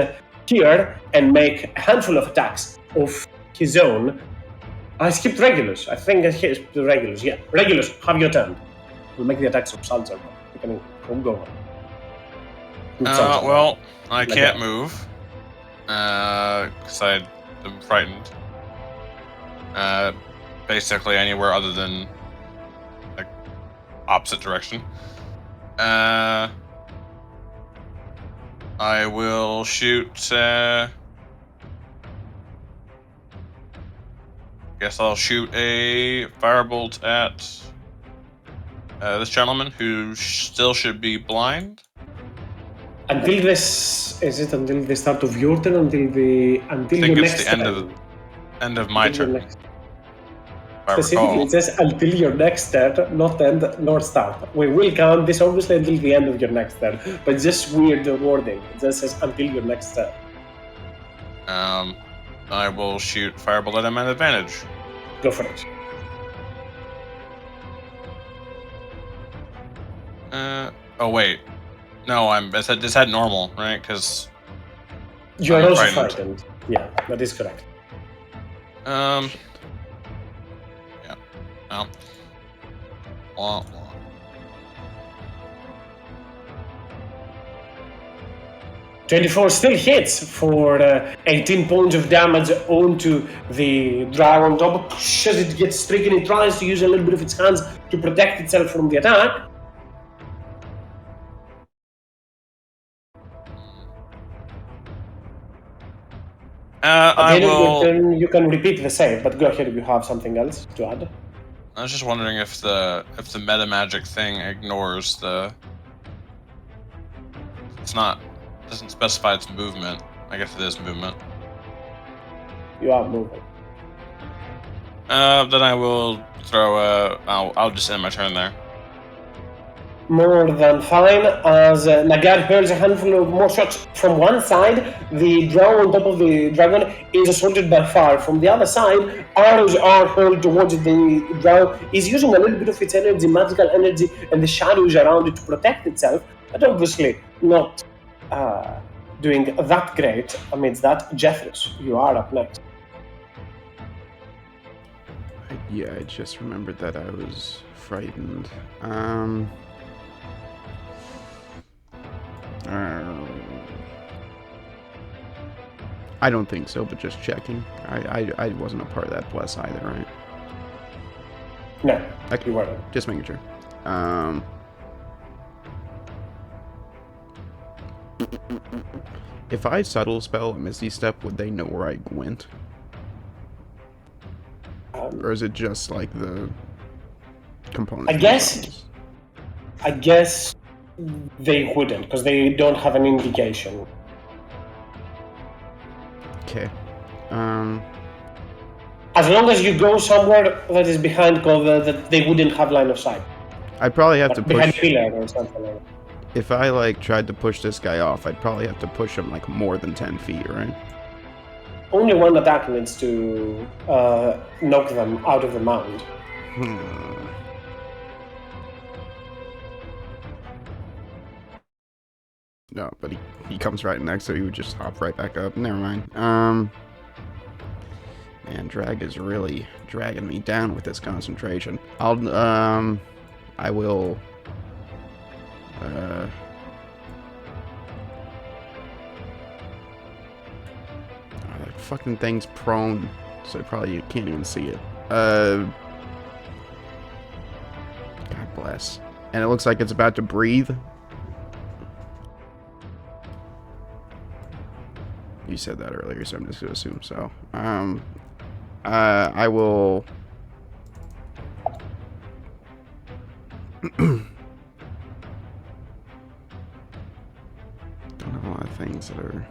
here and make a handful of attacks of his own. I skipped Regulus. I think I skipped the Regulus. Yeah, Regulus, have your turn. We'll make the attacks of Salzer. You can go on. Well, I Like can't that. move because I am frightened. Basically anywhere other than like opposite direction. I will shoot. Guess I'll shoot a firebolt at this gentleman who still should be blind. Until this, is it until the start of your turn? Until I think your it's next the end turn? of my Until your turn. next- If I Specifically, recall. it says until your next turn, not end nor start. We will count this obviously until the end of your next turn, but just weird wording. It just says until your next turn. I will shoot firebolt at him at advantage. Go for it. Oh wait, no, it's at normal, right? Because You are I'm also frightened. frightened. Yeah, that is correct. yeah, well, wah. 24 still hits for 18 points of damage onto the dragon top. As it gets stricken, it tries to use a little bit of its hands to protect itself from the attack. At I the end of your will. turn, you can repeat the save, but go ahead if you have something else to add. I was just wondering if the meta magic thing ignores the. It's not. Doesn't specify its movement. I guess it is movement. You are moving. Then I will throw a. I'll just end my turn there. More than fine, as Nagar hurls a handful of more shots from one side. The drow on top of the dragon is assaulted by fire. From the other side, arrows are hurled towards the drow. Is using a little bit of its energy, magical energy, and the shadows around it to protect itself, but obviously not doing that great amidst that. Jeffress, you are up next. Yeah, I just remembered that I was frightened. I don't think so, but just checking. I wasn't a part of that plus either, right? No, Okay, you weren't. just making sure. If I subtle spell a Misty Step, would they know where I went? Or is it just like the components? I guess they wouldn't, because they don't have an indication. Okay. As long as you go somewhere that is behind cover, that they wouldn't have line of sight. I'd probably have to Behind a push. pillar or something like that. If I like tried to push this guy off, I'd probably have to push him like more than 10 feet, right? Only one attack needs to knock them out of the mound. No, but he comes right next, so he would just hop right back up. Never mind. Man, drag is really dragging me down with this concentration. I will. That fucking thing's prone, so probably you can't even see it. God bless. And it looks like it's about to breathe. You said that earlier, so I'm just gonna assume so. I will. Don't have a lot of things that are.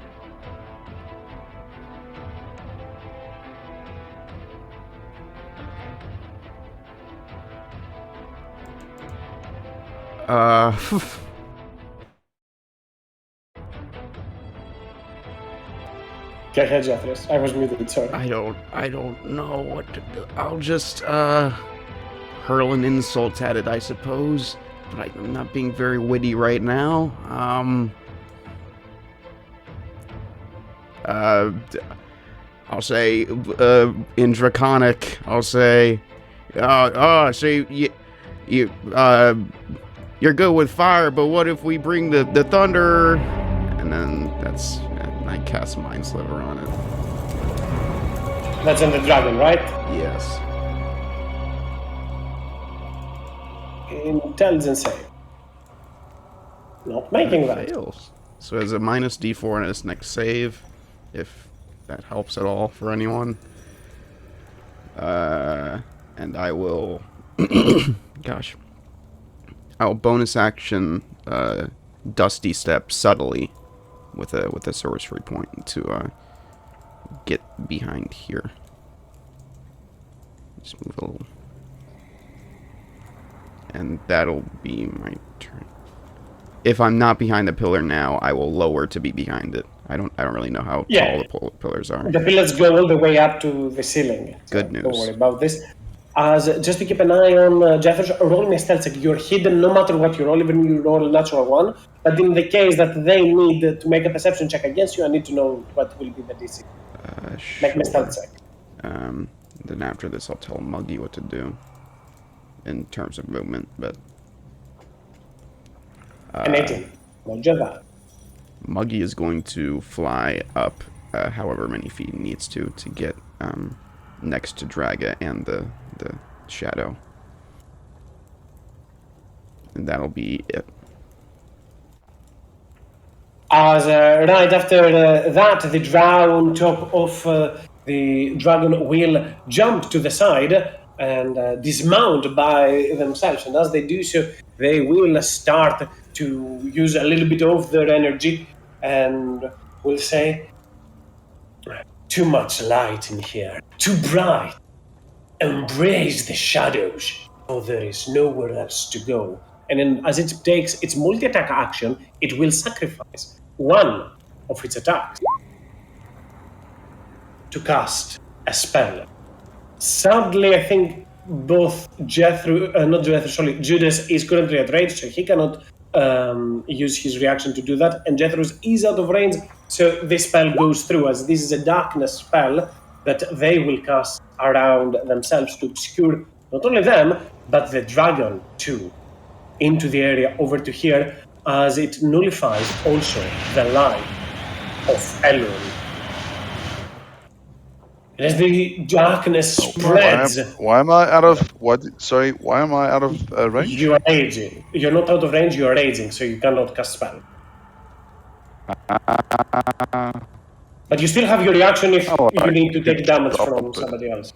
Go ahead, Jeffress. I was muted, sorry. I don't know what to do. I'll just hurl an insult at it, I suppose. But I'm not being very witty right now. I'll say in Draconic. I'll say, so you're good with fire, but what if we bring the thunder? And then that's. I cast Mind Sliver on it. That's on the dragon, right? Yes. Intelligence save. Not making that. Fails. So it's a minus D4 on its next save, if that helps at all for anyone. And I will. Gosh. I'll bonus action Dusty Step subtly with a sorcery point to get behind here. Just move a little. And that'll be my turn. If I'm not behind the pillar now, I will lower to be behind it. I don't really know how tall the pillars are. The pillars go all the way up to the ceiling. So Good news. Don't worry about this. Just to keep an eye on Jeffers, roll me a stealth check. You're hidden no matter what you roll, even if you roll a natural one. But in the case that they need to make a perception check against you, I need to know what will be the DC. Make me a stealth check. Then after this, I'll tell Muggy what to do in terms of movement. But An 18. Roger that. Muggy is going to fly up however many feet he needs to get next to Draga and the shadow. And that'll be it. As right after that, the drow on top of the dragon will jump to the side and dismount by themselves. And as they do so, they will start to use a little bit of their energy and will say, "Too much light in here, too bright. Embrace the shadows, for there is nowhere else to go." And then, as it takes its multi-attack action, it will sacrifice one of its attacks to cast a spell. Sadly, I think both Judas is currently at range, so he cannot use his reaction to do that, and Jethro's is out of range, so this spell goes through, as this is a darkness spell that they will cast around themselves to obscure not only them, but the dragon too, into the area over to here, as it nullifies also the light of Elrond. And as the darkness spreads, Why am I out of what? Sorry, why am I out of range? you are raging. You're not out of range, you are raging, so you cannot cast spell. But you still have your reaction if you need to take damage from somebody else.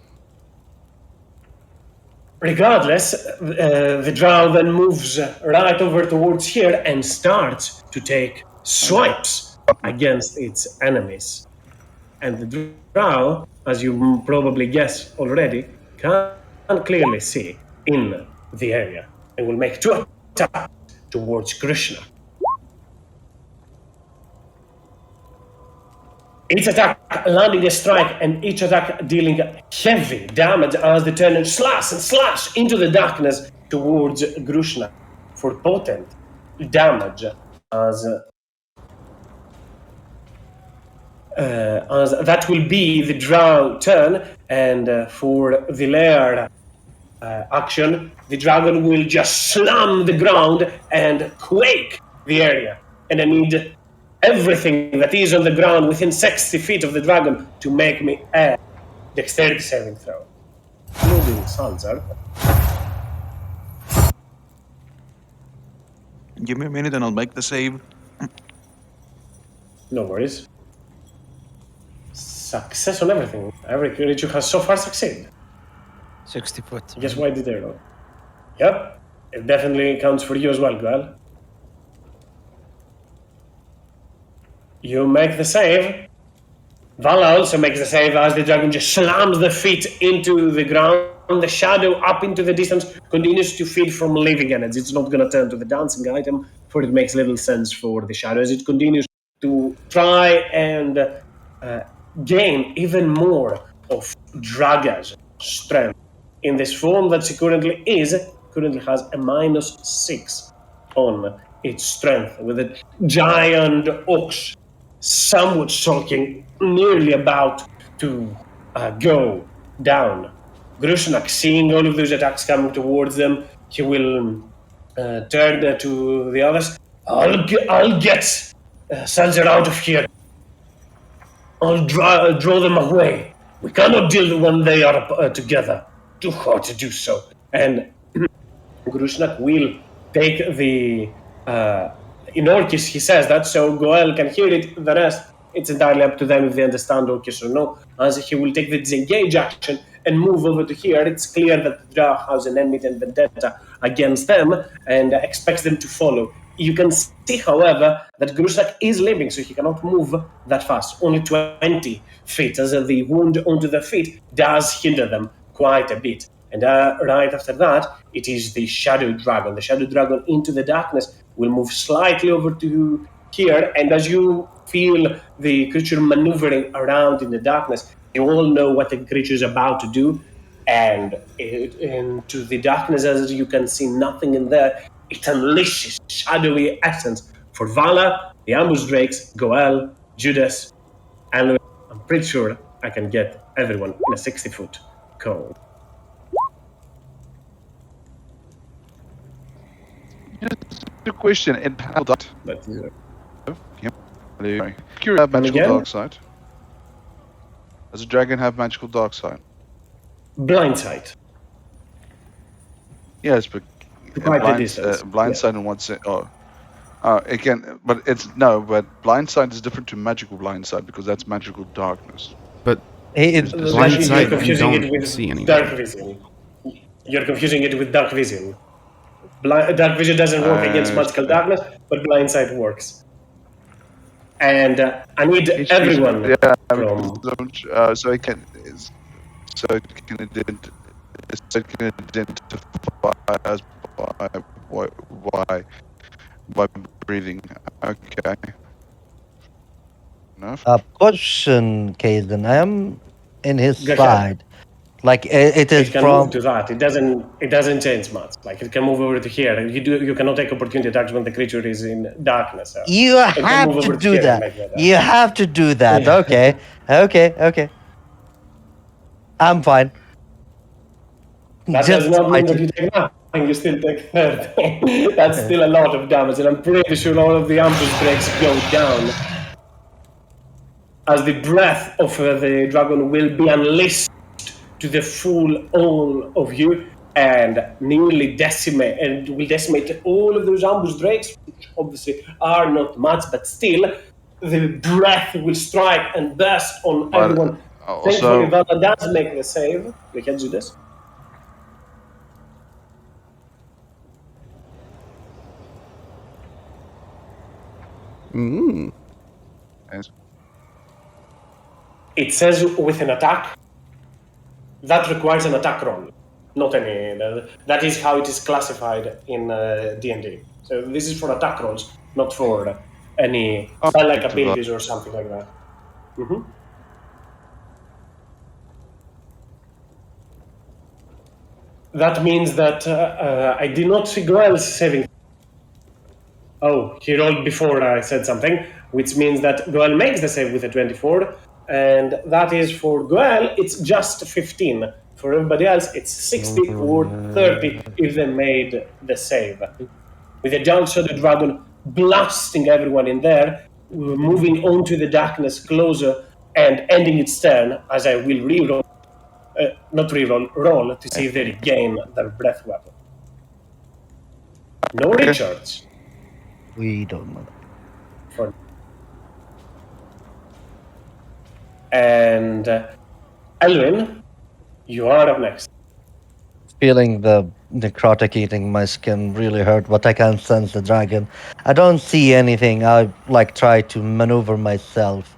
Regardless, the drow then moves right over towards here and starts to take swipes against its enemies. And the drow, as you probably guess already, can clearly see in the area and will make 2 attacks towards Krishna. Each attack landing a strike, and each attack dealing heavy damage as they turn and slash into the darkness towards Grushna for potent damage as that will be the drow turn, and for the lair action, the dragon will just slam the ground and quake the area. And I need everything that is on the ground within 60 feet of the dragon to make me a dexterity saving throw. Including Salzar. Give me a minute and I'll make the save. No worries. Success on everything. Every creature has so far succeeded. 60 foot. Guess why did they roll? Yep. It definitely counts for you as well, Goel. You make the save. Vala also makes the save as the dragon just slams the feet into the ground. The shadow up into the distance continues to feed from living energy. It's not going to turn to the dancing item, for it makes little sense for the shadow as it continues to try and gain even more of Draga's strength. In this form that she currently has a -6 on its strength, with a giant ox somewhat sulking, nearly about to go down. Grushnak, seeing all of those attacks coming towards them, he will turn to the others. I'll get Sanzer out of here. I'll draw them away. We cannot deal when they are together. Too hard to do so. And Grushnak will take the... in Orcish, he says that, so Goel can hear it. The rest, it's entirely up to them if they understand Orcish or no. As he will take the disengage action and move over to here. It's clear that the Drow has an enmity and vendetta against them and expects them to follow. You can see, however, that Grushnak is limping, so he cannot move that fast. Only 20 feet, as the wound onto the feet does hinder them quite a bit. And right after that, it is the Shadow Dragon. The Shadow Dragon into the darkness will move slightly over to here, and as you feel the creature maneuvering around in the darkness, you all know what the creature is about to do, and into the darkness, as you can see nothing in there, it unleashes shadowy essence for Vala, the ambush drakes, Goel, Judas, and Louis. I'm pretty sure I can get everyone in a 60-foot cone. The question and how that. But, Curious have magical again? dark side. Does a dragon have magical dark side? Blindsight. Yes, but Quite a distance. blindside in one sense. It can, but it's no. But blindside is different to magical blindside because that's magical darkness. But It's blind sight, you confusing don't it with see anything. dark vision. You're confusing it with dark vision. Dark vision doesn't work against magical darkness, but blind sight works. And I need everyone from. So I can identify us by breathing. Okay. Enough. Question, Kaden. I am in his Go ahead. side. Like it is It can from. move to that. It doesn't change much. Like it can move over to here. And you cannot take opportunity attacks when the creature is in darkness. So You it can have move to over do here and that. make that. You have to do that. Yeah. Okay. Okay. I'm fine. That Just does not mean that fighting. you take nothing. You still take 30. That's still a lot of damage, and I'm pretty sure all of the ambush breaks go down as the breath of the dragon will be unleashed to the full all of you and nearly decimate, and will decimate all of those ambush drakes, which obviously are not much, but still the breath will strike and burst on But everyone. Thankfully, Vala does make the save. We can do this. Yes. It says with an attack. That requires an attack roll, not any. That is how it is classified in D&D. So this is for attack rolls, not for any spell-like abilities or something like that. Mm-hmm. That means that I did not see Goel's saving. Oh, he rolled before I said something, which means that Goel makes the save with a 24, and that is for Goel, it's just 15. For everybody else, it's 60 or 30 if they made the save. With a giant shadow dragon blasting everyone in there, moving onto the darkness closer and ending its turn, as I will reroll, not reroll, roll to see if they regain their breath weapon. No recharge. We don't know. And Elwin, you are up next. Feeling the necrotic eating my skin really hurt, but I can't sense the dragon. I don't see anything. I like try to maneuver myself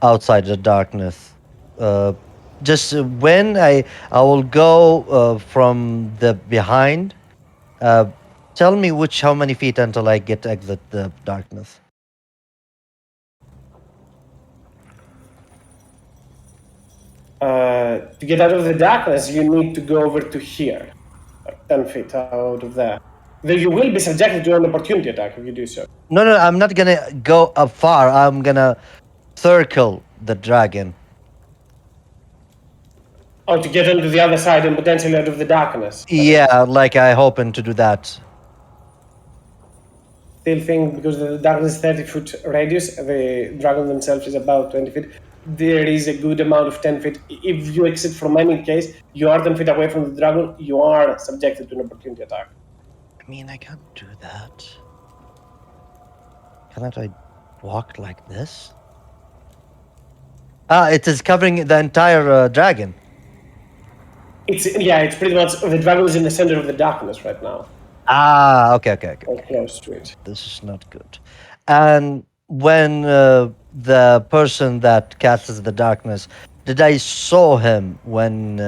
outside the darkness. Just when I will go from the behind. Tell me how many feet until I get exit the darkness. To get out of the darkness, you need to go over to here, like 10 feet out of there. Though you will be subjected to an opportunity attack if you do so. No, I'm not gonna go up far. I'm gonna circle the dragon. Oh, to get into the other side and potentially out of the darkness. Yeah, like I hoping to do that. Still think because the darkness is 30-foot radius, the dragon themselves is about 20 feet. There is a good amount of 10 feet. If you exit from any case, you are 10 feet away from the dragon, you are subjected to an opportunity attack. I mean, I can't do that. Cannot I walk like this? It is covering the entire dragon. It's pretty much the dragon is in the center of the darkness right now. Okay. Or close to it. This is not good. And when the person that casts the darkness, did I saw him when,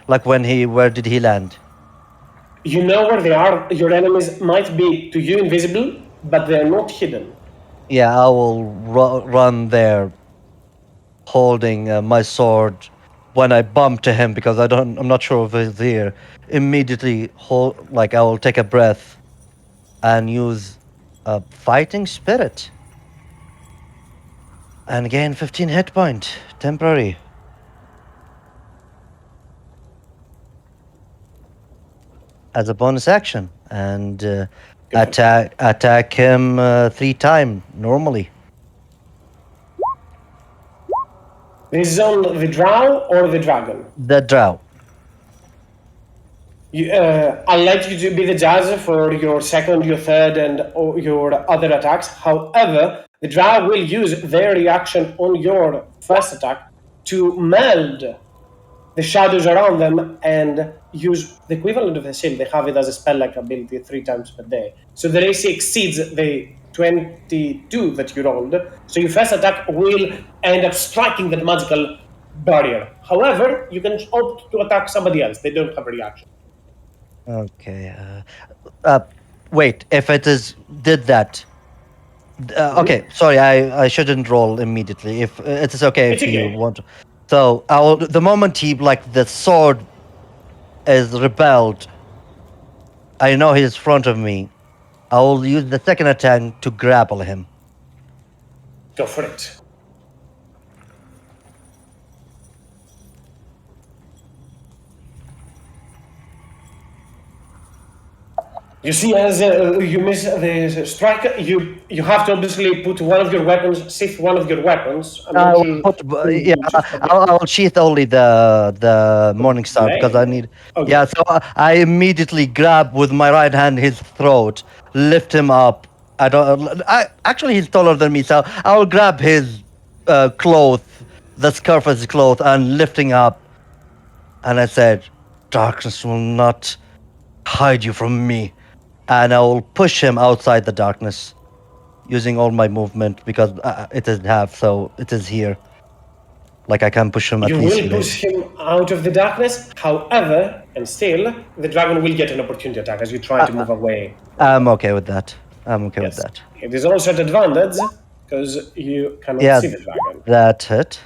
where did he land? You know where they are. Your enemies might be to you invisible, but they're not hidden. Yeah, I will run there, holding my sword. When I bump to him, because I'm not sure if he's here. Immediately, I will take a breath, and use a fighting spirit, and gain 15 hit point, temporary. As a bonus action, and attack him 3 times normally. This is on the drow or the dragon? The drow. I'll let you to be the judge for your second, your third, and your other attacks. However, the drow will use their reaction on your first attack to meld the shadows around them and use the equivalent of the shield. They have it as a spell-like ability 3 times per day. So the AC exceeds the 22 that you rolled. So your first attack will end up striking that magical barrier. However, you can opt to attack somebody else. They don't have a reaction. Okay. Wait. If it did that. Okay. Sorry. I shouldn't roll immediately. If it is okay It's if you okay. want to. So I will. The moment he the sword is repelled, I know he's in front of me. I will use the second attack to grapple him. Go for it. You see, as you miss the strike, you have to obviously put one of your weapons, sheath one of your weapons. I'm I not will sure. put. who Yeah. you choose, but I will sheath only the morning star because I blade. need. Okay. Yeah. So I immediately grab with my right hand his throat, lift him up. I don't. I actually he's taller than me, so I will grab his cloth, the scarf of his cloth, and lifting up. And I said, "Darkness will not hide you from me," and I will push him outside the darkness, using all my movement because it is half, so it is here. Like I can push him at You least will here. push him out of the darkness. However, and still, the dragon will get an opportunity attack as you try to move away. I'm okay with that. I'm okay with Yes. that. It is also an advantage because you cannot Yeah, see the dragon. that's it.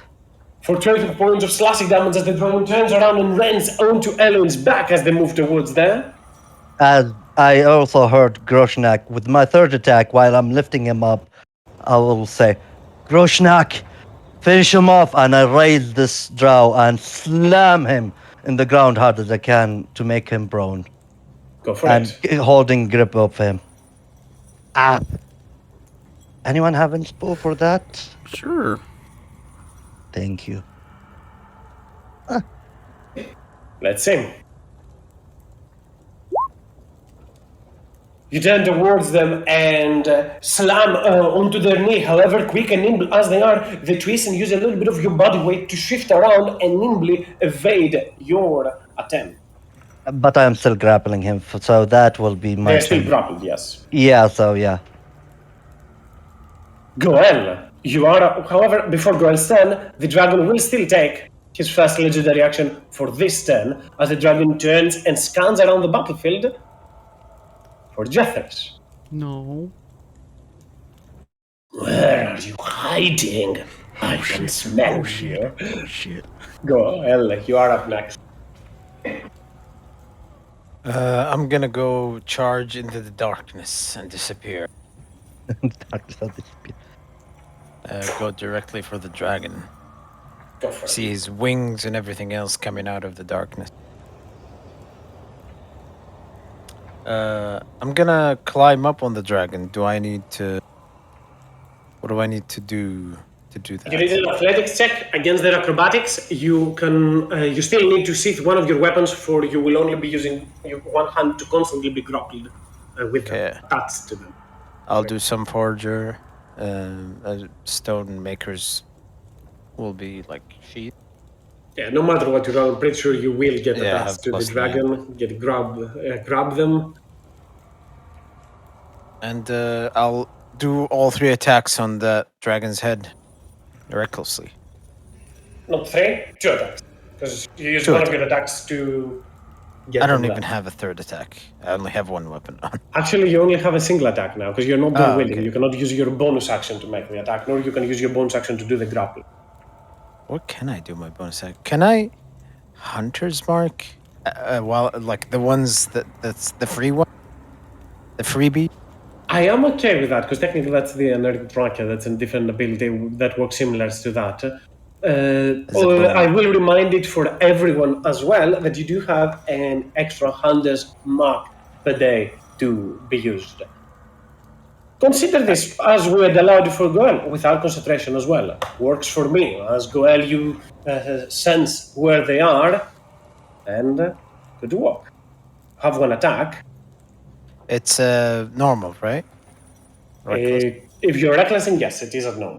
For 12 points of slashing damage as the dragon turns around and runs onto Ellen's back as they move towards there. As I also heard Groshnak with my third attack while I'm lifting him up, I will say, Groshnak, finish him off, and I raise this drow and slam him in the ground hard as I can to make him prone Go for and it. holding grip of him. Ah. Anyone have any spell for that? Sure. Thank you. Let's see. You turn towards them and slam onto their knee. However, quick and nimble as they are, they twist and use a little bit of your body weight to shift around and nimbly evade your attempt. But I'm still grappling him, so that will be my They're still turn. grappled, yes. Yeah, so yeah. Goel, you are, however, before Goel's turn, the dragon will still take his first legendary action for this turn as the dragon turns and scans around the battlefield for Jethers. No. Where are you hiding? I can smell you. Oh shit. Goel, you are up next. I'm gonna go charge into the darkness and disappear. Go directly for the dragon. Go for it. See his wings and everything else coming out of the darkness. I'm gonna climb up on the dragon. Do I need to? What do I need to do that? You need an athletics check against their acrobatics. You can. You still need to sheath one of your weapons, for you will only be using your one hand to constantly be grappled with them, attached to them. I'll do some forger. Stone makers will be like sheath. Yeah, no matter what you roll, I'm pretty sure you will get Yeah, I have attached to the +9. dragon. Grab them. And I'll do all 3 attacks on that dragon's head recklessly. Not 3, 2 attacks, because you use 2 one of your attacks to get. I don't them even back. have a third attack. I only have 1 weapon on. Actually, you only have a single attack now because you're not done willing. okay. You cannot use your bonus action to make the attack, nor you can use your bonus action to do the grapple. What can I do? My bonus attack? Can I hunter's mark? Well, like the ones that's the free one, the freebie. I am okay with that because technically that's the energetic tracker. That's a different ability that works similar to that. I will remind it for everyone as well that you do have an extra hunter's mark per day to be used. Consider this as we had allowed for Goel without concentration as well. Works for me. As Goel, you sense where they are and good work. Have 1 attack. It's normal, right? If you're reckless, then yes, it is a no.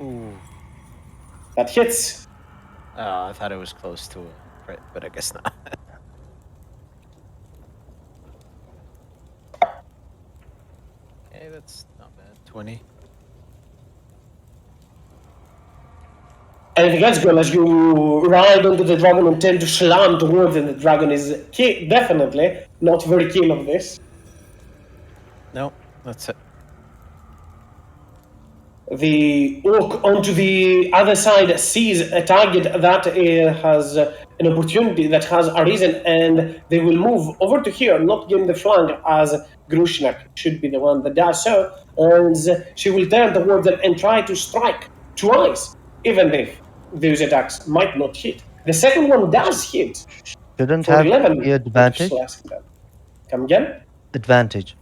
Ooh. That hits. Oh, I thought it was close to a crit, but I guess not. Okay, that's not bad. 20. Anything else, Gwen, as you ride onto the dragon and tend to slam towards it? The dragon is definitely not very keen of this. No, that's it. The orc onto the other side sees a target that has an opportunity, that has arisen, and they will move over to here, not gain the flank, as Grushnak should be the one that does so, and she will turn towards them and try to strike twice, even if those attacks might not hit. The second one does hit Shouldn't for have 11 the points of advantage. slashing damage. Come again? Advantage.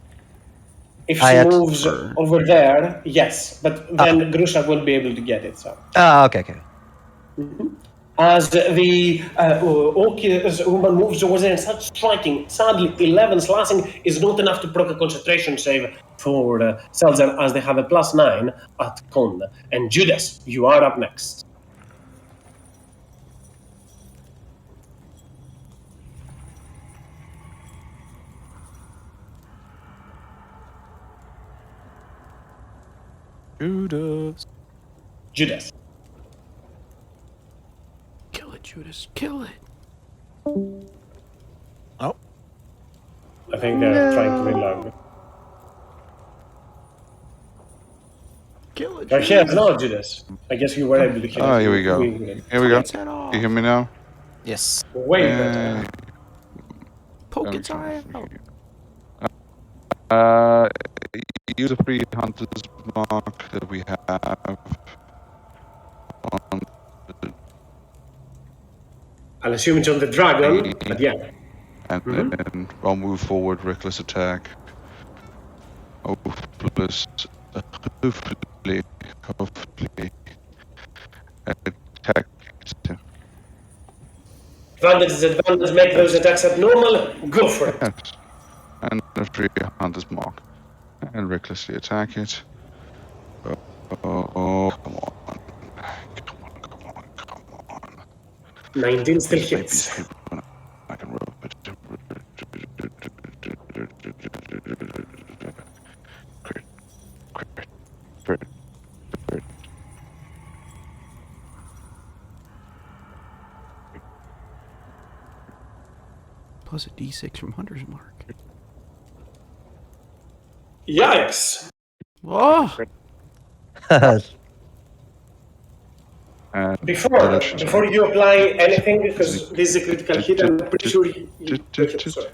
If I she had- moves For- over there, yes, but then Grushnak won't be able to get it, so. Okay, okay. As the Orc's woman moves towards it and starts striking. Sadly, 11 slashing is not enough to proc a concentration save for Selzer, as they have a +9 at con. And Judas, you are up next. Judas. Judas. Kill it, Judas. Kill it. Oh, I think they're trying to reload. Kill it, They're Judas. here now, Judas. I guess you were able to kill it. Oh, here we go. Here we go. Its head off. You hear me now? yes. Way better. Poke its eye out. Use a free hunter's mark that we have on I'll assume it's on the dragon, but yeah. and then I'll move forward, reckless attack. Hopeless, hopefully, attack. Advantage is advantage, make those attacks abnormal, go for it. Yes. And a free hunter's mark. And recklessly attack it. Oh, come on. Come on, come on, come on. 19 still Maybe hits. hit when I can roll it. Crit, crit, crit, crit. Plus a D6 from Hunter's Mark. Yikes! Oh! And Before you apply anything, because this is a critical hit, I'm pretty sure sorry.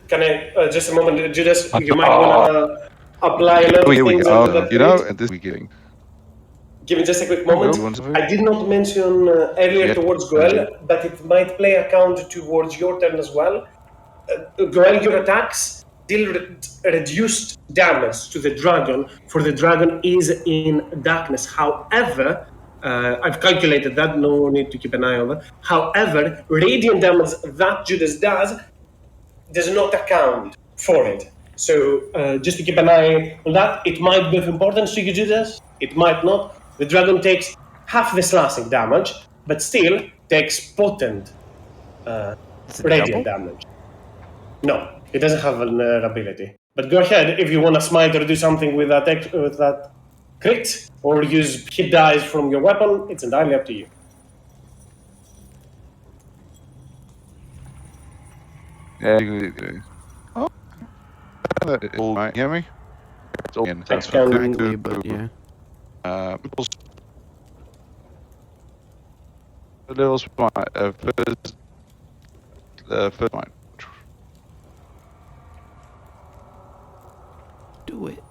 Can I, just a moment, Judas, you might want to apply a lot of here we things go. onto that You know, crit. and this beginning. Give me just a quick moment. You want to- I did not mention earlier Yeah, towards I Goel, did. but it might play a count towards your turn as well. Goel, your attacks deal reduced damage to the dragon, for the dragon is in darkness. However, I've calculated that, no need to keep an eye on that. However, radiant damage that Judas does not account for it. So just to keep an eye on that, it might be of importance to you, Judas. It might not. The dragon takes half the slashing damage, but still takes potent Is it radiant double? damage. No, it doesn't have an ability. But go ahead if you want to smite or do something with that crit, or use hit dice from your weapon. It's entirely up to you. Oh, all right. Hear me? It's all in. That's can- fine. Frankly, but yeah. A little smart. First one. Do it.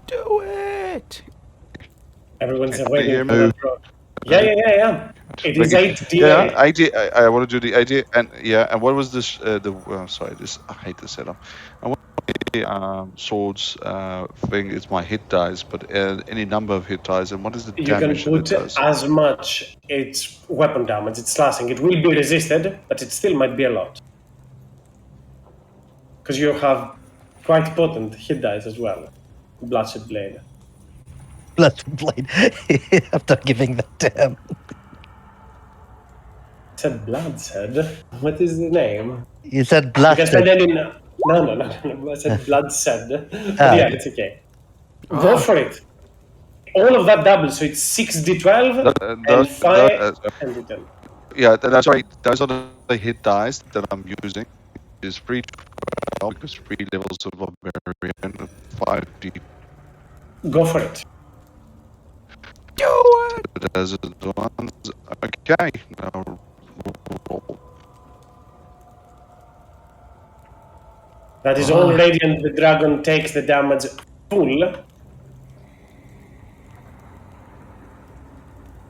Do it. Everyone's Can you waiting hear for me? that drop. Yeah. It is Making- 8d8. Yeah, idea. I want to do the idea, and yeah, and what was this? Sorry, this I hate this setup. And what the swords thing is my hit dice, but any number of hit dice, and what is the You can damage that it put does? as much its weapon damage, it's slashing. It will be resisted, but it still might be a lot. Because you have quite potent hit dice as well. Bloodshed Blade. Blood blade. After giving that to him. I said Bloodshed. What is the name? You said You can blasted. spend any. No. I said Bloodshed. But Ah, yeah, okay. it's okay. Go for it. All of that doubles, so it's 6d12 and 5 and d10. Yeah, that's right. Those are the hit dice that I'm using. Is 3 because 3 levels of barbarian, 5d. Go for it. As the ones. Okay, now roll. That is all radiant. The dragon takes the damage full.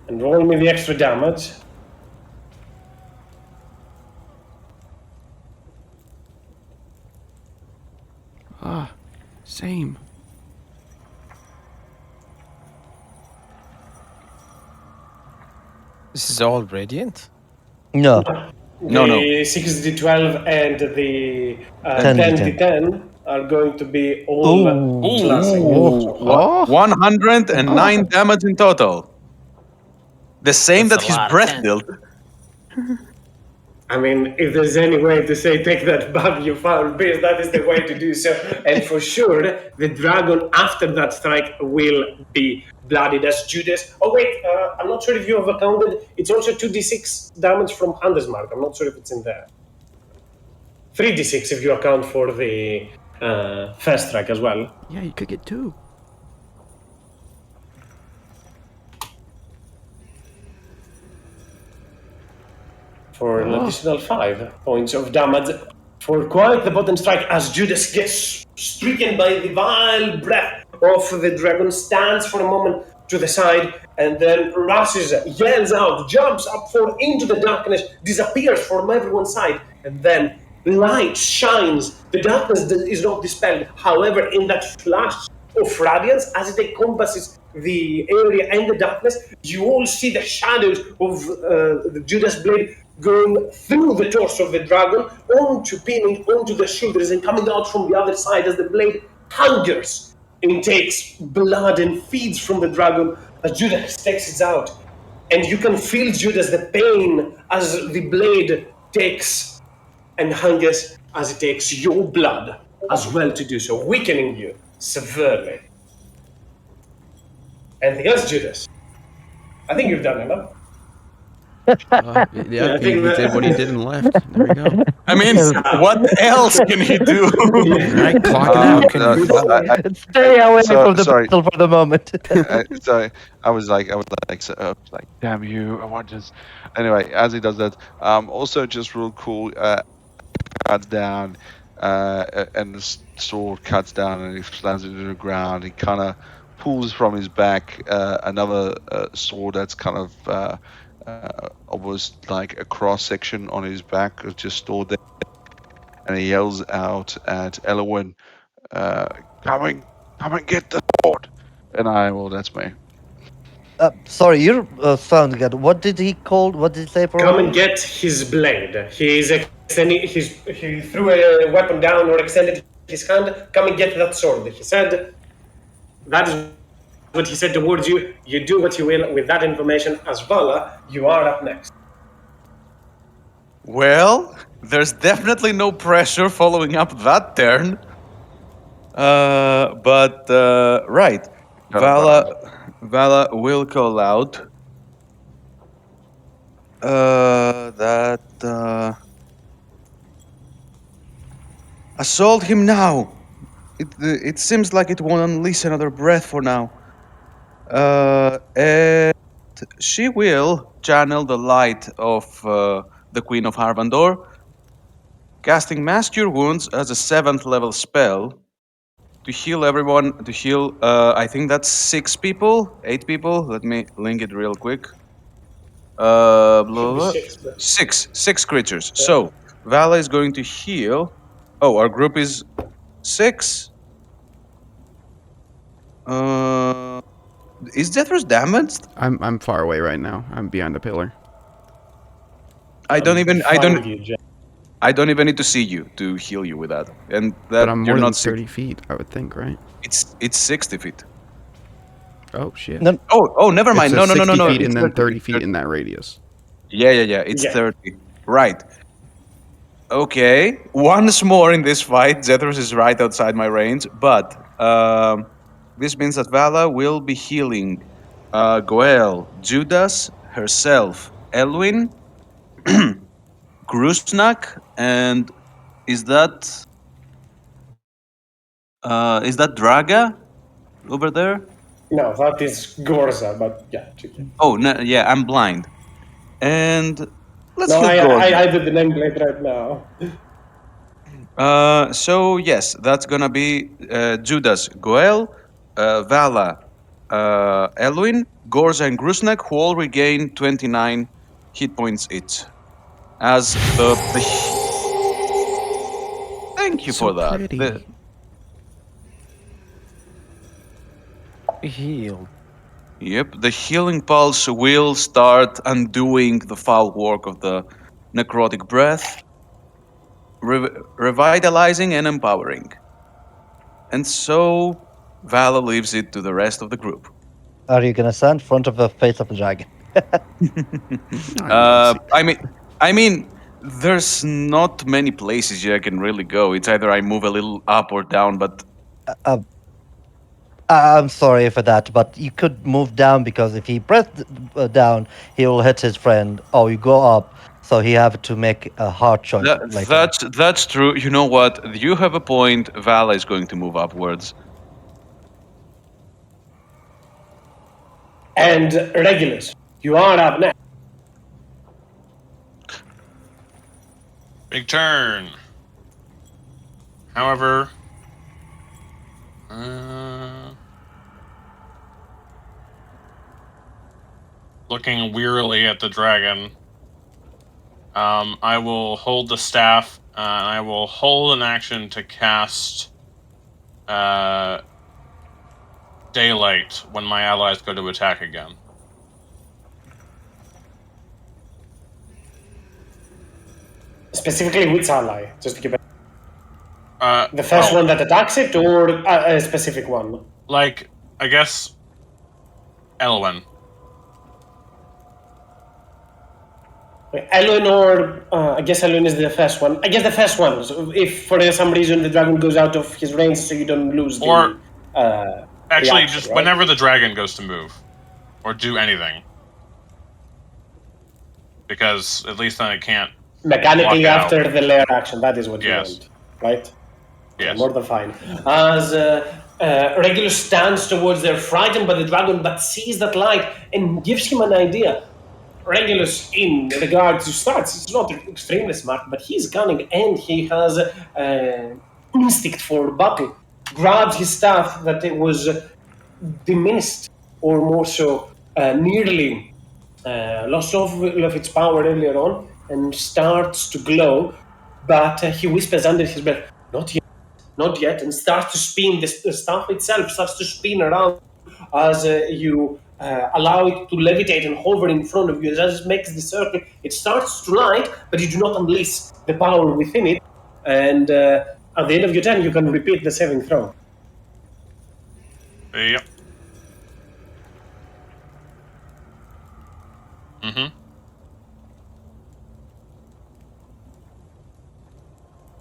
And roll me the extra damage. Same. This is all radiant? No. No. The 6d12 and the 10d10. 10d10 are going to be all Ooh. slashing. Oh. 109 damage in total. The same That's that a his lot of breath 10. dealt. I mean, if there's any way to say take that back, you foul beast, that is the way to do so. And for sure, the dragon after that strike will be bloodied as Judas. Oh wait, I'm not sure if you have accounted. It's also 2d6 damage from Hunter's Mark. I'm not sure if it's in there. 3d6 if you account for the first strike as well. Yeah, you could get 2. For an additional 5 points of damage for quite the potent strike as Judas gets stricken by the vile breath of the dragon, stands for a moment to the side, and then rushes, yells out, jumps up into the darkness, disappears from everyone's sight, and then light shines. The darkness is not dispelled. However, in that flash of radiance, as it encompasses the area and the darkness, you all see the shadows of the Judas blade going through the torso of the dragon, pinning onto the shoulders and coming out from the other side as the blade hungers and takes blood and feeds from the dragon as Judas takes it out. And you can feel, Judas, the pain as the blade takes and hungers as it takes your blood as well to do so, weakening you severely. Anything else, Judas? I think you've done enough. Yeah, I he think that- did what he did and left. There we go. I mean, what else can he do? Right, clocking out. Stay away So- from the sorry. battle for the moment. So I was like, damn you! I want this. Anyway, as he does that, also just real cool, cuts down, and the sword cuts down and he slams it into the ground. He kind of pulls from his back another sword that's kind of almost like a cross section on his back, just stored there, and he yells out at Elwyn, "Come and get the sword!" And that's me. Sorry, your sound got. What did he call? What did he say for? Come and get his blade. He threw a weapon down or extended his hand. Come and get that sword. He said, that is what he said towards you. You do what you will with that information. As Vala, you are up next. Well, there's definitely no pressure following up that turn. But right, Vala will call out that assault him now. It seems like it won't unleash another breath for now. And she will channel the light of the Queen of Harvandor, casting Mass Cure Wounds as a 7th level spell. to heal everyone. To heal, I think that's 6 people, 8 people. Let me link it real quick. Blah, Should be blah. 6, but Six creatures. yeah. So Vala is going to heal. Oh, our group is 6. Is Zephyrus damaged? I'm far away right now. I'm behind the pillar. I don't Fine with you, Jack. I don't even need to see you to heal you with that. And that But I'm you're more than not 30 feet, I would think, right? It's 60 feet. Oh shit. No, Oh, never mind. It No, says no, no, 60 no, no. feet It's and then 30 30 feet in that radius. Yeah. It's Yeah. 30. Right. Okay. Once more in this fight, Zephyrus is right outside my range, but this means that Vala will be healing Goel, Judas, herself, Elwin, Grusnak, and is that Draga over there? No, that is Gorza, but yeah. Oh, no, yeah, I'm blind. And let's No, heal Gorza. I did the nameplate right now. So yes, that's gonna be Judas, Goel, Vala, Elwin, Gorza, and Grusnak, who all regain 29 hit points each. As the thank you So for that. pretty. Healed. Yep, the healing pulse will start undoing the foul work of the necrotic breath, revitalizing and empowering. And so Vala leaves it to the rest of the group. are you gonna stand in front of the face of a dragon? I mean, there's not many places you can really go. It's either I move a little up or down, but Uh, I'm sorry for that, but you could move down because if he pressed down, he will hit his friend. Or you go up, so he have to make a hard choice later. that's true. You know what? You have a point. Vala is going to move upwards. And Regulus, you are up next. Big turn. However, looking wearily at the dragon, I will hold the staff. And I will hold an action to cast daylight when my allies go to attack again. Specifically which ally, just to keep it. The The first one that attacks it, or a specific one? Like, I guess Elwyn. Elwyn or I guess Elwyn is the first one. I guess the first one. So if for some reason the dragon goes out of his range, so you don't lose Or- the Actually, reaction, just right? whenever the dragon goes to move or do anything, because at least then it can't. Mechanically Walk out. after the lair action, that is what you Yes. want, right? Yes. More than fine. As Regulus stands towards there, frightened by the dragon, but sees that light and gives him an idea. Regulus, in regard to stats, is not extremely smart, but he's cunning and he has instinct for battle. Grabs his staff that it was diminished, or more so, nearly lost of its power earlier on, and starts to glow. But he whispers under his breath, "Not yet, not yet," and starts to spin. The staff itself starts to spin around as you allow it to levitate and hover in front of you. As it makes the circle, it starts to light, but you do not unleash the power within it. And at the end of your turn, you can repeat the saving throw. Yep. Mm-hmm.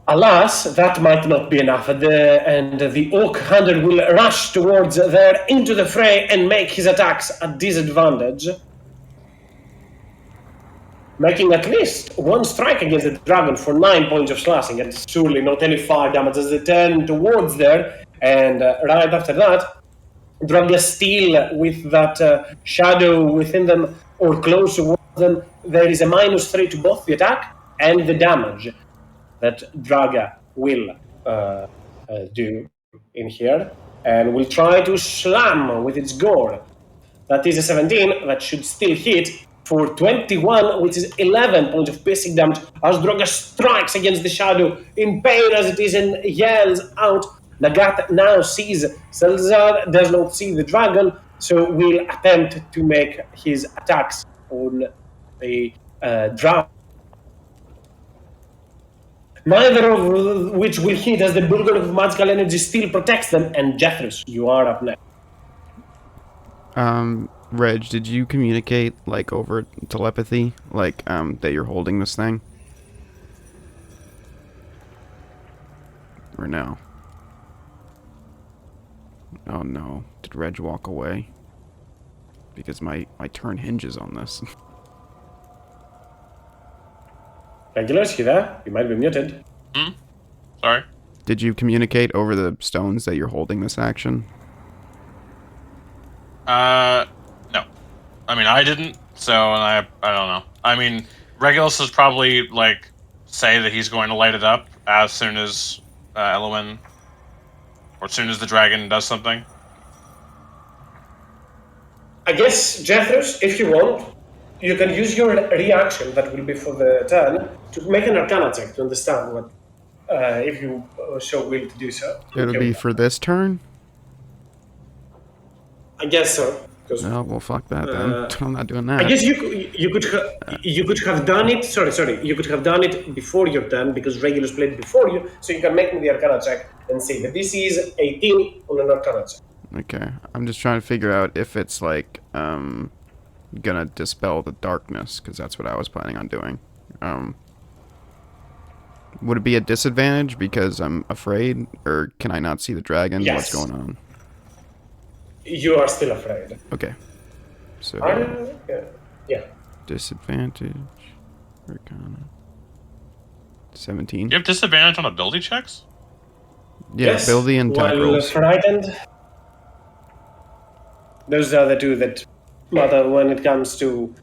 Alas, that might not be enough. And the Orc Hunter will rush towards there into the fray and make his attacks at disadvantage. Making at least one strike against the dragon for 9 points of slashing, and surely not any fire damage as they turn towards there. And right after that, Dragla still with that shadow within them or close towards them. There is a -3 to both the attack and the damage that Draga will do. in here, and will try to slam with its gore. That is a 17, that should still hit for 21, which is 11 points of basic damage, as Droga strikes against the shadow in pain as it is and yells out. Nagat now sees Salazar, does not see the dragon, so will attempt to make his attacks on the dragon. Neither of which will hit, as the Bulgor of magical energy still protects them, and Jethros, you are up next. Reg, did you communicate, like, over telepathy, like, that you're holding this thing? Or no? Oh no, did Reg walk away? Because my turn hinges on this. Regulars, you there? You might be muted. Sorry. Did you communicate over the stones that you're holding this action? No. I mean, I didn't, so I don't know. I mean, Regulus is probably, like, say that he's going to light it up as soon as Elowen, or as soon as the dragon does something. I guess, Jethros, if you want, you can use your reaction, that will be for the turn, to make an Arcana check to understand what, if you show will to do so. It'll be for this turn? I guess so. No, well, fuck that then. I'm not doing that. I guess you could have done it. Sorry. You could have done it before your turn because Regulus played before you, so you can make me the Arcana check and see that this is 18 on an Arcana check. Okay, I'm just trying to figure out if it's like gonna dispel the darkness, because that's what I was planning on doing. Would it be a disadvantage because I'm afraid, or can I not see the dragon? Yes. What's going on? You are still afraid. Okay, so Yeah. disadvantage, Arcana, 17. You have disadvantage on ability checks? Yeah, Yes. ability and attack While rolls. frightened, those are the two that matter when it comes to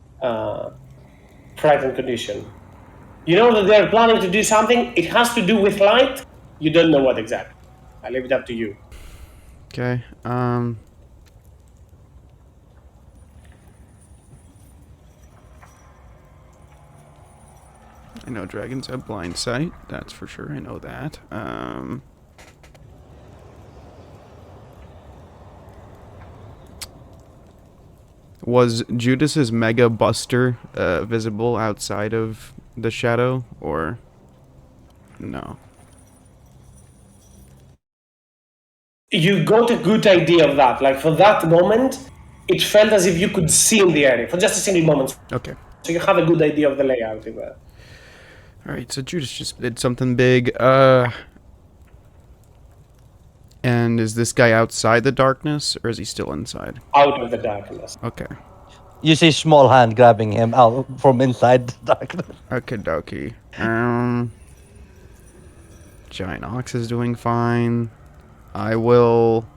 frightened condition. You know that they're planning to do something. It has to do with light. You don't know what exactly. I leave it up to you. Okay, I know dragons have blind sight, that's for sure, I know that. Was Judas's Mega Buster visible outside of the shadow, or no? You got a good idea of that. Like for that moment, it felt as if you could see in the area for just a single moment. Okay. So you have a good idea of the layout in there. Alright, so Judas just did something big. And is this guy outside the darkness, or is he still inside? Out of the darkness. Okay. You see small hand grabbing him out from inside the darkness. Okay, dokie. Giant Ox is doing fine. I will,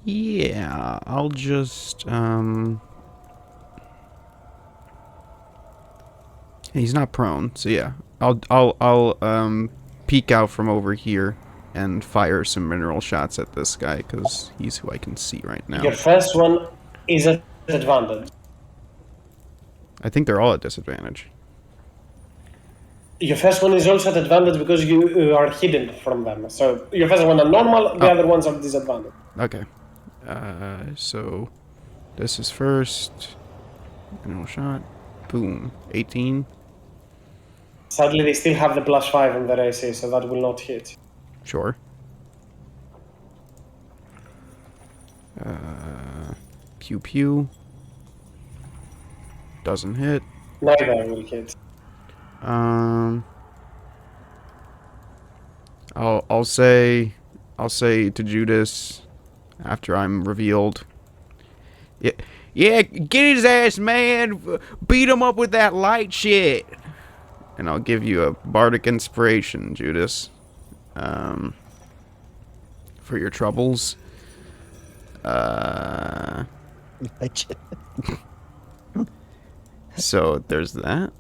yeah, I'll just, he's not prone, so yeah. I'll peek out from over here and fire some mineral shots at this guy, because he's who I can see right now. Your first one is at advantage. I think they're all at disadvantage. Your first one is also at advantage because you are hidden from them. So your first one are normal, the other ones are disadvantage. Okay. So this is first. Mineral shot. Boom. 18. Sadly, they still have the +5 in their AC, so that will not hit. Sure. Pew pew. Doesn't hit. Neither will hit. I'll say to Judas after I'm revealed. Yeah, get his ass, man. Beat him up with that light shit. And I'll give you a bardic inspiration, Judas. For your troubles. So there's that.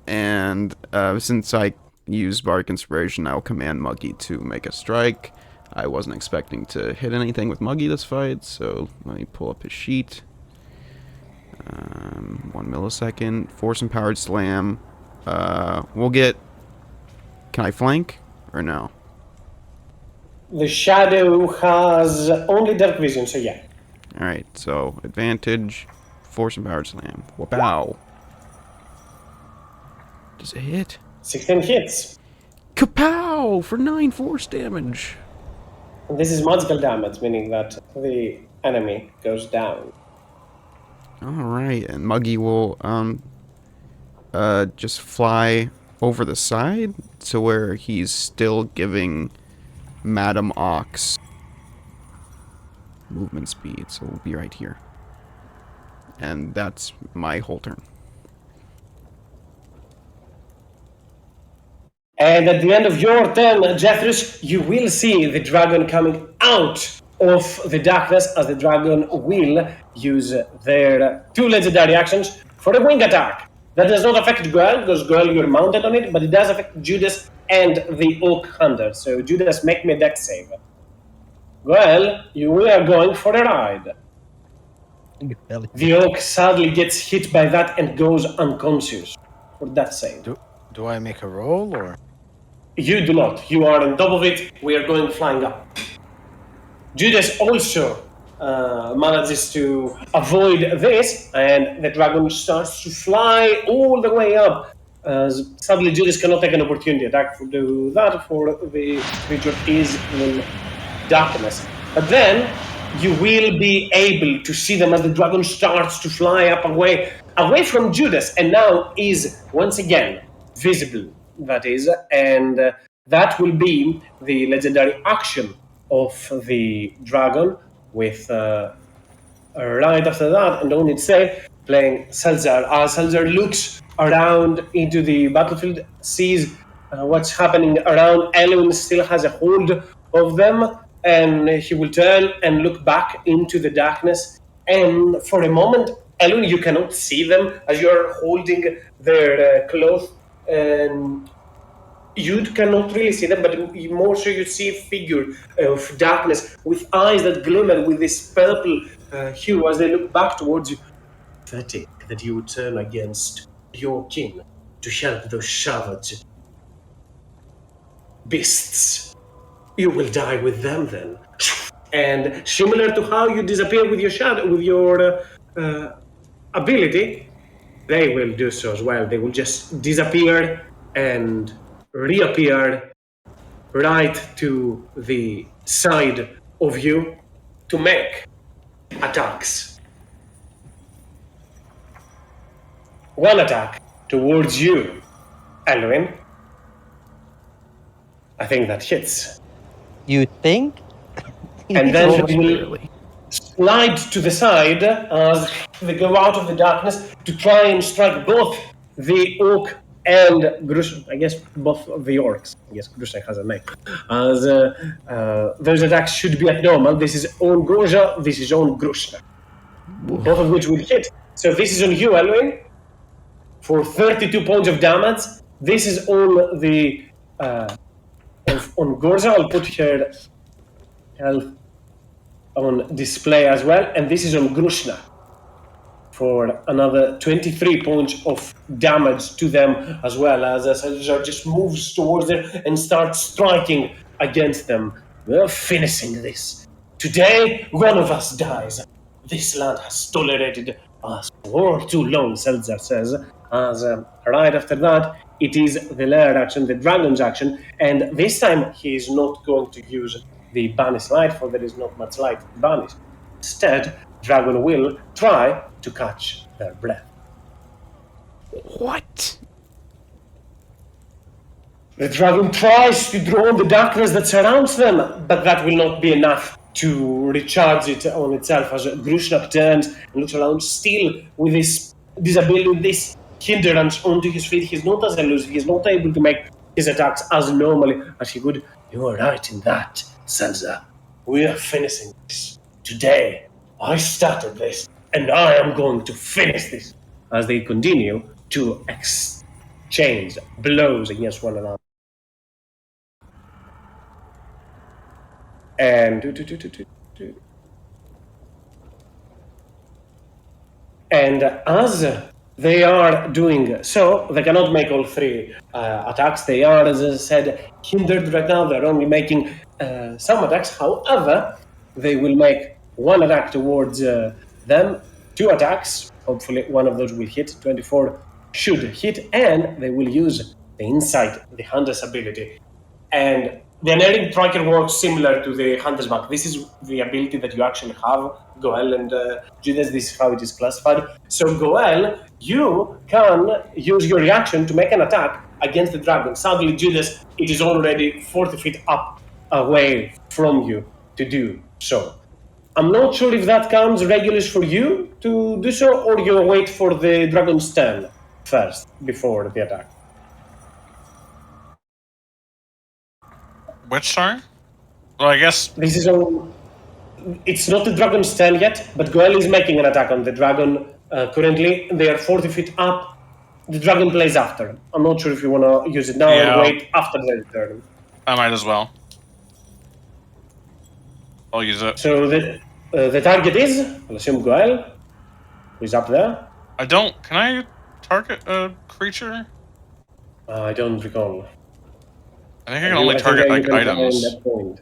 And since I use Bardic Inspiration, I'll command Muggy to make a strike. I wasn't expecting to hit anything with Muggy this fight, so let me pull up his sheet. 1 millisecond. Force Empowered Slam. We'll get... Can I flank? Or no? The shadow has only dark vision, so yeah. Alright, so advantage. Force Empowered Slam. Wow. Does it hit? 16 hits. Kapow! For 9 force damage. And this is magical damage, meaning that the enemy goes down. Alright, and Muggy will, just fly over the side to where he's still giving Madam Ox movement speed, so we'll be right here. And that's my whole turn. And at the end of your turn, Jethris, you will see the dragon coming out of the darkness as the dragon will use their 2 legendary actions for a wing attack. That does not affect Goel, because Goel, you're mounted on it, but it does affect Judas and the Oak Hunter. So Judas, make me a dex save. Goel, we are going for a ride. The Oak sadly gets hit by that and goes unconscious for that save. Do I make a roll or? You do not. You are on top of it. We are going flying up. Judas also manages to avoid this, and the dragon starts to fly all the way up. Sadly, Judas cannot take an opportunity attack to do that, for the creature is in darkness. But then you will be able to see them as the dragon starts to fly up away from Judas, and now is once again visible. That is, and that will be the legendary action of the dragon, with right after that, and on its save, playing Selzer. As Selzer looks around into the battlefield, sees what's happening around, Elwin still has a hold of them, and he will turn and look back into the darkness, and for a moment, Elwin, you cannot see them as you're holding their cloth, and you cannot really see them, but more so you see a figure of darkness with eyes that glimmer with this purple hue as they look back towards you. Pathetic that you would turn against your kin to help those savage beasts. You will die with them then. And similar to how you disappear with your shadow, with your ability, they will do so as well. They will just disappear and reappear right to the side of you to make attacks. One attack towards you, Elwin. I think that hits. You think? And then he will slide to the side as they go out of the darkness to try and strike both the Oak and Grushna. I guess both of the orcs. I guess Grushna has a name. As those attacks should be at normal. This is on Gorja, this is on Grushna. Both of which will hit. So this is on you, Elwin, for 32 points of damage. This is on the on Gorja. I'll put her health on display as well, and this is on Grushna for another 23 points of damage to them as well, as Salazar just moves towards them and starts striking against them. We're finishing this. Today, one of us dies. This land has tolerated us for too long, Salazar says, as right after that, it is the laird action, the dragon's action, and this time he is not going to use the banish light, for there is not much light to banish. Instead, dragon will try to catch their breath. What? The dragon tries to draw on the darkness that surrounds them, but that will not be enough to recharge it on itself, as Grushnak turns and looks around, still with this disability, this hindrance onto his feet. He's not as elusive, he's not able to make his attacks as normally as he would. You are right in that, Sansa. We are finishing this. Today, I started this, and I am going to finish this. As they continue to exchange blows against one another. And as they are doing so, they cannot make all three attacks. They are, as I said, hindered right now. They're only making some attacks. However, they will make one attack towards them, two attacks. Hopefully, one of those will hit. 24 should hit, and they will use the insight, the hunter's ability. And the unerring tracker works similar to the hunter's mark. This is the ability that you actually have, Goel and Judas. This is how it is classified. So, Goel, you can use your reaction to make an attack against the dragon. Sadly, Judas, it is already 40 feet up away from you to do so. I'm not sure if that counts regulars for you to do so, or you wait for the dragon's turn first before the attack. Which turn? Well, I guess This is all. It's not the dragon's turn yet, but Goel is making an attack on the dragon currently. They are 40 feet up. The dragon plays after. I'm not sure if you want to use it now Yeah. or wait after their turn. I might as well. I'll use it. So the target is, I'll assume Goel, who's up there. I don't. Can I target a creature? I don't recall. I think I can only target you like can find items. that point.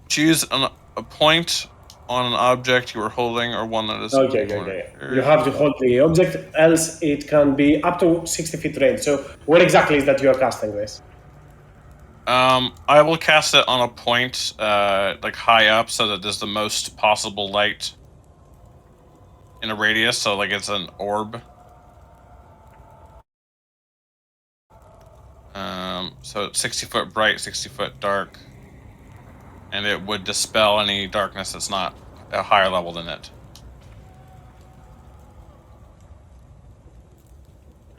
Choose a point on an object you are holding or one that is. Okay. You have to hold the object, else it can be up to 60 feet range. So where exactly is that you are casting this? I will cast it on a point, like high up, so that there's the most possible light in a radius. So like it's an orb. So 60 foot bright, 60 foot dark, and it would dispel any darkness that's not a higher level than it.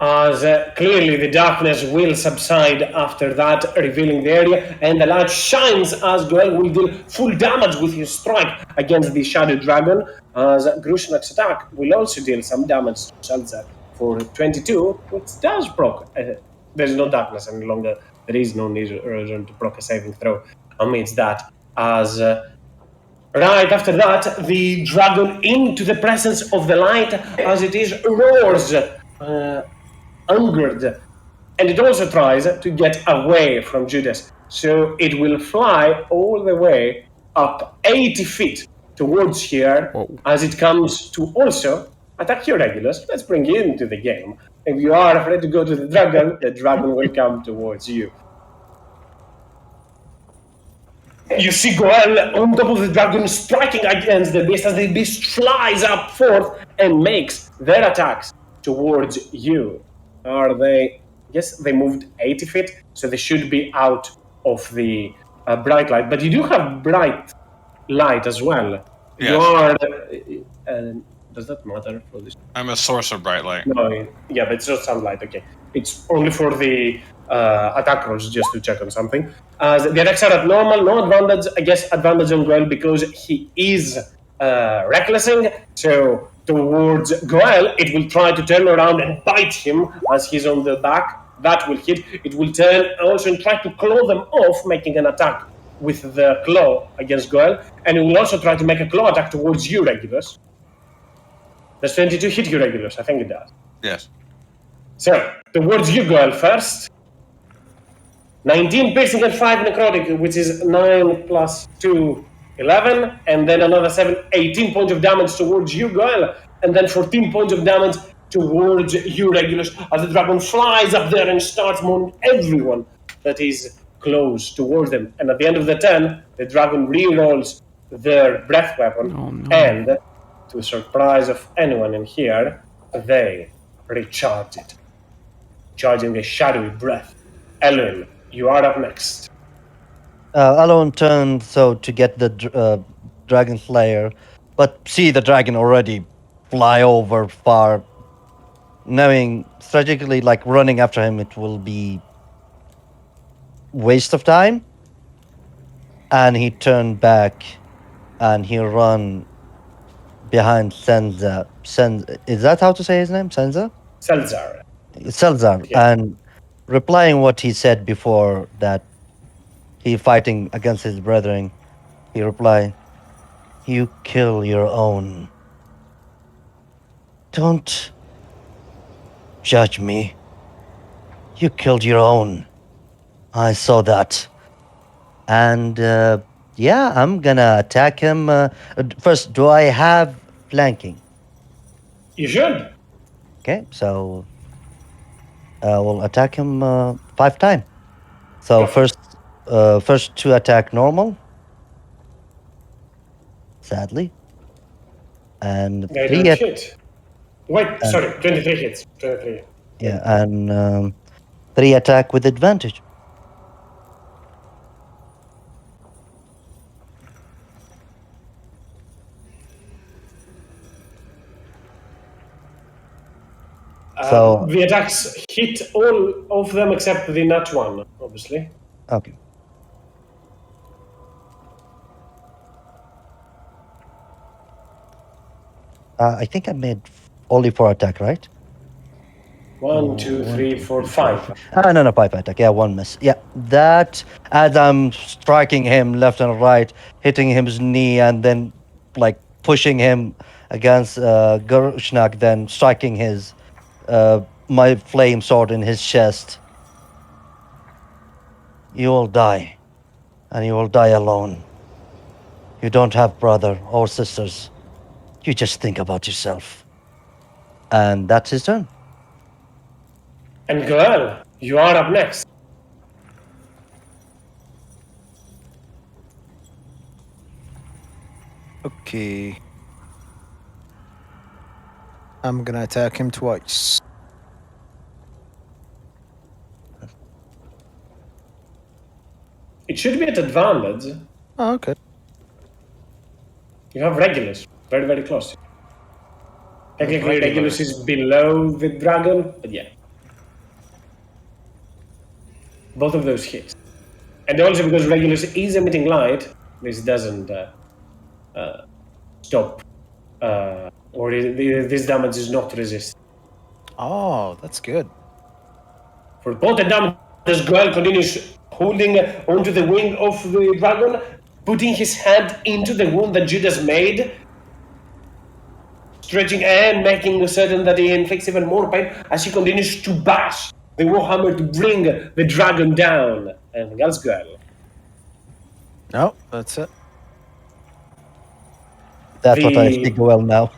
As clearly the darkness will subside after that, revealing the area, and the light shines as Goel will deal full damage with his strike against the Shadow Dragon, as Grushnak's attack will also deal some damage to Seltzer for 22, which does proc. There's no darkness any longer. There is no need to proc a saving throw amidst that, as right after that, the dragon into the presence of the light, as it is roars, angered, and it also tries to get away from Judas. So it will fly all the way up 80 feet towards here. Whoa. As it comes to also attack your regulars. Let's bring you into the game. If you are afraid to go to the dragon will come towards you. You see Goel on top of the dragon striking against the beast as the beast flies up forth and makes their attacks towards you. Are they? Yes, they moved 80 feet, so they should be out of the bright light. But you do have bright light as well. Yes. You are. Does that matter for this? I'm a source of bright light. No, yeah, but it's not sunlight. Okay, it's only for the attack rolls, just to check on something. The attacks are at normal, no advantage. I guess advantage on Goel because he is recklessing. So towards Goel, it will try to turn around and bite him as he's on the back. That will hit. It will turn also and try to claw them off, making an attack with the claw against Goel, and it will also try to make a claw attack towards you, Regulus. Does 22 hit you, Regulus? I think it does. Yes. So, towards you, Goel, first. 19 piercing and 5 necrotic, which is 9 plus 2, 11. And then another 7, 18 points of damage towards you, Goel. And then 14 points of damage towards you, Regulus, as the dragon flies up there and starts mauling everyone that is close towards them. And at the end of the turn, the dragon re-rolls their breath weapon. Oh, no. And, to the surprise of anyone in here, they recharge it, charging a shadowy breath. Elwin, you are up next. Alone turned so to get the dragon slayer, but see the dragon already fly over far, knowing strategically like running after him it will be waste of time, and he turned back and he run behind Senza. Is that how to say his name? Senza? Seltzar. Selzar. Yeah. And replying what he said before, that he fighting against his brethren, he replied, "You kill your own. Don't judge me. You killed your own. I saw that. And yeah, I'm gonna attack him. First, do I have flanking? You should. Okay, so we'll attack him 5 times. So Go for it. first to attack normal, sadly, and They three don't at hit. Wait, and sorry, 23 hits. 23. yeah, and 3 attack with advantage. So The attacks hit all of them except the nat one, obviously. okay, I think I made only 4 attack, right? 1, 2, 3, 4, 5. No, 5 attack. Yeah, 1 miss. Yeah, that as I'm striking him left and right, hitting his knee, and then like pushing him against Gershnak, then striking his my flame sword in his chest. You will die, and you will die alone. You don't have brother or sisters. You just think about yourself. And that's his turn. And Goel, you are up next. Okay. I'm gonna attack him twice. It should be at advantage. Oh, okay. You have Regulus, very, very close. Technically, Regulus. Regulus is below the dragon, but yeah. Both of those hits. And also because Regulus is emitting light, this doesn't stop. Or this damage is not resisted. Oh, that's good. For potent damage, Goel continues holding onto the wing of the dragon, putting his hand into the wound that Judas made, stretching and making certain that he inflicts even more pain as he continues to bash the warhammer to bring the dragon down. And that's Goel. No, that's it. That's what I think well now.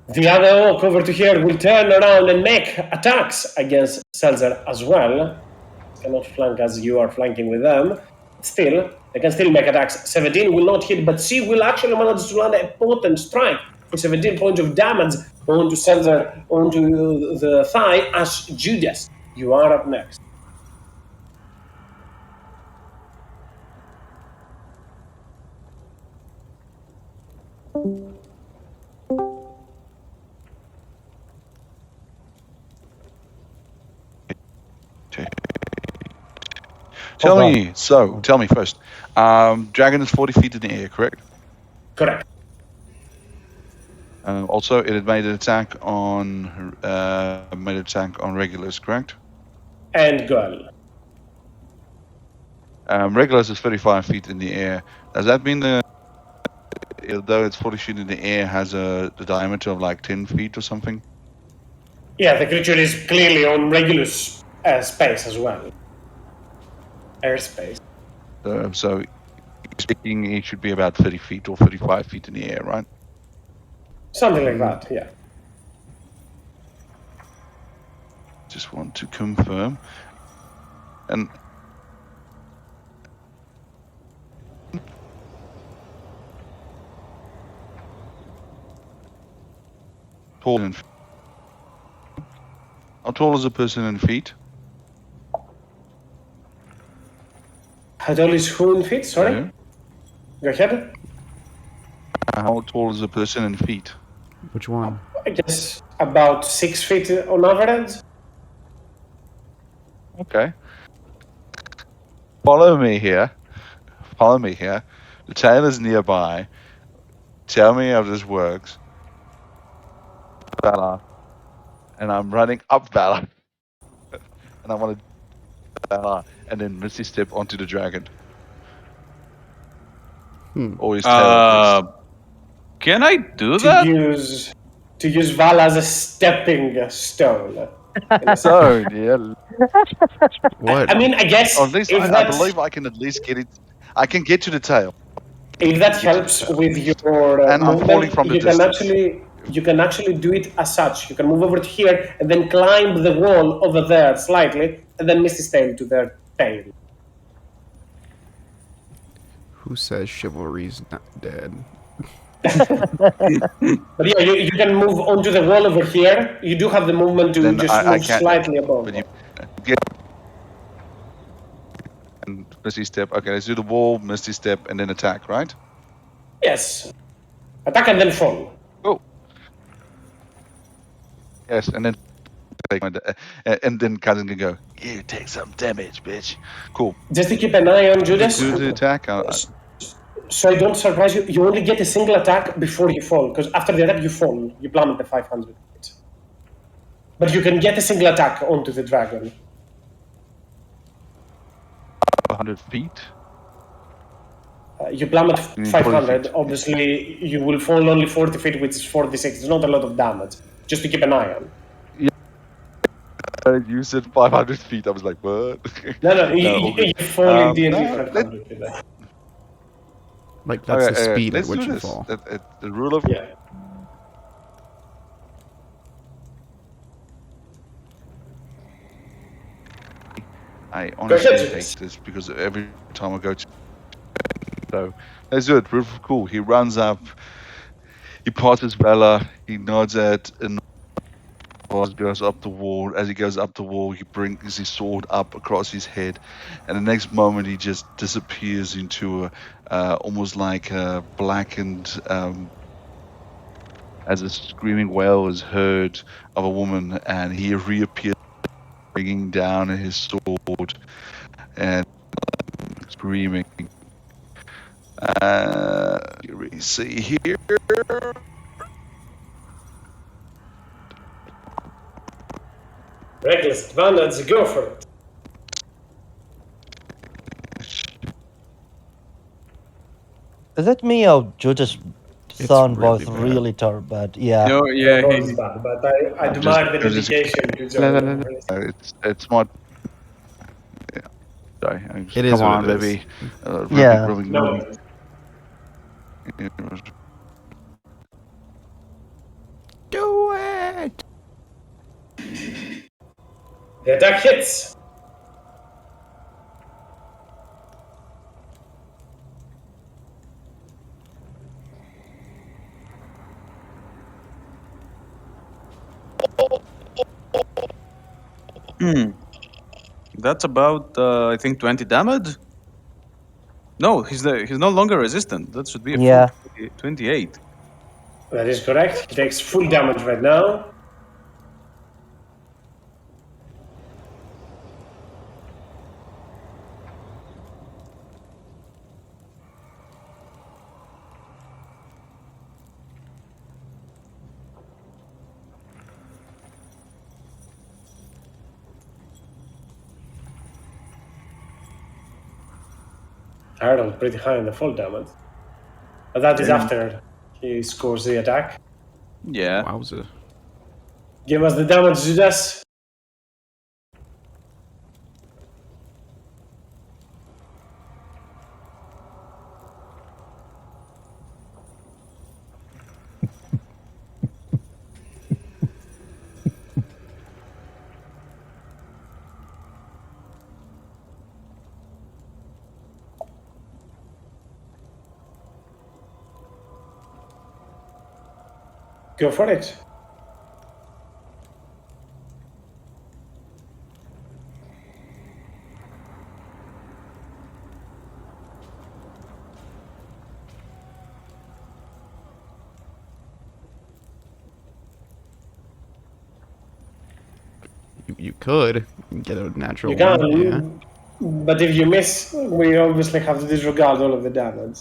The other orc over to here will turn around and make attacks against Seltzer as well. Cannot flank as you are flanking with them. Still, they can still make attacks. 17 will not hit, but she will actually manage to land a potent strike for 17 points of damage onto Seltzer, onto the thigh as Judas. You are up next. Tell Hold on. me, tell me first. Dragon is 40 feet in the air, correct? Correct. Also, it had made an attack on Regulus, correct? And Goel. Regulus is 35 feet in the air. Does that mean although it's 40 feet in the air, has the diameter of like 10 feet or something? Yeah, the creature is clearly on Regulus space as well. Airspace. So speaking, it should be about 30 feet or 35 feet in the air, right? Something like that, yeah. Just want to confirm. And tall in how tall is a person in feet? How tall is who in feet? Sorry? Yeah. Go ahead. How tall is a person in feet? Which one? I guess about 6 feet on average. Okay. Follow me here. Follow me here. The tail is nearby. Tell me how this works. Valor. And I'm running up Valor. And I want to and then Misty Step onto the dragon. Hmm. Or his tail, at least. Can I do To that? use Val as a stepping stone. In a sense. So, yeah. What? I mean, I guess Or at least if I believe I can at least get it. I can get to the tail. if that Get to the helps tail. with your And I'm movement, falling from the distance. you can actually do it as such. You can move over to here and then climb the wall over there slightly, and then Misty Step to their tail. Who says chivalry's not dead? But yeah, you can move onto the wall over here. You do have the movement to Then just I move can't. slightly above. But you get Misty Step. Okay, let's do the wall, Misty Step, and then attack, right? Yes. Attack and then fall. Oh. Yes, and then and then Cousin can go. You take some damage, bitch. Cool. Just to keep an eye on Judas. Do the attack. So I don't surprise you. You only get a single attack before you fall, because after the attack you fall, you plummet the 500 feet. But you can get a single attack onto the dragon. 100 feet. You plummet You mean 500. 40 feet. Obviously, you will fall only 40 feet, which is 46. It's not a lot of damage. Just to keep an eye on. You said 500 feet. I was like, what? No, you fall in D&D no, 500 feet. Like, that's the speed at let's which do you this. fall. The rule of Yeah. I honestly ahead, hate this because every time I go to. So let's do it. Real cool. He runs up. He passes Bella. He nods at and goes up the wall. As he goes up the wall, he brings his sword up across his head, and the next moment he just disappears into almost like a blackened. As a screaming wail is heard of a woman, and he reappears, bringing down his sword and screaming. We see here. Reckless advantage, go for it. Is it me or Judas' It's sound really was bad. really bad? Yeah. No, Your yeah, voice is bad, but I admire the because it's- dedication to La, la, join. la, la. It's not. Yeah. Sorry. It is Come what on, it is. baby. Yeah. Rubbing. No, Do it! the attack hits. That's about I think 20 damage. No, he's no longer resistant. That should be a Yeah. full 28. That is correct. He takes full damage right now. Harold pretty high on the fall damage. But that is after he scores the attack. Yeah. Wowza. Give us the damage, Judas. Go for it. You could get a natural You can, one. Yeah. but if you miss, we obviously have to disregard all of the damage.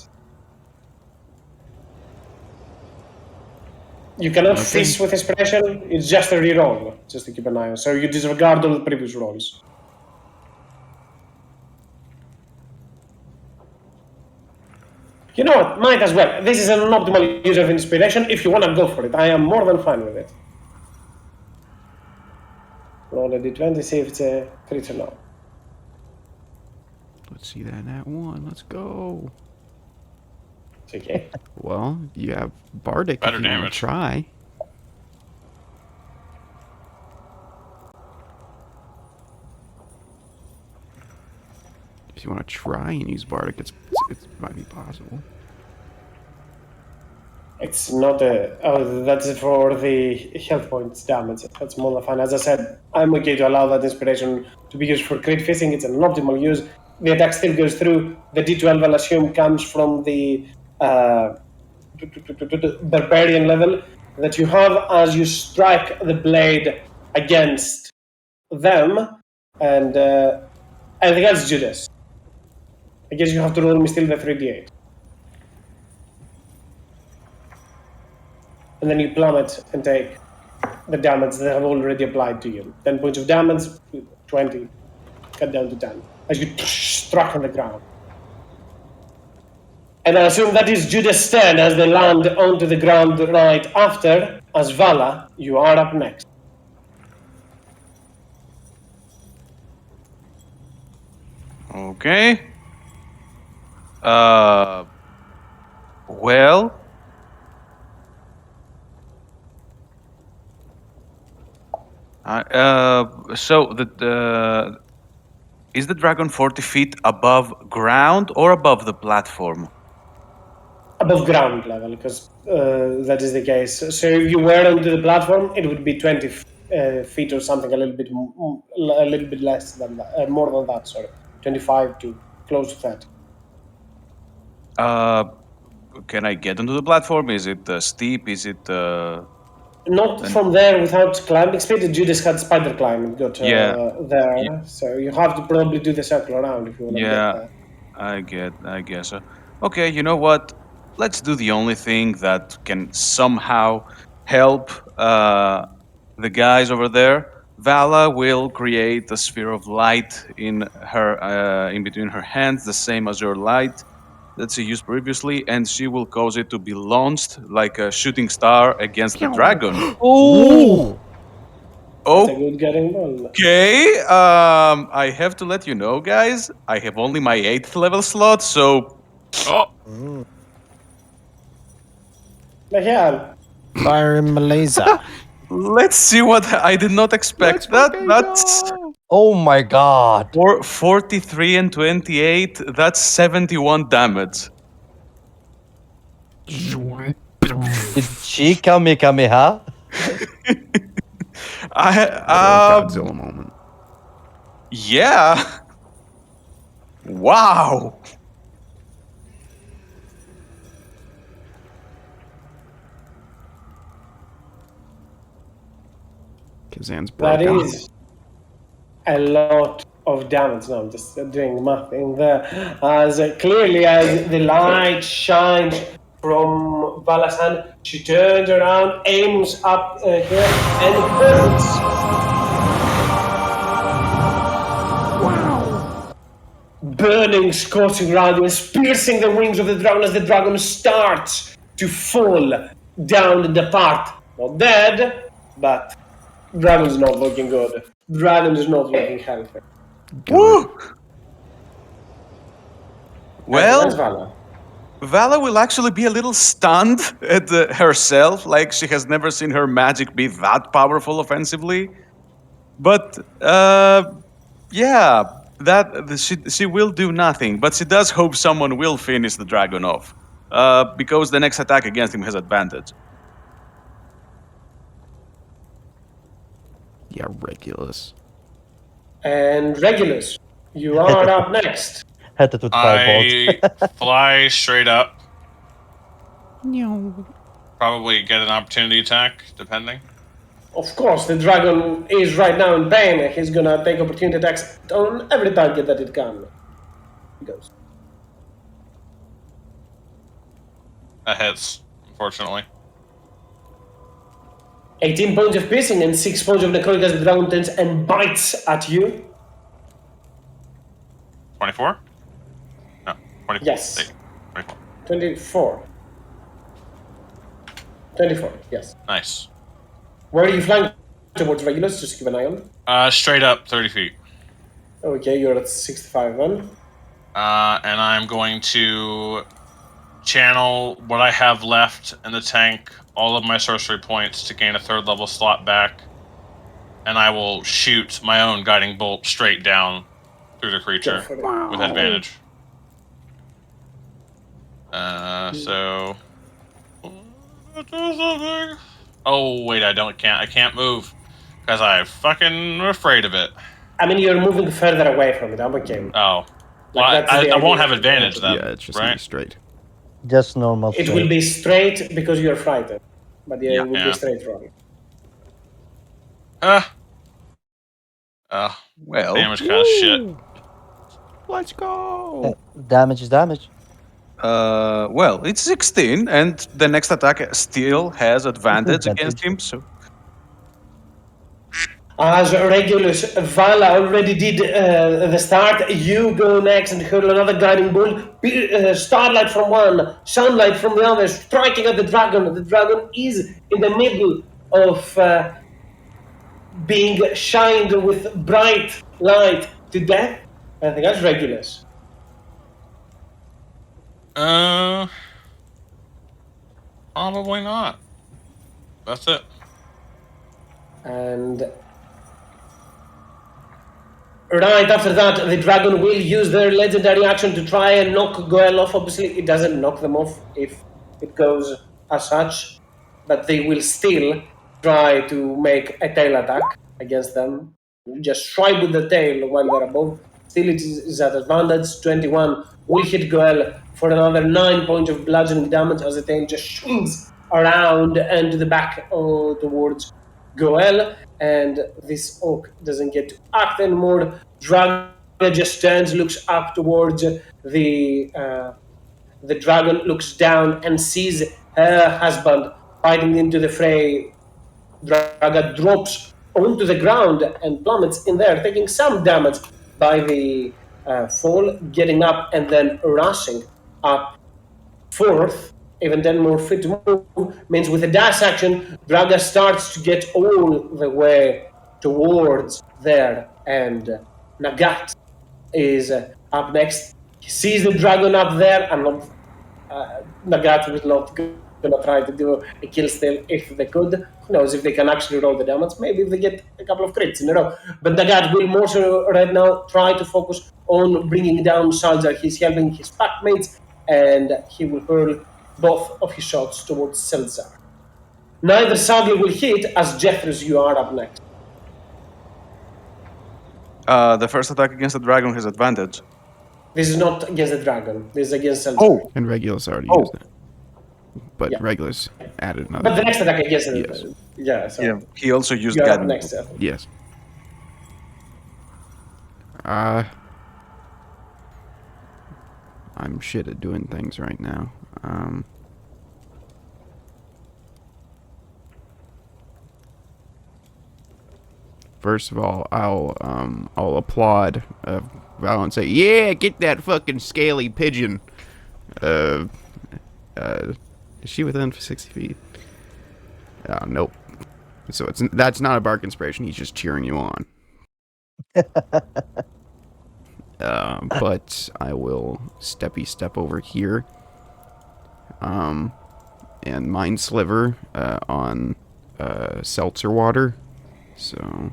You cannot Okay. feast with inspiration, it's just a reroll, just to keep an eye on. So you disregard all the previous rolls. You know what? Might as well. This is an optimal use of inspiration. If you want to go for it, I am more than fine with it. Roll a d20, see if it's a crit or not. Let's see that nat 1. Let's go. It's okay. Well, you have Bardic Better if you want to damage. try. If you want to try and use Bardic, it might be possible. It's not a. Oh, that's for the health points damage. That's more than fine. As I said, I'm okay to allow that inspiration to be used for crit facing. It's an optimal use. The attack still goes through. The d12, I'll assume, comes from the barbarian level that you have as you strike the blade against them. And I think that's Judas. I guess you have to roll me still the 3d8. And then you plummet and take the damage they have already applied to you. 10 points of damage, 20, cut down to 10, as you struck on the ground. And I assume that is Judas' turn as they land onto the ground right after. As Vala, you are up next. Okay. Well. So is the dragon 40 feet above ground or above the platform? Above ground level, because that is the case. So if you were onto the platform, it would be 20 feet or something, a little bit less than that, more than that, sorry. 25 to close to 30. Can I get onto the platform? Is it steep? Is it? Not from there without climbing speed. Judas had spider climb and got there. Yeah. So you have to probably do the circle around if you want to get there. I guess. Okay, you know what? Let's do the only thing that can somehow help the guys over there. Vala will create a sphere of light in her, in between her hands, the same as your light that she used previously, and she will cause it to be launched like a shooting star against the dragon. Ooh! That's a good getting roll. Okay, I have to let you know, guys. I have only my 8th level slot, so Oh, The hell? Fire in Malaysia. let's see what I did not expect. That's Oh my god. 43 and 28. That's 71 damage. Did she Kamehameha? Godzilla moment. Yeah. Wow. Kazan's That broke out. is a lot of damage. No, I'm just doing math in there. As clearly as the light shines from Vala's hand, she turns around, aims up here, and hurts. Burning, scorching radiance, piercing the wings of the dragon as the dragon starts to fall down and depart. Not dead, but dragon's not looking good. Dragon is not looking healthy. Woo. That's Well, Vala. Vala will actually be a little stunned at herself, like she has never seen her magic be that powerful offensively. But yeah, she will do nothing. But she does hope someone will finish the dragon off, because the next attack against him has advantage. Yeah, Regulus. And Regulus, you are up next. Hit it with I firebolt. fly straight up. No. Probably get an opportunity attack, depending. Of course, the dragon is right now in pain. He's gonna take opportunity attacks on every target that it can. He goes. That hits, unfortunately. 18 points of piercing and 6 points of necrotic as the dragon turns and bites at you. 24? No, 24. Yes. 24. 24. 24, yes. Nice. Where are you flying towards, Regulus? Just keep an eye on. Straight up 30 feet. Okay, you're at 65 then. And I'm going to channel what I have left in the tank, all of my sorcery points to gain a 3rd level slot back, and I will shoot my own guiding bolt straight down through the creature Go for it. with advantage. So. Oh wait, I can't move because I'm fucking afraid of it. I mean, you're moving further away from it. I'm okay. Oh, Like, well, that's the I won't idea. have advantage then. Yeah, it's just gonna be right? straight. Just normal. It will be straight because you're frightened. But yeah, it will Yeah. be straight from. Well, Damage kind of shit. Let's go. Damage is damage. well, it's 16, and the next attack still has advantage against him. So As Regulus, Vala already did the start. You go next and hurl another guiding bolt. Starlight from one, sunlight from the other, striking at the dragon. The dragon is in the middle of being shined with bright light to death. I think that's Regulus. Probably not. That's it. And right after that, the dragon will use their legendary action to try and knock Goel off. Obviously, it doesn't knock them off if it goes as such, but they will still try to make a tail attack against them. Just swipe with the tail while they're above. Still, it is at advantage. 21 will hit Goel for another 9 points of bludgeoning damage as the tail just swings around and to the back towards Goel, and this oak doesn't get to act anymore. Dragon just turns, looks up towards the dragon, looks down and sees her husband fighting into the fray. Draga drops onto the ground and plummets in there, taking some damage by the fall, getting up and then rushing up fourth. Even 10 more feet to move means with a dash action, Draga starts to get all the way towards there, and Nagat is up next. He sees the dragon up there, and Nagat was not gonna try to do a kill steal if they could. Who knows if they can actually roll the damage? Maybe if they get a couple of crits in a row. But Nagat will more so right now try to focus on bringing down Salzar. He's helping his packmates, and he will hurl both of his shots towards Salzar. Neither sadly will hit, as Jeffers, you are up next. the first attack against the dragon has advantage. This is not against the dragon. This is against Salzar. Oh, And Regulus already Oh. used it. But Yeah. Regulus added another. But the next attack against Yes. yeah, so yeah. He also used you're up guiding next. bolt. Yes. I'm shit at doing things right now. First of all, I'll applaud Val and say, "Yeah, get that fucking scaly pigeon." Is she within 60 feet? Nope. So that's not a bark inspiration. He's just cheering you on. But I will step over here. And Mind Sliver on seltzer water. So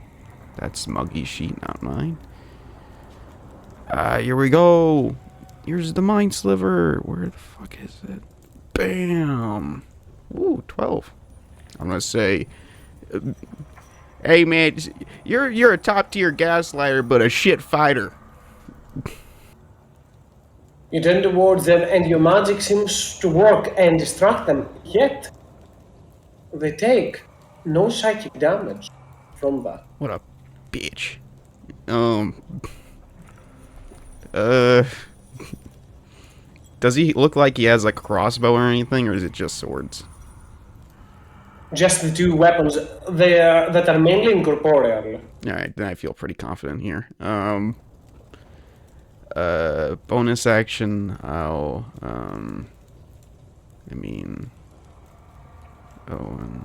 that's Muggy's sheet, not mine. Here we go. Here's the Mind Sliver. Where the fuck is it? Bam. Ooh, 12. I'm gonna say, hey man, you're a top tier gaslighter, but a shit fighter. You turn towards them, and your magic seems to work and distract them. Yet, they take no psychic damage from that. What a bitch. Does he look like he has like a crossbow or anything, or is it just swords? Just the two weapons that are mainly incorporeal. Alright, then I feel pretty confident here. Bonus action, I'll, I mean... Oh, and...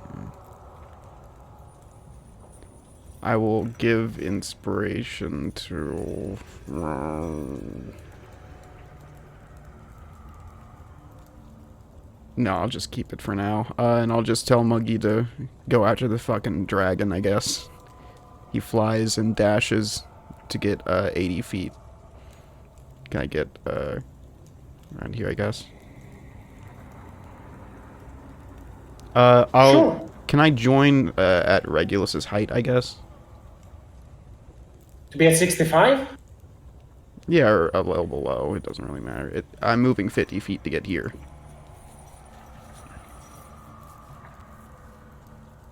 I will give inspiration to... No, I'll just keep it for now. And I'll just tell Muggy to go after the fucking dragon, I guess. He flies and dashes to get 80 feet. Can I get around here, I guess? Sure. Can I join at Regulus's height, I guess? To be at 65? Yeah, or a level below. It doesn't really matter. I'm moving 50 feet to get here.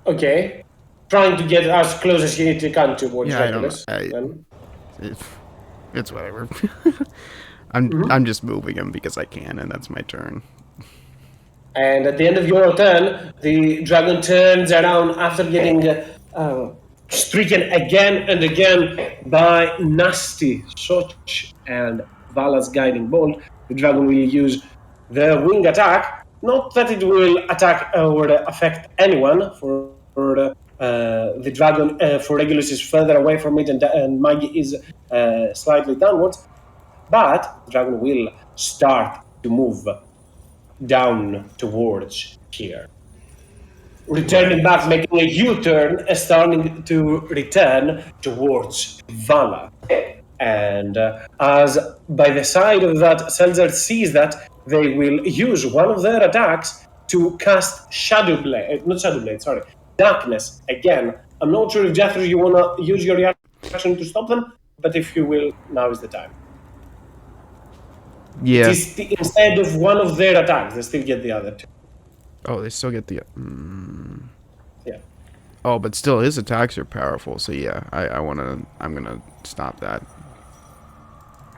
Okay. Trying to get as close as you can towards Yeah, I don't Regulus. know. It's whatever. I'm just moving him because I can, and that's my turn. And at the end of your turn, the dragon turns around after getting stricken again and again by Nasty, Soch, and Vala's guiding bolt. The dragon will use the wing attack. Not that it will attack or affect anyone, for the dragon, for Regulus is further away from it, and Maggie is slightly downwards. But the dragon will start to move down towards here. Returning back, making a U-turn, and starting to return towards Vala. And as by the side of that, Selzer sees that they will use one of their attacks to cast Darkness again. I'm not sure if Jethro, you want to use your reaction to stop them, but if you will, now is the time. Yeah. Instead of one of their attacks, they still get the other two. Oh, they still get the... Yeah. Oh, but still, his attacks are powerful, so yeah, I'm gonna stop that.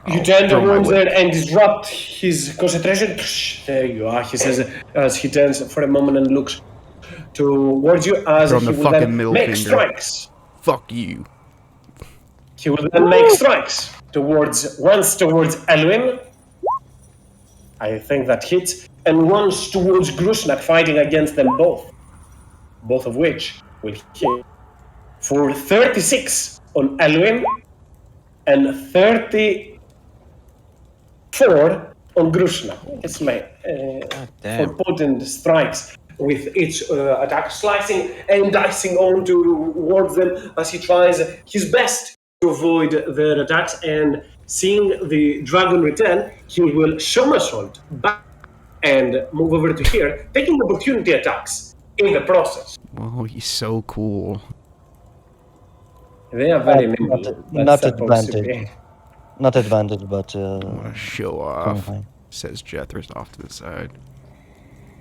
You turn the wounds there and disrupt his concentration. There you are, he says, as he turns for a moment and looks towards you, as From he the will fucking then middle make finger. strikes. Fuck you. He will then make strikes towards Elwin. I think that hits, and once towards Grusnak, fighting against them both. Both of which will hit for 36 on Elwin and 34 on Grusnak. It's my for potent strikes with each attack, slicing and dicing on towards them as he tries his best to avoid their attacks. And seeing the dragon return, he will somersault back and move over to here, taking opportunity attacks in the process. Whoa, he's so cool. They are very nimble. Not advantage. Not advantage, but What a show off, fine. says Jethro's off to the side.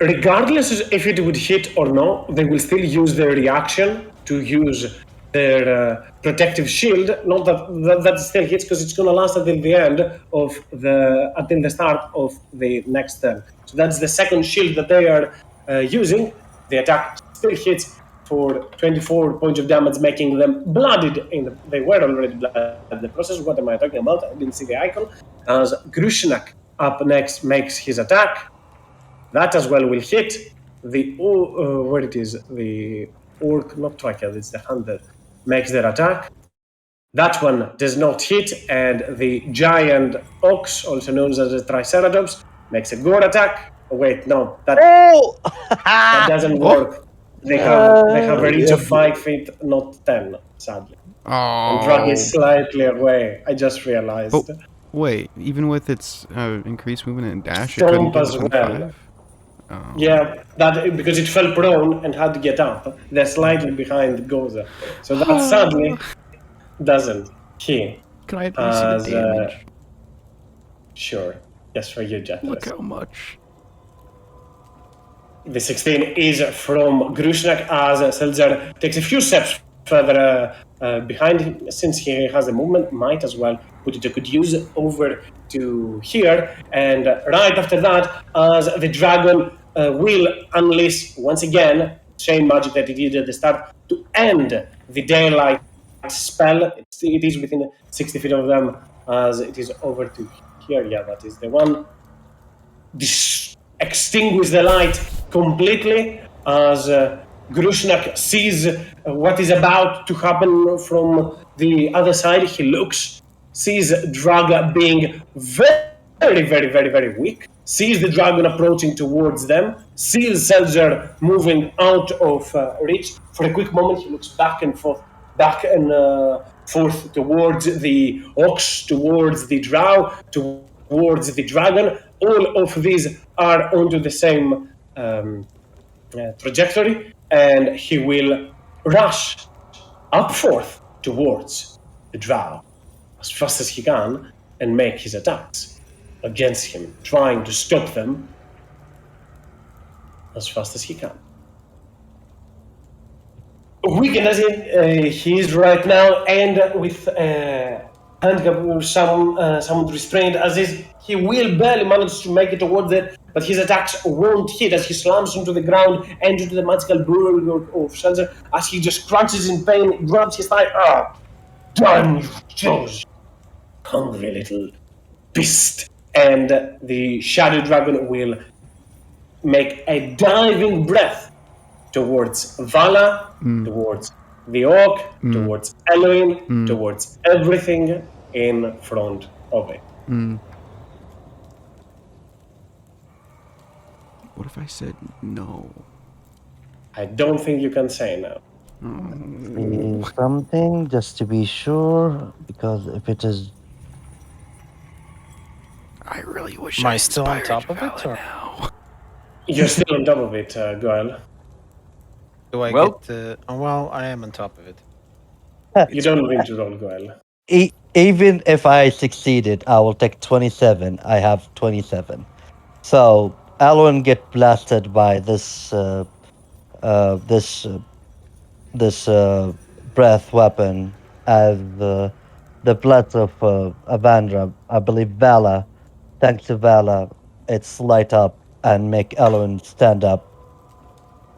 Regardless if it would hit or not, they will still use their reaction to use their protective shield. Not that still hits, because it's going to last until the end of until the start of the next turn. So that's the second shield that they are using. The attack still hits for 24 points of damage, making them blooded. They were already blooded in the process. What am I talking about? I didn't see the icon. As Grusnak up next makes his attack. That as well will hit. Where it is? The orc, not tracker, it's the hunter, makes their attack. That one does not hit, and the giant ox, also known as the Triceratops, makes a gore attack. Oh, wait, no, that doesn't work. They have a reach of 5 feet, not 10, sadly. Oh. And drag is slightly away. I just realized. Oh, wait, even with its increased movement and dash, it couldn't Stomp do as well. 25? Oh. Yeah, that because it fell prone and had to get up. They're slightly behind Goza, so that sadly doesn't hit. Can I at least see the damage? Sure. Yes, for you, Jeff. Look how much. The 16 is from Grusnak, as Selzer takes a few steps further behind him. Since he has the movement, might as well put it to good use over to here. And right after that, as the dragon will unleash once again, same magic that it did at the start, to end the daylight spell. It is within 60 feet of them, as it is over to here. Yeah, that is the one. This extinguish the light completely as Grushnak sees what is about to happen from the other side. He looks, sees Draga being very weak, sees the dragon approaching towards them, sees Selzer moving out of reach. For a quick moment, he looks back and forth towards the ox, towards the drow, towards the dragon. All of these are onto the same trajectory, and he will rush up forth towards the drow as fast as he can and make his attacks against him, trying to stop them as fast as he can. Weakened as he is right now, and with handcuff or somewhat restrained as is, he will barely manage to make it towards it, but his attacks won't hit as he slams into the ground and into the magical barrier of shelter as he just crunches in pain, grabs his thigh. Damn you, Joes! Hungry little beast. And the shadow dragon will make a diving breath towards Vala, towards the orc, towards Elohim, towards everything in front of it. What if I said no? I don't think you can say no. See something just to be sure, because if it is I really wish Am I I still on inspired top of it, Vala or- now. You're still on top of it, Goyle. Do I Well- get? Oh well, I am on top of it. You don't need to roll, Goyle. even if I succeeded, I will take 27. I have 27. So Alwyn get blasted by this breath weapon as the blood of Avandra, I believe Vala. Thanks to Vala, it's light up and make Alwyn stand up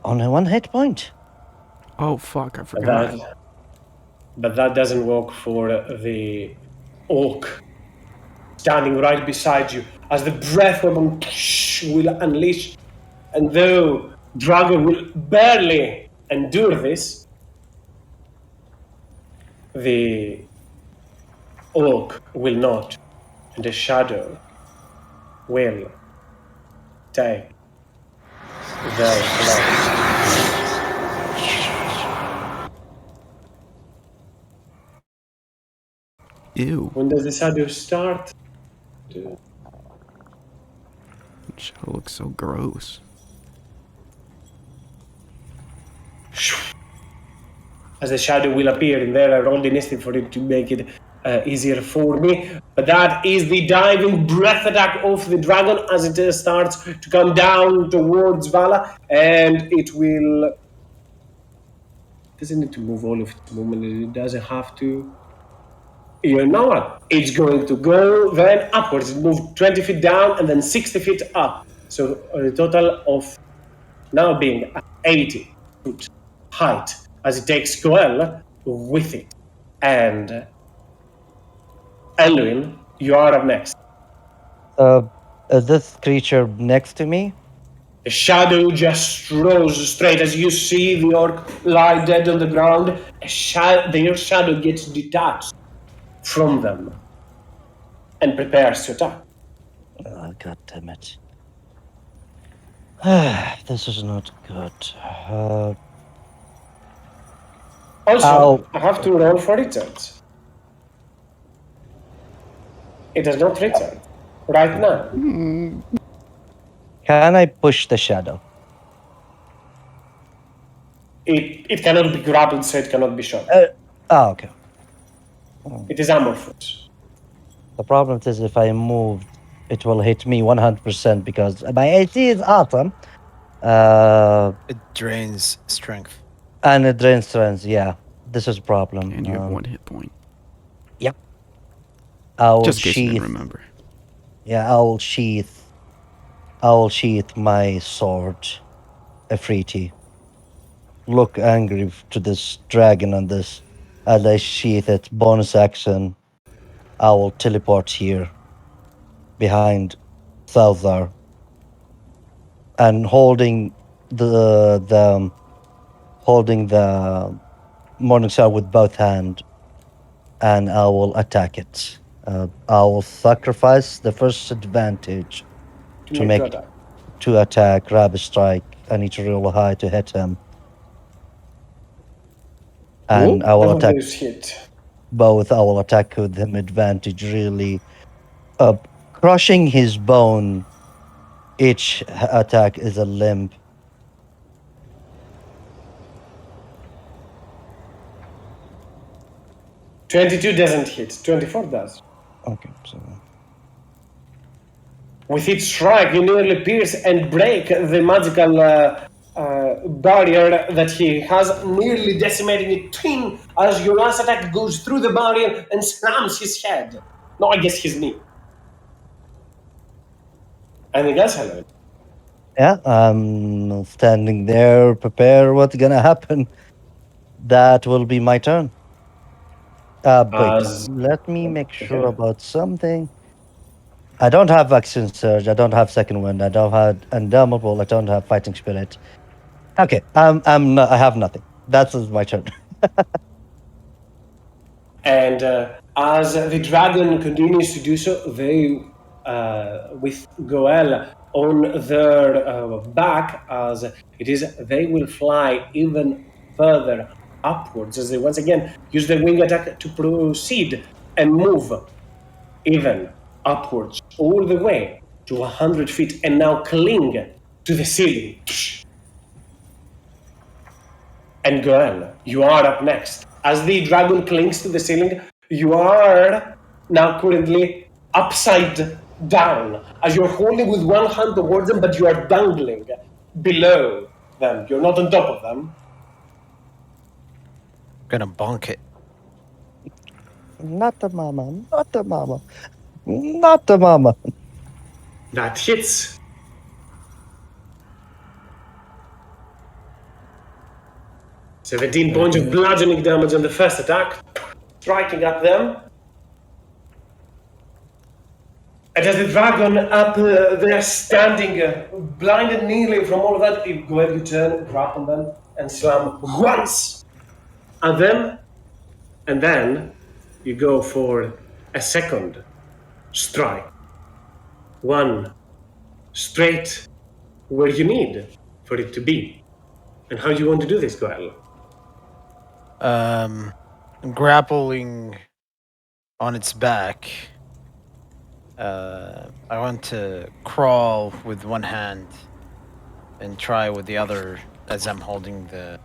on a 1 hit point. Oh fuck! I forgot. But that doesn't work for the orc standing right beside you as the breath weapon will unleash. And though Drago will barely endure this, the orc will not, and the shadow will take their place. Ew. When does the shadow start? Shadow looks so gross. As the shadow will appear in there, I rolled an instinct for it to make it easier for me. But that is the diving breath attack of the dragon as it starts to come down towards Vala, and it will. Doesn't need to move all of its movement. It doesn't have to. You know what? It's going to go then upwards. It moved 20 feet down and then 60 feet up. So a total of now being at 80 foot height as it takes Goel with it. And Elwin, you are up next. This creature next to me. The shadow just rose straight as you see the orc lie dead on the ground. Their shadow gets detached from them and prepares to attack. Oh, God damn it. This is not good. Also, Ow. I have to roll for returns. It has not returned right now. Can I push the shadow? It cannot be grappled, so it cannot be shot. Okay. It is amorphous. The problem is if I move, it will hit me 100% because my AC is awesome. It drains strength. And it drains strength, yeah. This is a problem. And you have 1 hit point. I will Just in case you didn't sheath. remember. Yeah, I will sheath my sword, Afriti. Look angry to this dragon on this. As I sheath it, bonus action, I will teleport here behind Salzar. and holding the Morningstar with both hand, and I will attack it. I will sacrifice the first advantage to make make to attack, grab a strike. I need to roll high to hit him, and I will attack hit. both. I will attack with him advantage. Really, uh, crushing his bone. Each attack is a limb. 22 doesn't hit. 24 does. Okay, so With each strike, you nearly pierce and break the magical barrier that he has, nearly decimating it twin as your last attack goes through the barrier and slams his head. No, I guess his knee. Anything else, Helen? yeah, I'm standing there, prepare what's gonna happen. That will be my turn. Wait, As let me make sure okay. about something. I don't have Vaccine Surge. I don't have Second Wind. I don't have Undammable. I don't have Fighting Spirit. Okay, I have nothing. That's my turn. And as the dragon continues to do so, they, with Goel on their back, as it is, they will fly even further upwards as they once again use their wing attack to proceed and move even upwards all the way to 100 feet and now cling to the ceiling. And Goel, you are up next. As the dragon clings to the ceiling, you are now currently upside down. As you're holding with one hand towards them, but you are dangling below them. You're not on top of them. Gonna bonk it. Not the mama. Not the mama. Not the mama. That hits. 17 points of bludgeoning damage on the first attack, striking at them. And as the dragon up there standing, blinded nearly from all of that, you go ahead, you turn, grapple them, and slam once at them. And then you go for a second strike. One straight where you need for it to be. And how do you want to do this, Goel? Grappling on its back. I want to crawl with one hand and try with the other as I'm holding the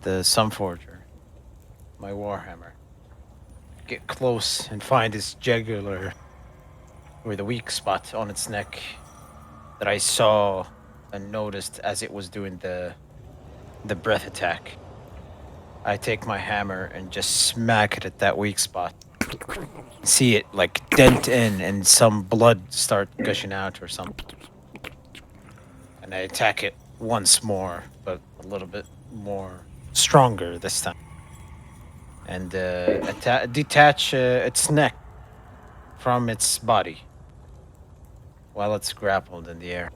Sunforger, my Warhammer. Get close and find its jugular, or the weak spot on its neck that I saw and noticed as it was doing the breath attack. I take my hammer and just smack it at that weak spot. See it like dent in and some blood start gushing out or something. And I attack it once more, but a little bit more stronger this time. And detach its neck from its body while it's grappled in the air.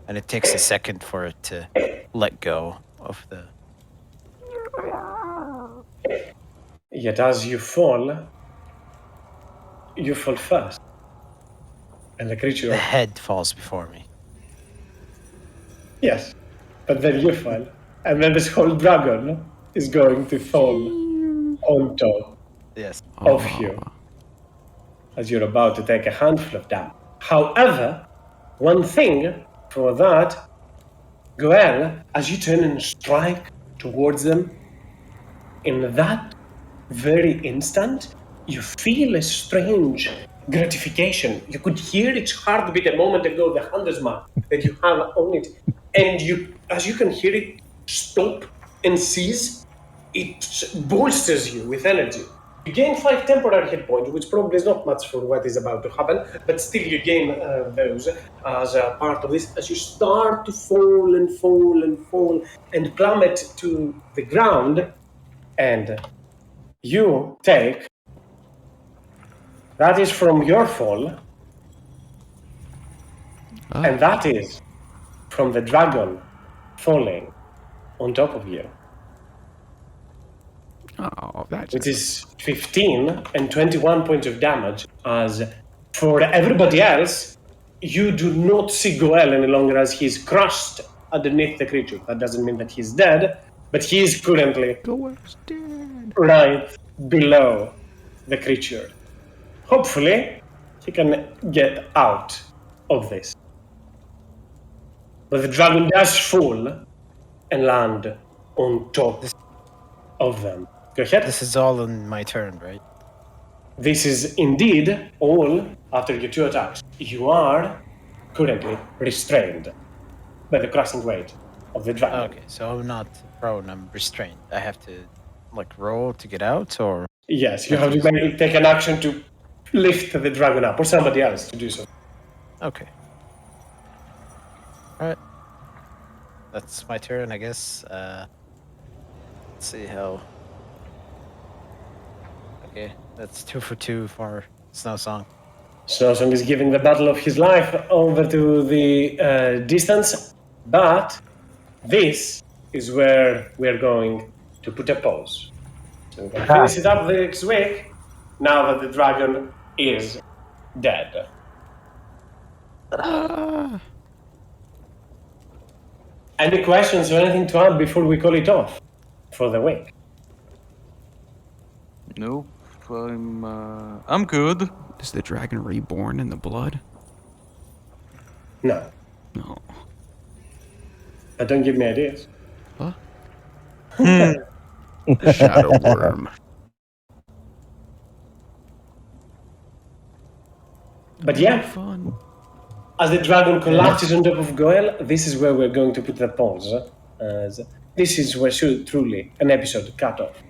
And it takes a second for it to let go of the... Yet as you fall first. And the creature... The head falls before me. Yes, but then you fall. And then this whole dragon is going to fall on top Yes. of you as you're about to take a handful of damage. However, one thing for that, Goel, as you turn and strike towards them, in that very instant, you feel a strange gratification. You could hear its heartbeat a moment ago, the hunter's mark that you have on it. And you, as you can hear it stop and cease, it bolsters you with energy. You gain 5 temporary hit points, which probably is not much for what is about to happen, but still you gain those as a part of this. As you start to fall and fall and fall and plummet to the ground, and you take, that is from your fall, And that is from the dragon falling on top of you, Oh, that's which is 15 and 21 points of damage. As for everybody else, you do not see Goel any longer as he's crushed underneath the creature. That doesn't mean that he's dead, but he is currently Goel's dead. right below the creature. Hopefully, he can get out of this. But the dragon does fall and land on top of them. Go ahead. This is all on my turn, right? This is indeed all after your 2 attacks. You are currently restrained by the crushing weight of the dragon. Okay, so I'm not prone, I'm restrained. I have to, like, roll to get out, or? Yes, you have to maybe take an action to lift the dragon up, or somebody else to do so. Okay. Alright. That's my turn, I guess. Let's see how... Okay, that's 2 for 2 for Snow Song. Snowsong is giving the battle of his life over to the distance, but this is where we're going to put a pause. So we're going to finish it up next week, now that the dragon is dead. Any questions or anything to add before we call it off for the week? Nope. I'm good. Is the dragon reborn in the blood? No, No. but don't give me ideas. Huh? Shadow worm. But yeah, Fun. as the dragon collapses on top of Goel, this is where we're going to put the pause. As this is where should truly an episode cut off.